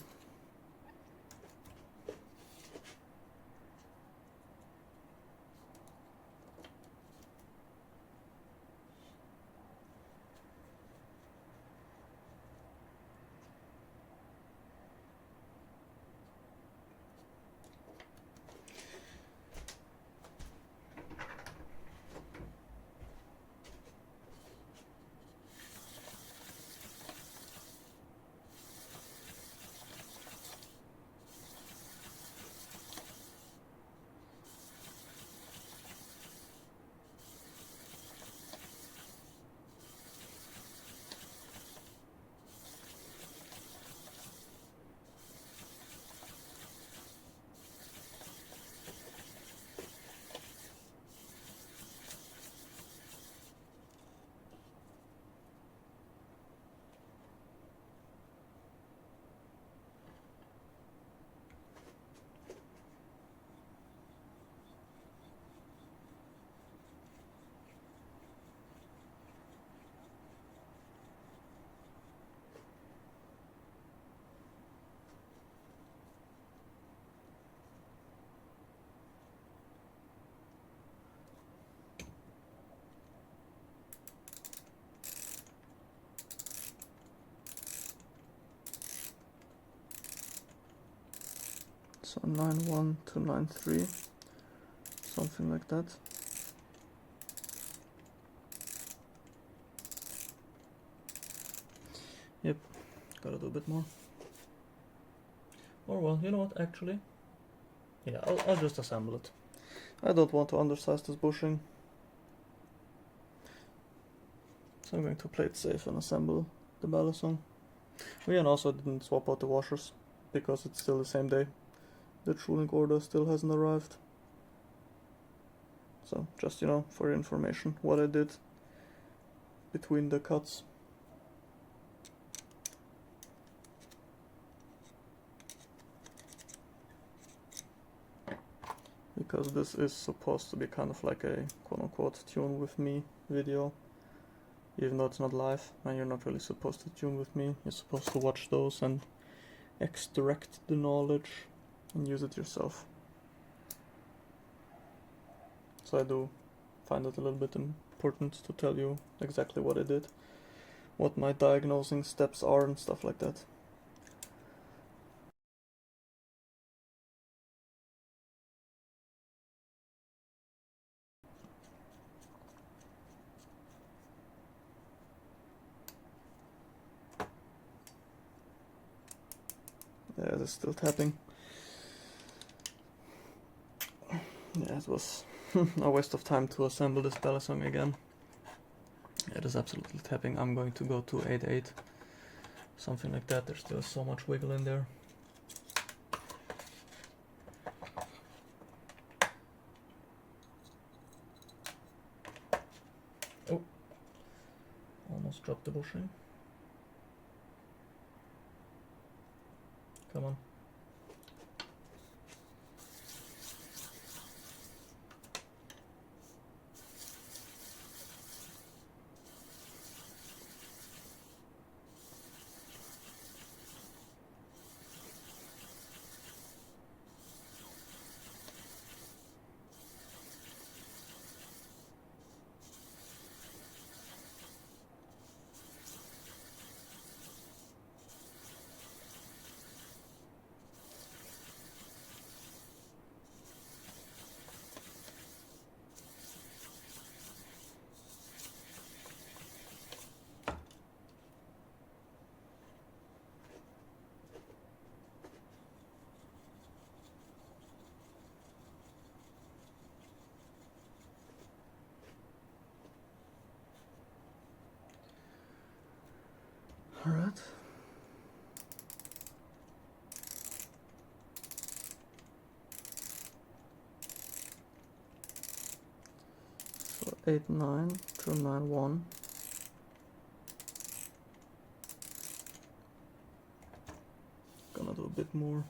So 9-1 to 9-3, something like that. Yep, gotta do a bit more. Or well, you know what, actually, yeah, I'll just assemble it. I don't want to undersize this bushing, so I'm going to play it safe and assemble the Balisong. And also didn't swap out the washers, because it's still the same day. The tooling order still hasn't arrived. So, just, you know, for your information, what I did between the cuts. Because this is supposed to be kind of like a quote-unquote tune with me video. Even though it's not live, and you're not really supposed to tune with me. You're supposed to watch those and extract the knowledge and use it yourself. So I do find it a little bit important to tell you exactly what I did, what my diagnosing steps are and stuff like that. Yeah, it is still tapping. Yeah, it was a waste of time to assemble this Balisong again. It is absolutely tapping. I'm going to go to 8-8, something like that. There's still so much wiggle in there. Oh, almost dropped the bushing. Come on. Alright. So 8-9 to 9-1. Gonna do a bit more.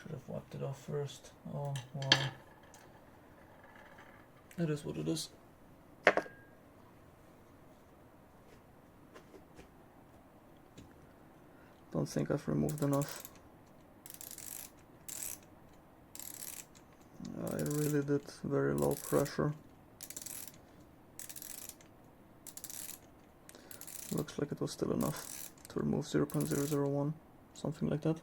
Should have wiped it off first. Oh, wow. It is what it is. Don't think I've removed enough. I really did very low pressure. Looks like it was still enough to remove 0.001, something like that.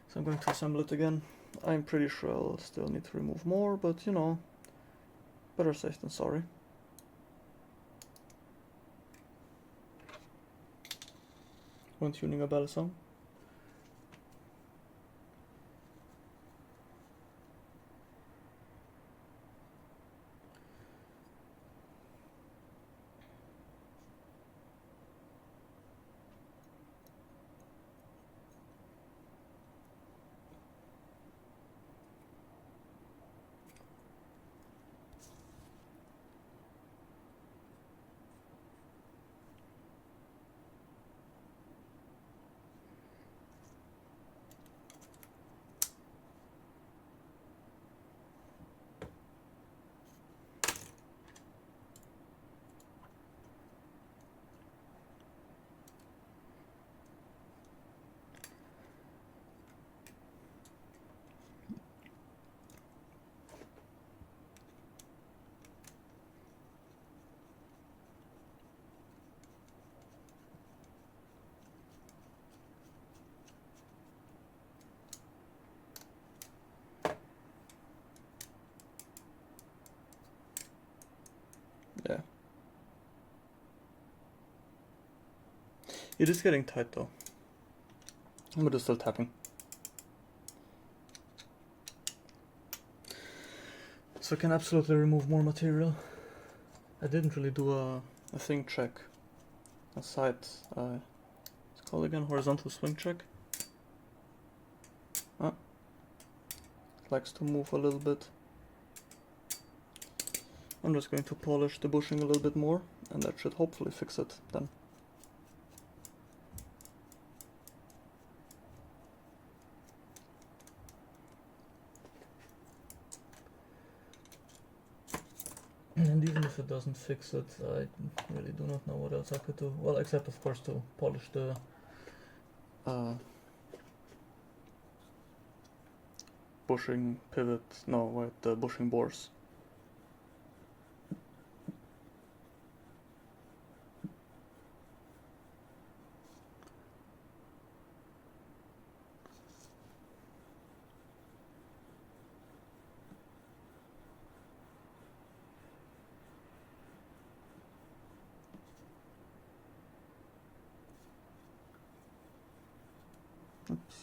So I'm going to assemble it again. I'm pretty sure I'll still need to remove more, but you know, better safe than sorry. When tuning a Balisong. It is getting tight though, but it's still tapping. So I can absolutely remove more material. I didn't really do a thing check, a side, it's called again, horizontal swing check. It likes to move a little bit. I'm just going to polish the bushing a little bit more, and that should hopefully fix it then. And even if it doesn't fix it, I really do not know what else I could do. Well, except of course to polish the bushing pivot, no wait, the bushing bores. Oops.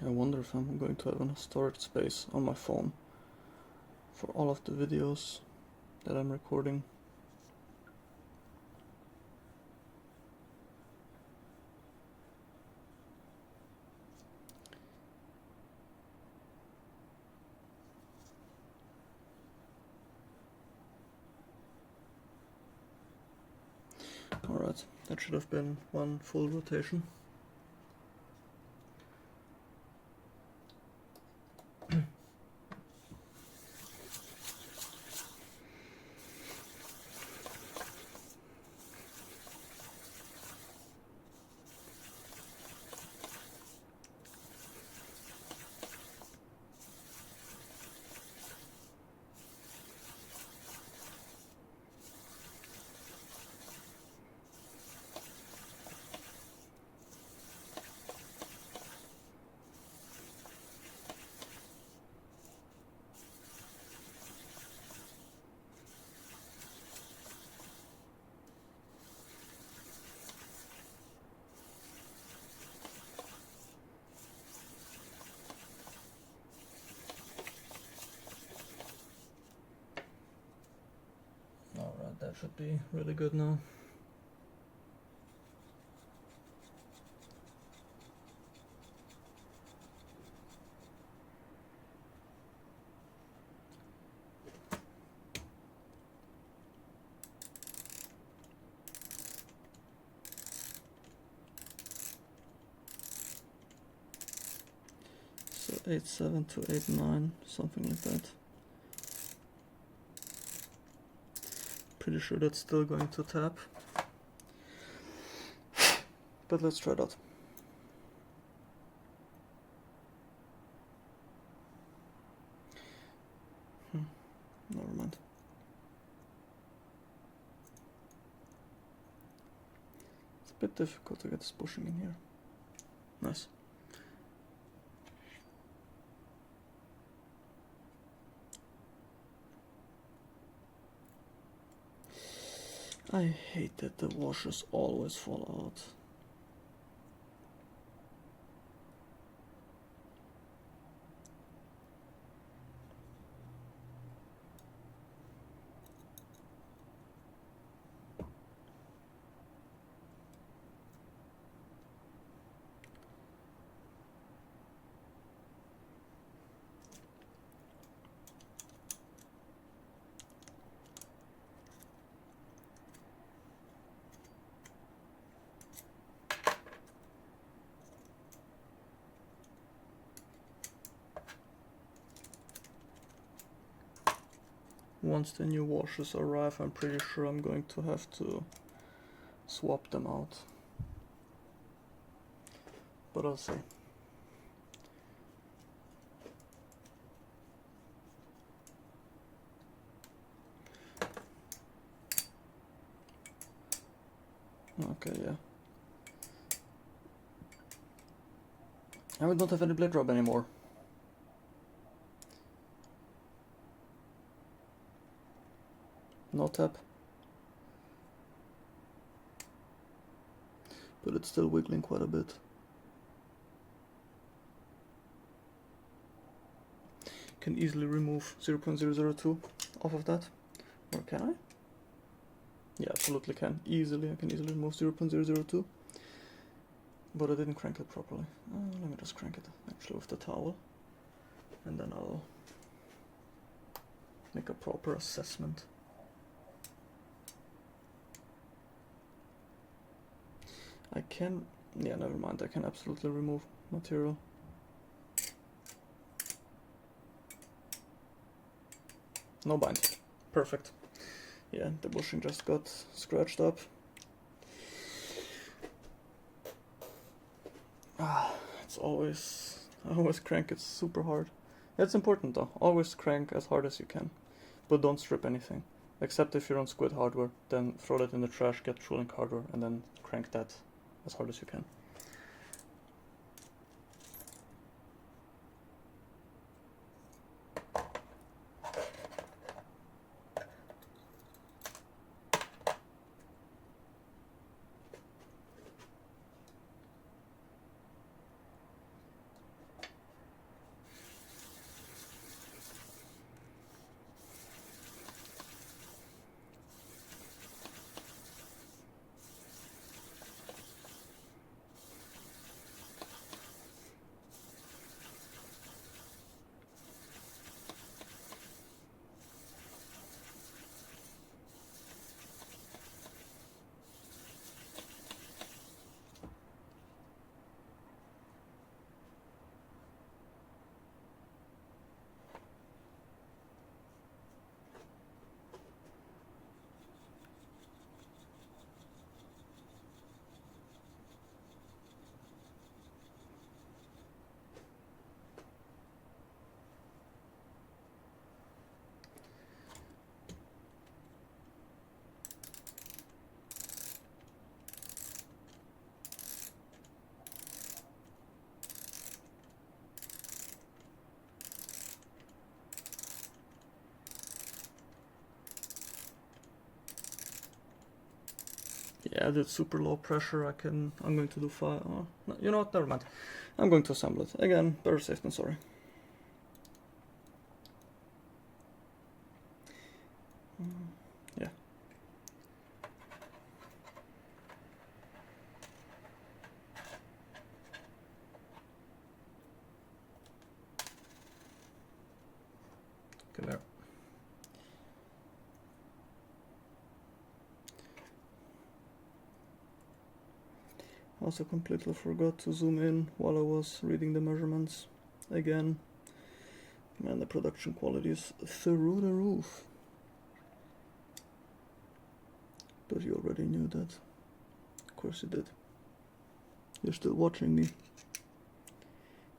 I wonder if I'm going to have enough storage space on my phone for all of the videos that I'm recording. Alright, that should have been one full rotation. Alright, that should be really good now. So 8.7 to 8.9, something like that. Pretty sure that's still going to tap. But let's try it out. Never mind. It's a bit difficult to get this bushing in here. Nice. I hate that the washers always fall out. Once the new washers arrive, I'm pretty sure I'm going to have to swap them out. but I'll see. Okay, yeah. And we don't have any blade rub anymore. No tap. But it's still wiggling quite a bit. Can easily remove 0.002 off of that. Or can I? Yeah, absolutely can. Easily, I can easily remove 0.002. But I didn't crank it properly. Let me just crank it actually with the towel. And then I'll make a proper assessment. I can, yeah, never mind, I can absolutely remove material. No bind. Perfect. Yeah, the bushing just got scratched up. It's always, I always crank it super hard. It's important though, always crank as hard as you can. But don't strip anything. Except if you're on squid hardware, then throw that in the trash, get True hardware, and then crank that as hard as you can. Yeah, that's super low pressure. I'm going to do five. Oh, no, you know what? Never mind. I'm going to assemble it again. Better safe than sorry. Yeah. Come here. Also completely forgot to zoom in while I was reading the measurements. Again, man, the production quality is through the roof. But you already knew that. Of course you did. You're still watching me.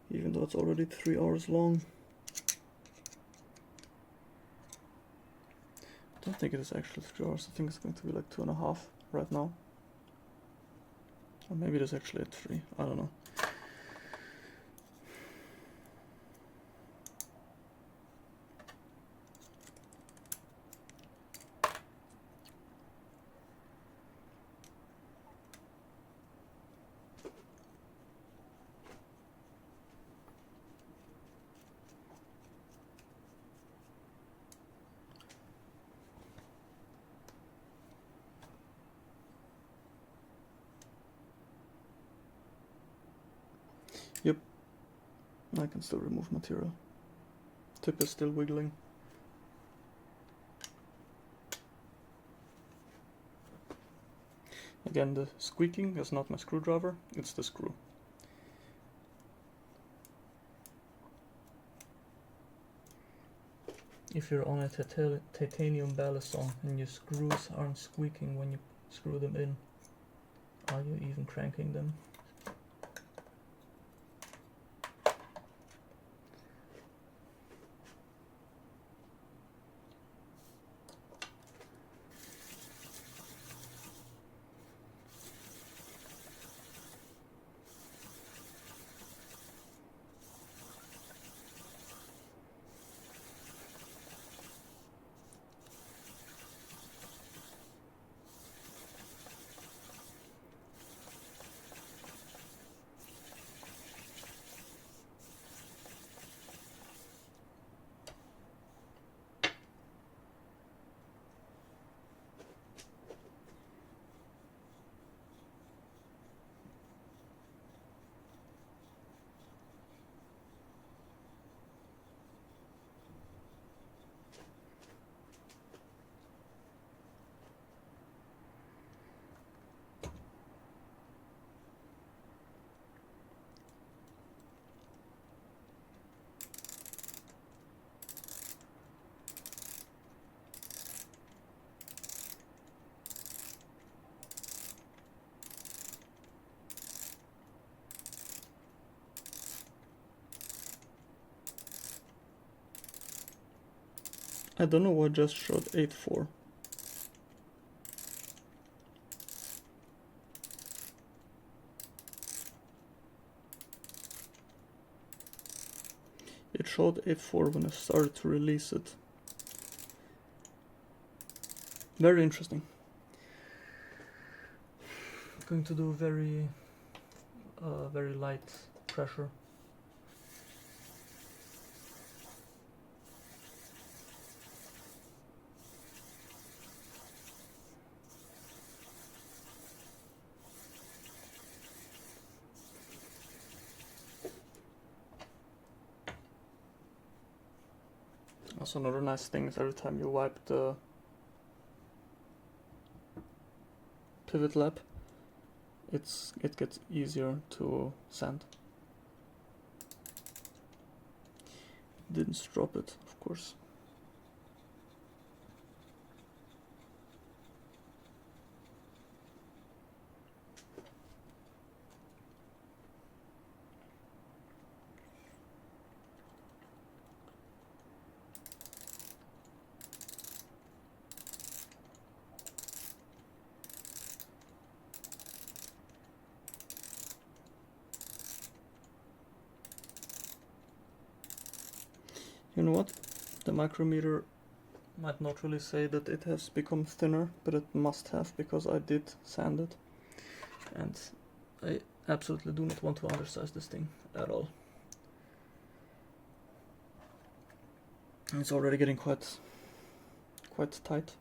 Even though it's already 3 hours long. I don't think it is actually 3 hours. I think it's going to be like 2.5 right now. Or maybe it is actually at 3. I don't know. Yep. I can still remove material. Tip is still wiggling. Again, the squeaking is not my screwdriver, it's the screw. If you're on a titanium Balisong and your screws aren't squeaking when you screw them in, are you even cranking them? I don't know what just showed 8-4. It showed 8-4 when I started to release it. Very interesting. I'm going to do very light pressure. Also, another nice thing is every time you wipe the pivot lap, it gets easier to sand. Didn't strop it, of course. You know what? The micrometer might not really say that it has become thinner, but it must have, because I did sand it. And I absolutely do not want to undersize this thing at all. It's already getting quite tight.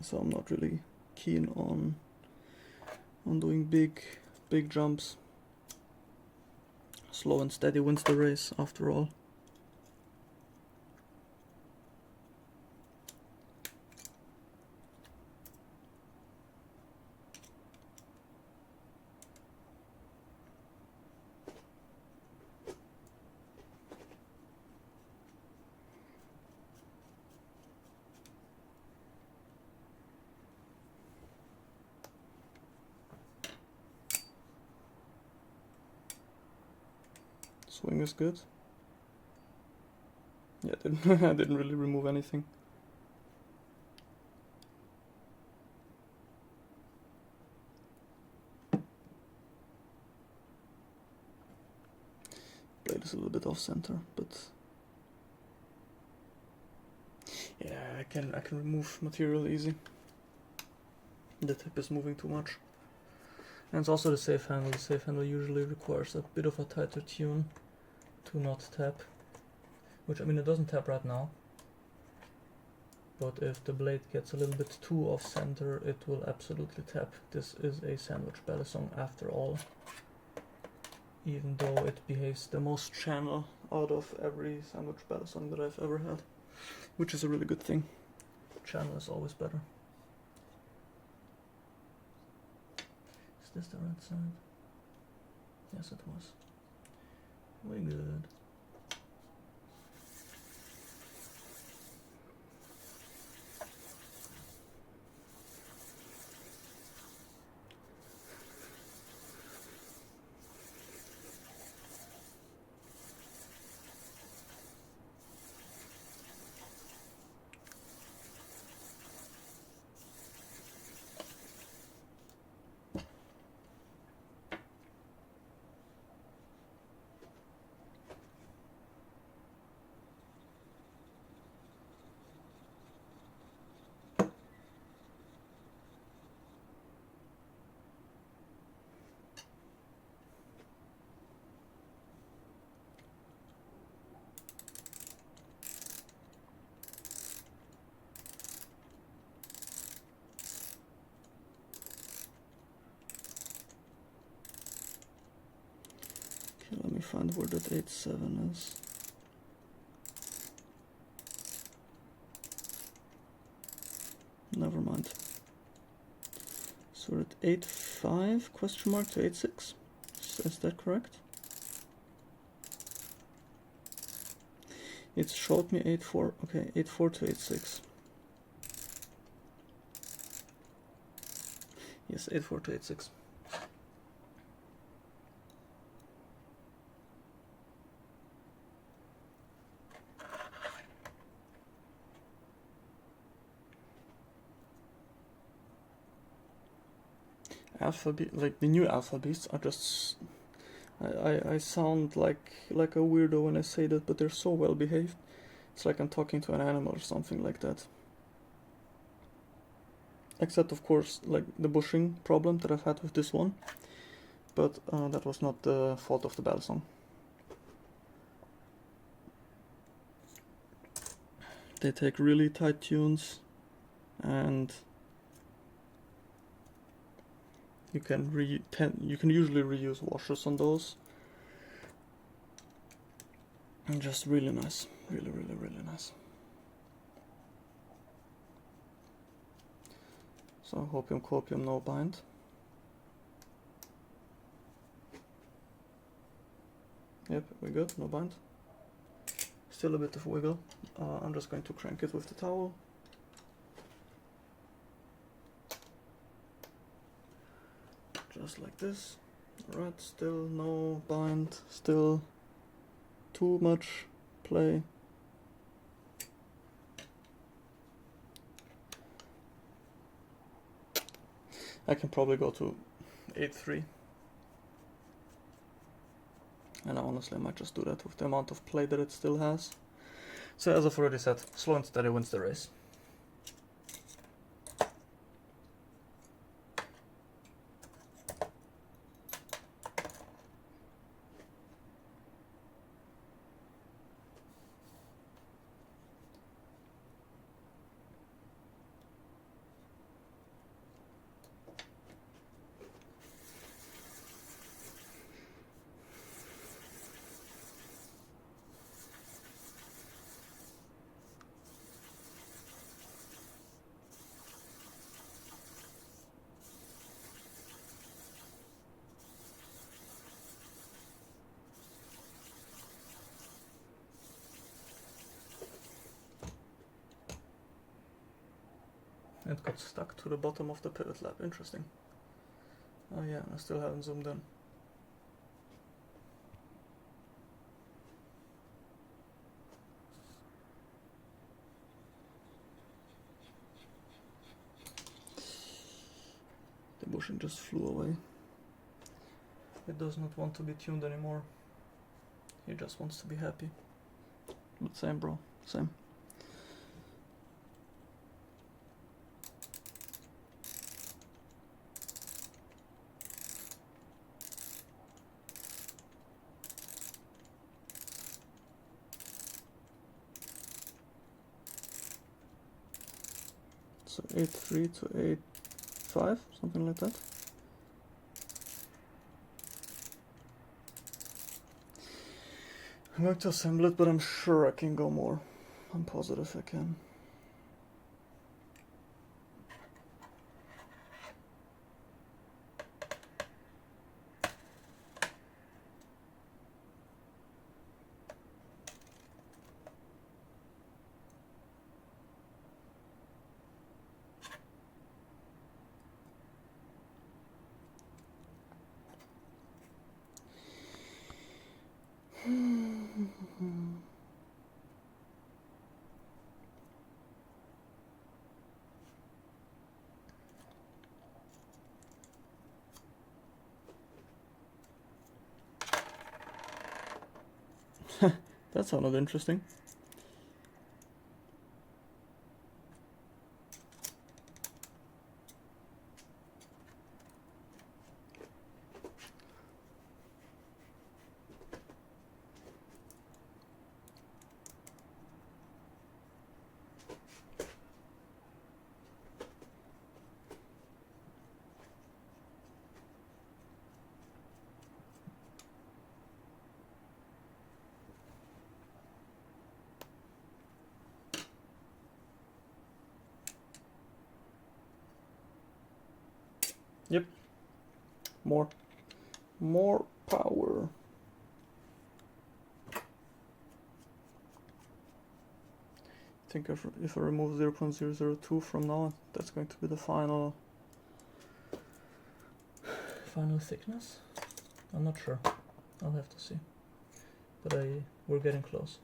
So I'm not really keen on doing big jumps. Slow and steady wins the race, after all. Swing is good. Yeah, I didn't really remove anything. Blade is a little bit off center, but yeah, I can remove material easy. The tip is moving too much. And it's also the safe handle. The safe handle usually requires a bit of a tighter tune to not tap. Which, I mean, it doesn't tap right now. But if the blade gets a little bit too off center, it will absolutely tap. This is a sandwich Balisong after all. Even though it behaves the most channel out of every sandwich Balisong that I've ever had. Which is a really good thing. Channel is always better. Is this the right side? Yes, it was. Way good. Okay, let me find where that 8-7 is. Never mind. So we're at 8-5 question mark to 8-6. Is that correct? It showed me 8-4. Okay, 8-4 to 8-6. Yes, 8-4 to 8-6. alpha like the new alpha beasts are just. I sound like a weirdo when I say that, but they're so well behaved. It's like I'm talking to an animal or something like that. Except of course like the bushing problem that I've had with this one. But that was not the fault of the Balisong. They take really tight tunes, and you can usually reuse washers on those. And just really nice, really nice. So hopium, copium, no bind. Yep, we're good, no bind. Still a bit of wiggle. I'm just going to crank it with the towel. Just like this. Alright, still no bind, still too much play. I can probably go to 8-3. And honestly I might just do that with the amount of play that it still has. So as I've already said, slow and steady wins the race. It got stuck to the bottom of the pivot lab. Interesting. Oh yeah, I still haven't zoomed in. The bushing just flew away. It does not want to be tuned anymore. He just wants to be happy. But same, bro. Same. So 8-3 to 8-5, something like that. I'm going to assemble it, but I'm sure I can go more. I'm positive I can. That sounded interesting. Yep. More power. I think if I remove 0.002 from now, that's going to be the final thickness. I'm not sure. I'll have to see. But we're getting close.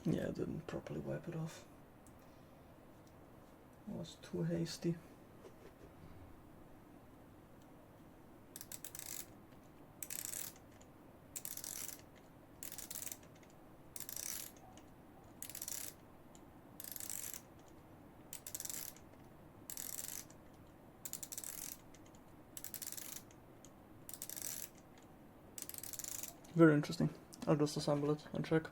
Yeah, I didn't properly wipe it off. I was too hasty. Very interesting. I'll just assemble it and check.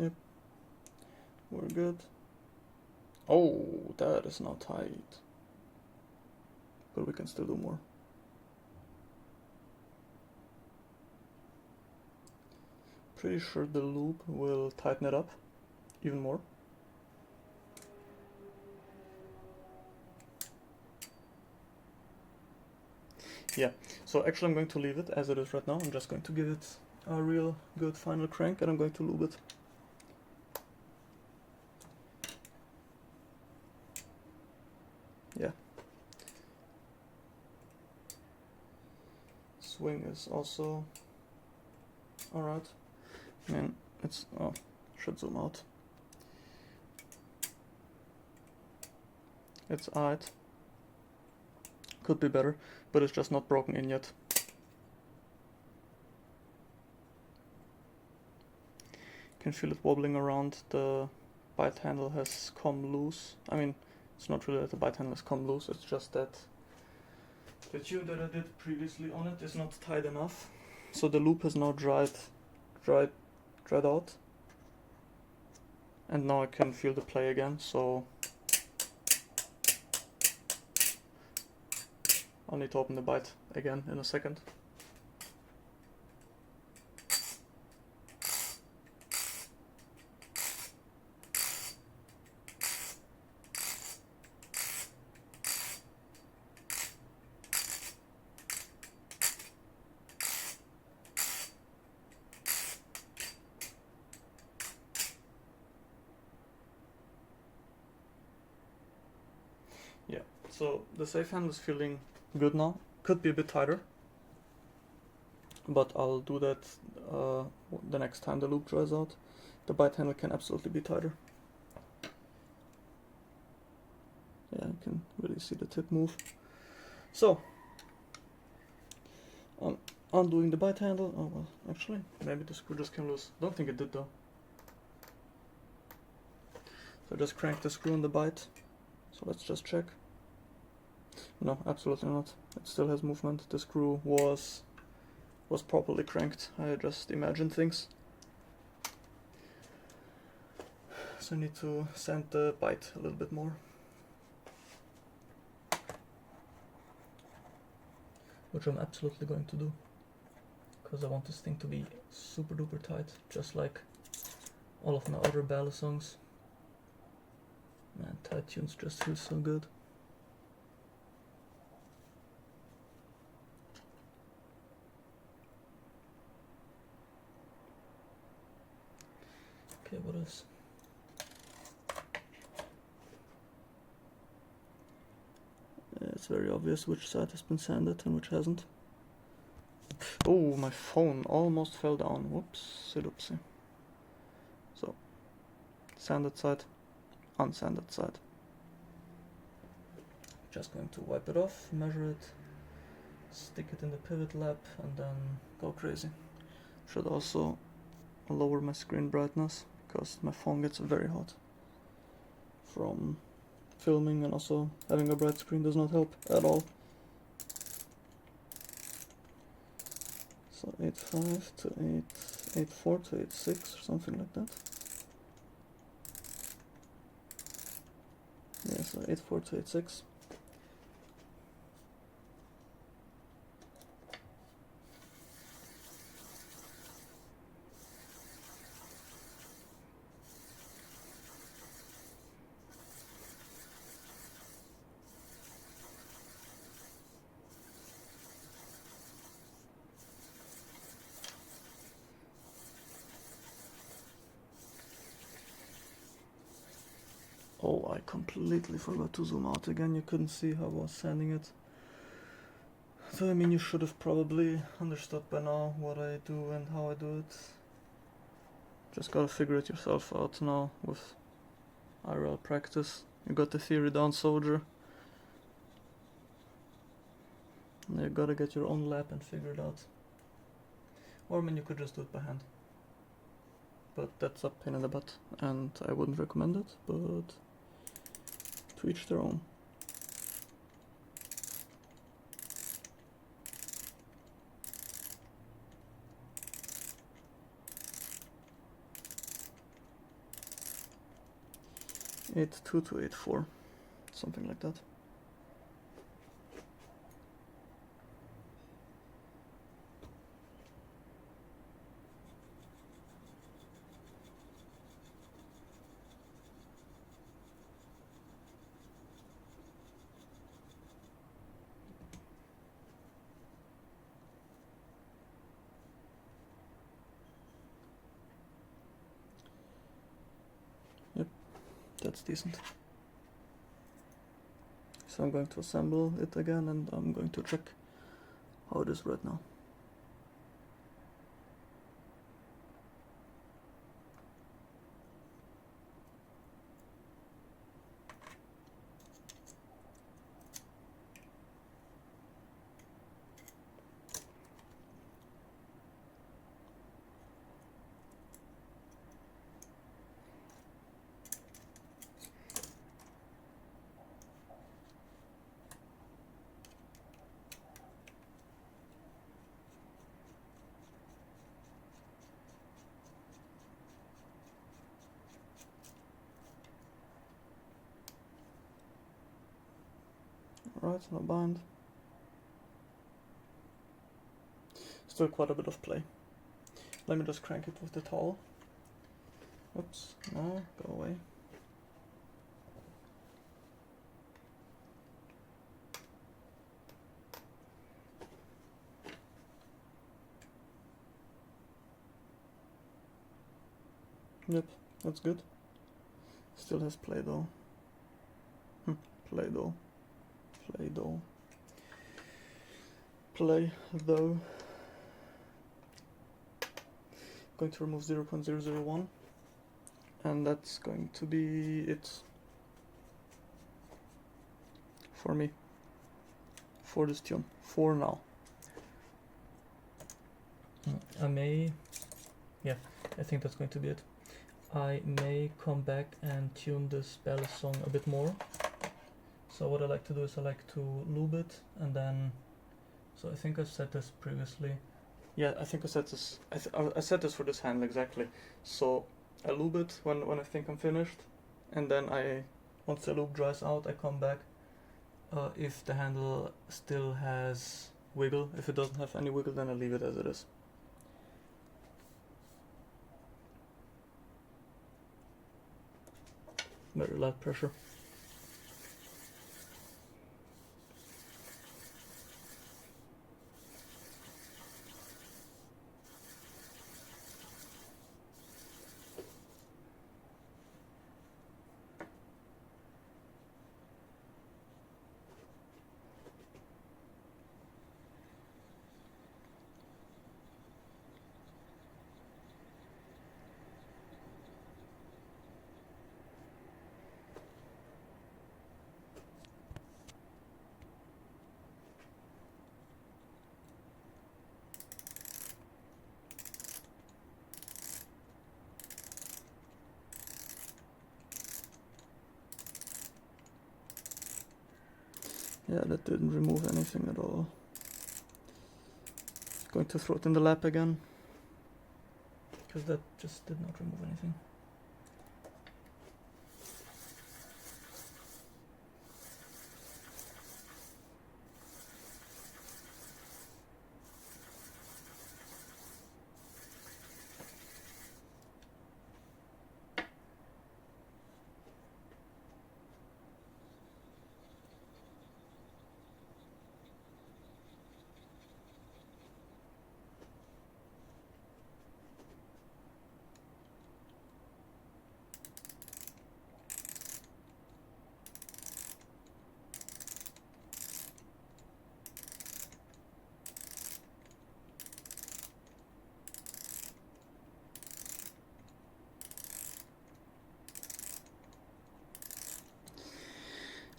Yep, we're good. Oh, that is not tight. But we can still do more. Pretty sure the loop will tighten it up even more. Yeah, so actually I'm going to leave it as it is right now. I'm just going to give it a real good final crank and I'm going to lube it. Yeah. Swing is also alright. I mean, it's, oh, should zoom out. It's alright. Could be better, but it's just not broken in yet. Can feel it wobbling around. The bite handle has come loose. I mean, it's not really that the bite handle has come loose, it's just that the tune that I did previously on it is not tight enough. So the loop has now dried out. And now I can feel the play again, so I'll need to open the bite again in a second. Yeah, so the safe handle is feeling good now. Could be a bit tighter, but I'll do that the next time the loop dries out. The bite handle can absolutely be tighter. Yeah, you can really see the tip move. So, undoing the bite handle. Oh well, actually, maybe the screw just came loose. Don't think it did though. So just crank the screw on the bite. So let's just check. No, absolutely not. It still has movement. The screw was properly cranked. I just imagined things. So I need to sand the bite a little bit more. Which I'm absolutely going to do. Because I want this thing to be super duper tight. Just like all of my other Balisongs. Man, tight tunes just feel so good. Okay, what else? It's very obvious which side has been sanded and which hasn't. Oh, my phone almost fell down. Whoops, oopsie. So, sanded side, unsanded side. Just going to wipe it off, measure it, stick it in the pivot lap and then go crazy. Should also lower my screen brightness because my phone gets very hot from filming, and also having a bright screen does not help at all. So 8.5 to 8.4 to 8.6 or something like that. Yeah, so 8.4 to 8.6. Oh, I completely forgot to zoom out again. You couldn't see how I was sanding it. So I mean, you should have probably understood by now what I do and how I do it. Just gotta figure it yourself out now with IRL practice. You got the theory down, soldier. Now you gotta get your own lap and figure it out. Or I mean, you could just do it by hand. But that's a pain in the butt, and I wouldn't recommend it, but to each their own. Eight 2 to 8.4, something like that. Yep, that's decent. So I'm going to assemble it again, and I'm going to check how it is right now. Alright, no bind. Still quite a bit of play. Let me just crank it with the towel. Oops, no, go away. Yep, that's good. Still has play though. Play though. Play though. Play though. Going to remove 0.001, and that's going to be it for me for this tune for now. I think that's going to be it. I may come back and tune this Balisong a bit more. So what I like to do is I like to lube it, and then, so I think I've said this previously. Yeah, I think I said this. I said this for this handle exactly. So I lube it when I think I'm finished, and then once the lube dries out, I come back. If the handle still has wiggle, if it doesn't have any wiggle, then I leave it as it is. Very light pressure. Yeah, that didn't remove anything at all. Going to throw it in the lap again, because that just did not remove anything.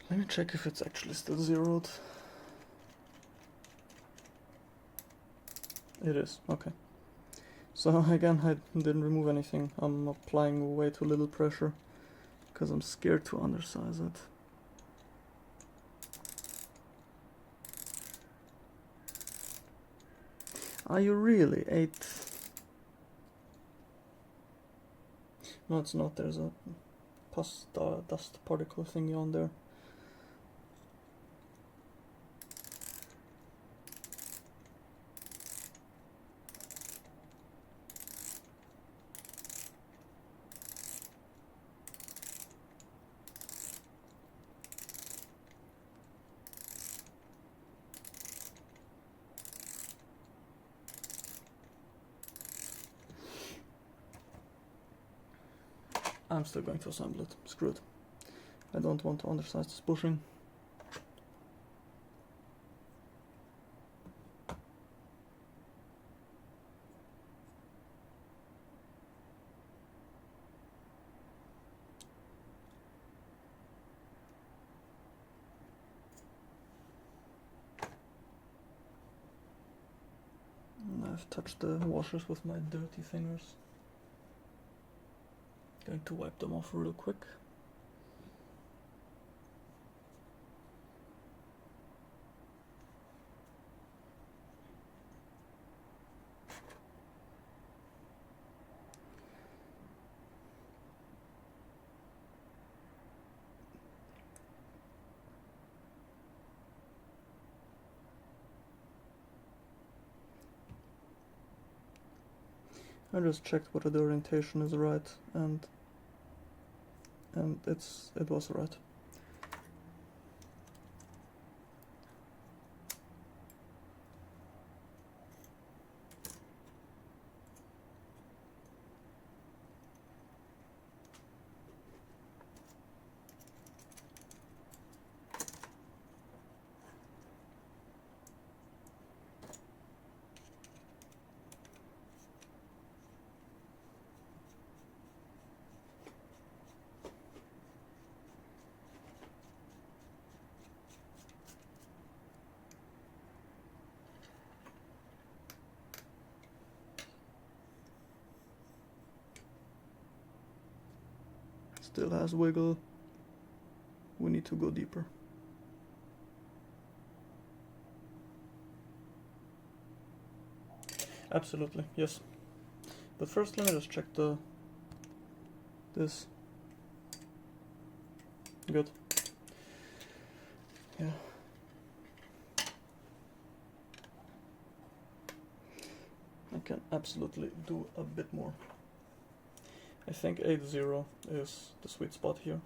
Let me check if it's actually still zeroed. It is, okay. So again, I didn't remove anything. I'm applying way too little pressure because I'm scared to undersize it. Are you really 8? No, it's not. There's a dust particle thingy on there. I'm still going to assemble it. Screw it. I don't want to undersize this bushing. And I've touched the washers with my dirty fingers. Going to wipe them off real quick. I just checked whether the orientation is right, and it was right. Still has wiggle. We need to go deeper. Absolutely, yes. But first let me just check this. Good. Yeah. I can absolutely do a bit more. I think 8-0 is the sweet spot here.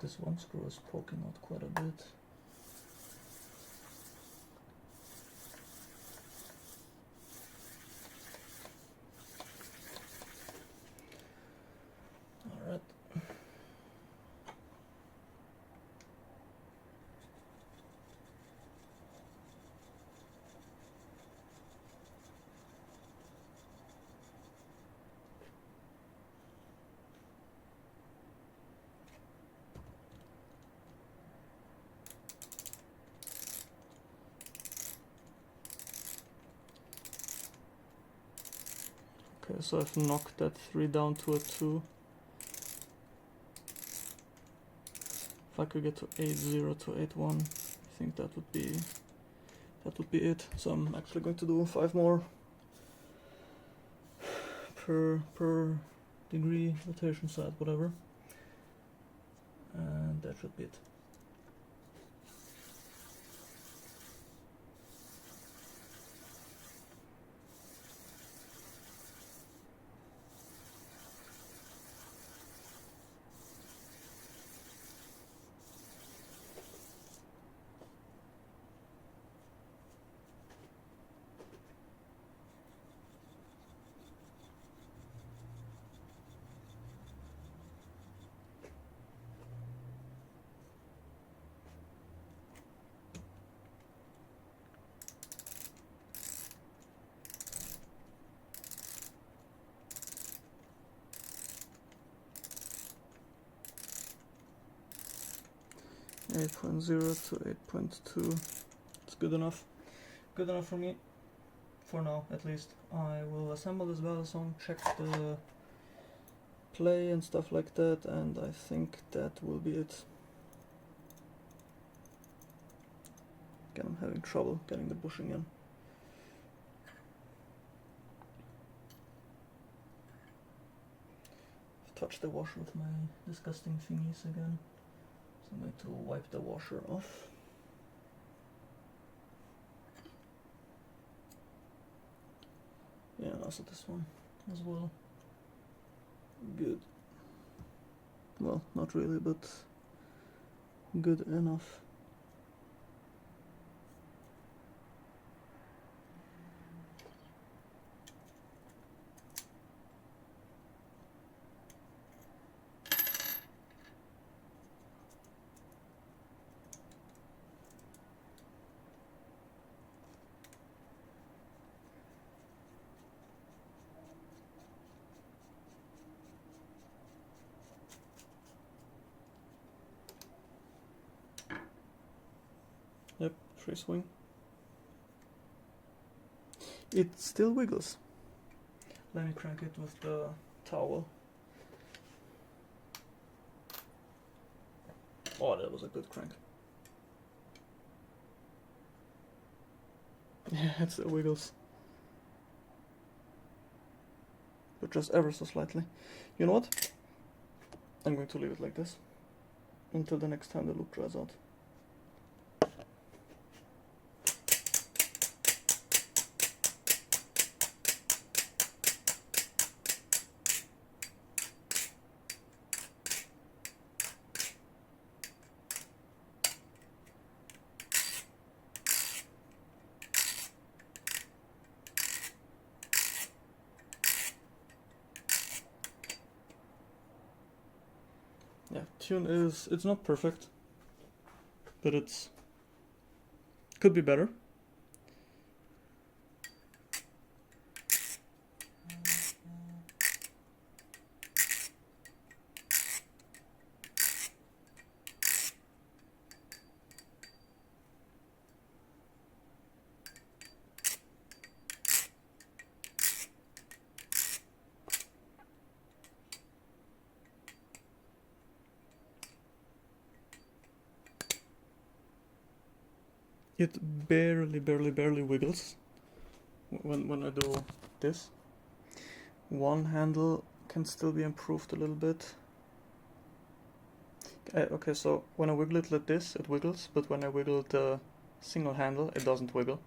This one screw is poking out quite a bit. Okay, so I've knocked that 3 down to a 2. If I could get to 8-0 to 8-1, I think that would be it. So I'm actually going to do 5 more per degree rotation side, whatever. And that should be it. Eight 8.0 to 8.2. It's good enough. Good enough for me. For now, at least. I will assemble this Balisong, check the play and stuff like that, and I think that will be it. Again, I'm having trouble getting the bushing in. I've touched the washer with my disgusting thingies again. So I'm going to wipe the washer off. Yeah, and also this one as well. Good. Well, not really, but good enough. Yep, free swing. It still wiggles. Let me crank it with the towel. Oh, that was a good crank. Yeah, it still wiggles. But just ever so slightly. You know what? I'm going to leave it like this until the next time the loop dries out. Yeah, tune is, it's not perfect, but it's, could be better. It barely wiggles when I do this. One handle can still be improved a little bit. Okay, so when I wiggle it like this, it wiggles, but when I wiggle the single handle, it doesn't wiggle.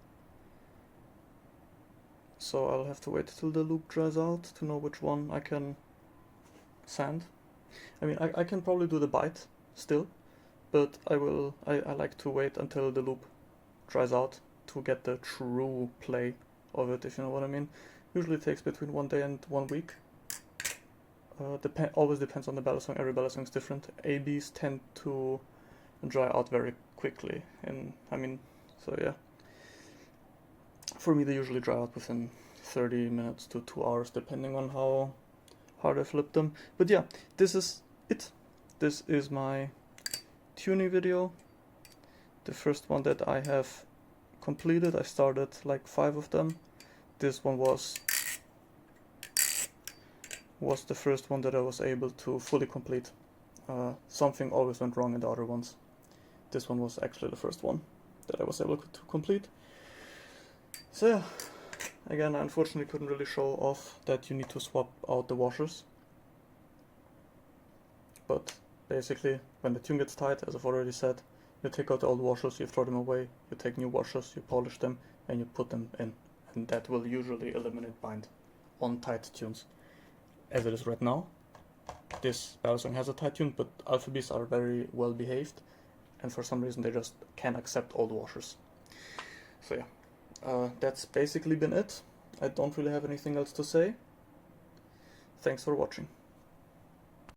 So I'll have to wait till the loop dries out to know which one I can sand. I mean, I can probably do the bite still, but I like to wait until the loop dries out to get the true play of it, if you know what I mean. Usually it takes between 1 day and 1 week. Always depends on the Balisong. Every Balisong is different. ABs tend to dry out very quickly, and I mean, so yeah. For me, they usually dry out within 30 minutes to 2 hours, depending on how hard I flip them. But yeah, this is it. This is my tuning video. The first one that I have completed. I started like 5 of them. This one was was the first one that I was able to fully complete. Something always went wrong in the other ones. This one was actually the first one that I was able to complete. So yeah, again, I unfortunately couldn't really show off that you need to swap out the washers. But basically, when the tune gets tight, as I've already said, you take out the old washers, you throw them away, you take new washers, you polish them, and you put them in. And that will usually eliminate bind on tight tunes. As it is right now, this Balisong has a tight tune, but Alpha Bees are very well behaved, and for some reason they just can't accept old washers. So yeah, that's basically been it. I don't really have anything else to say. Thanks for watching.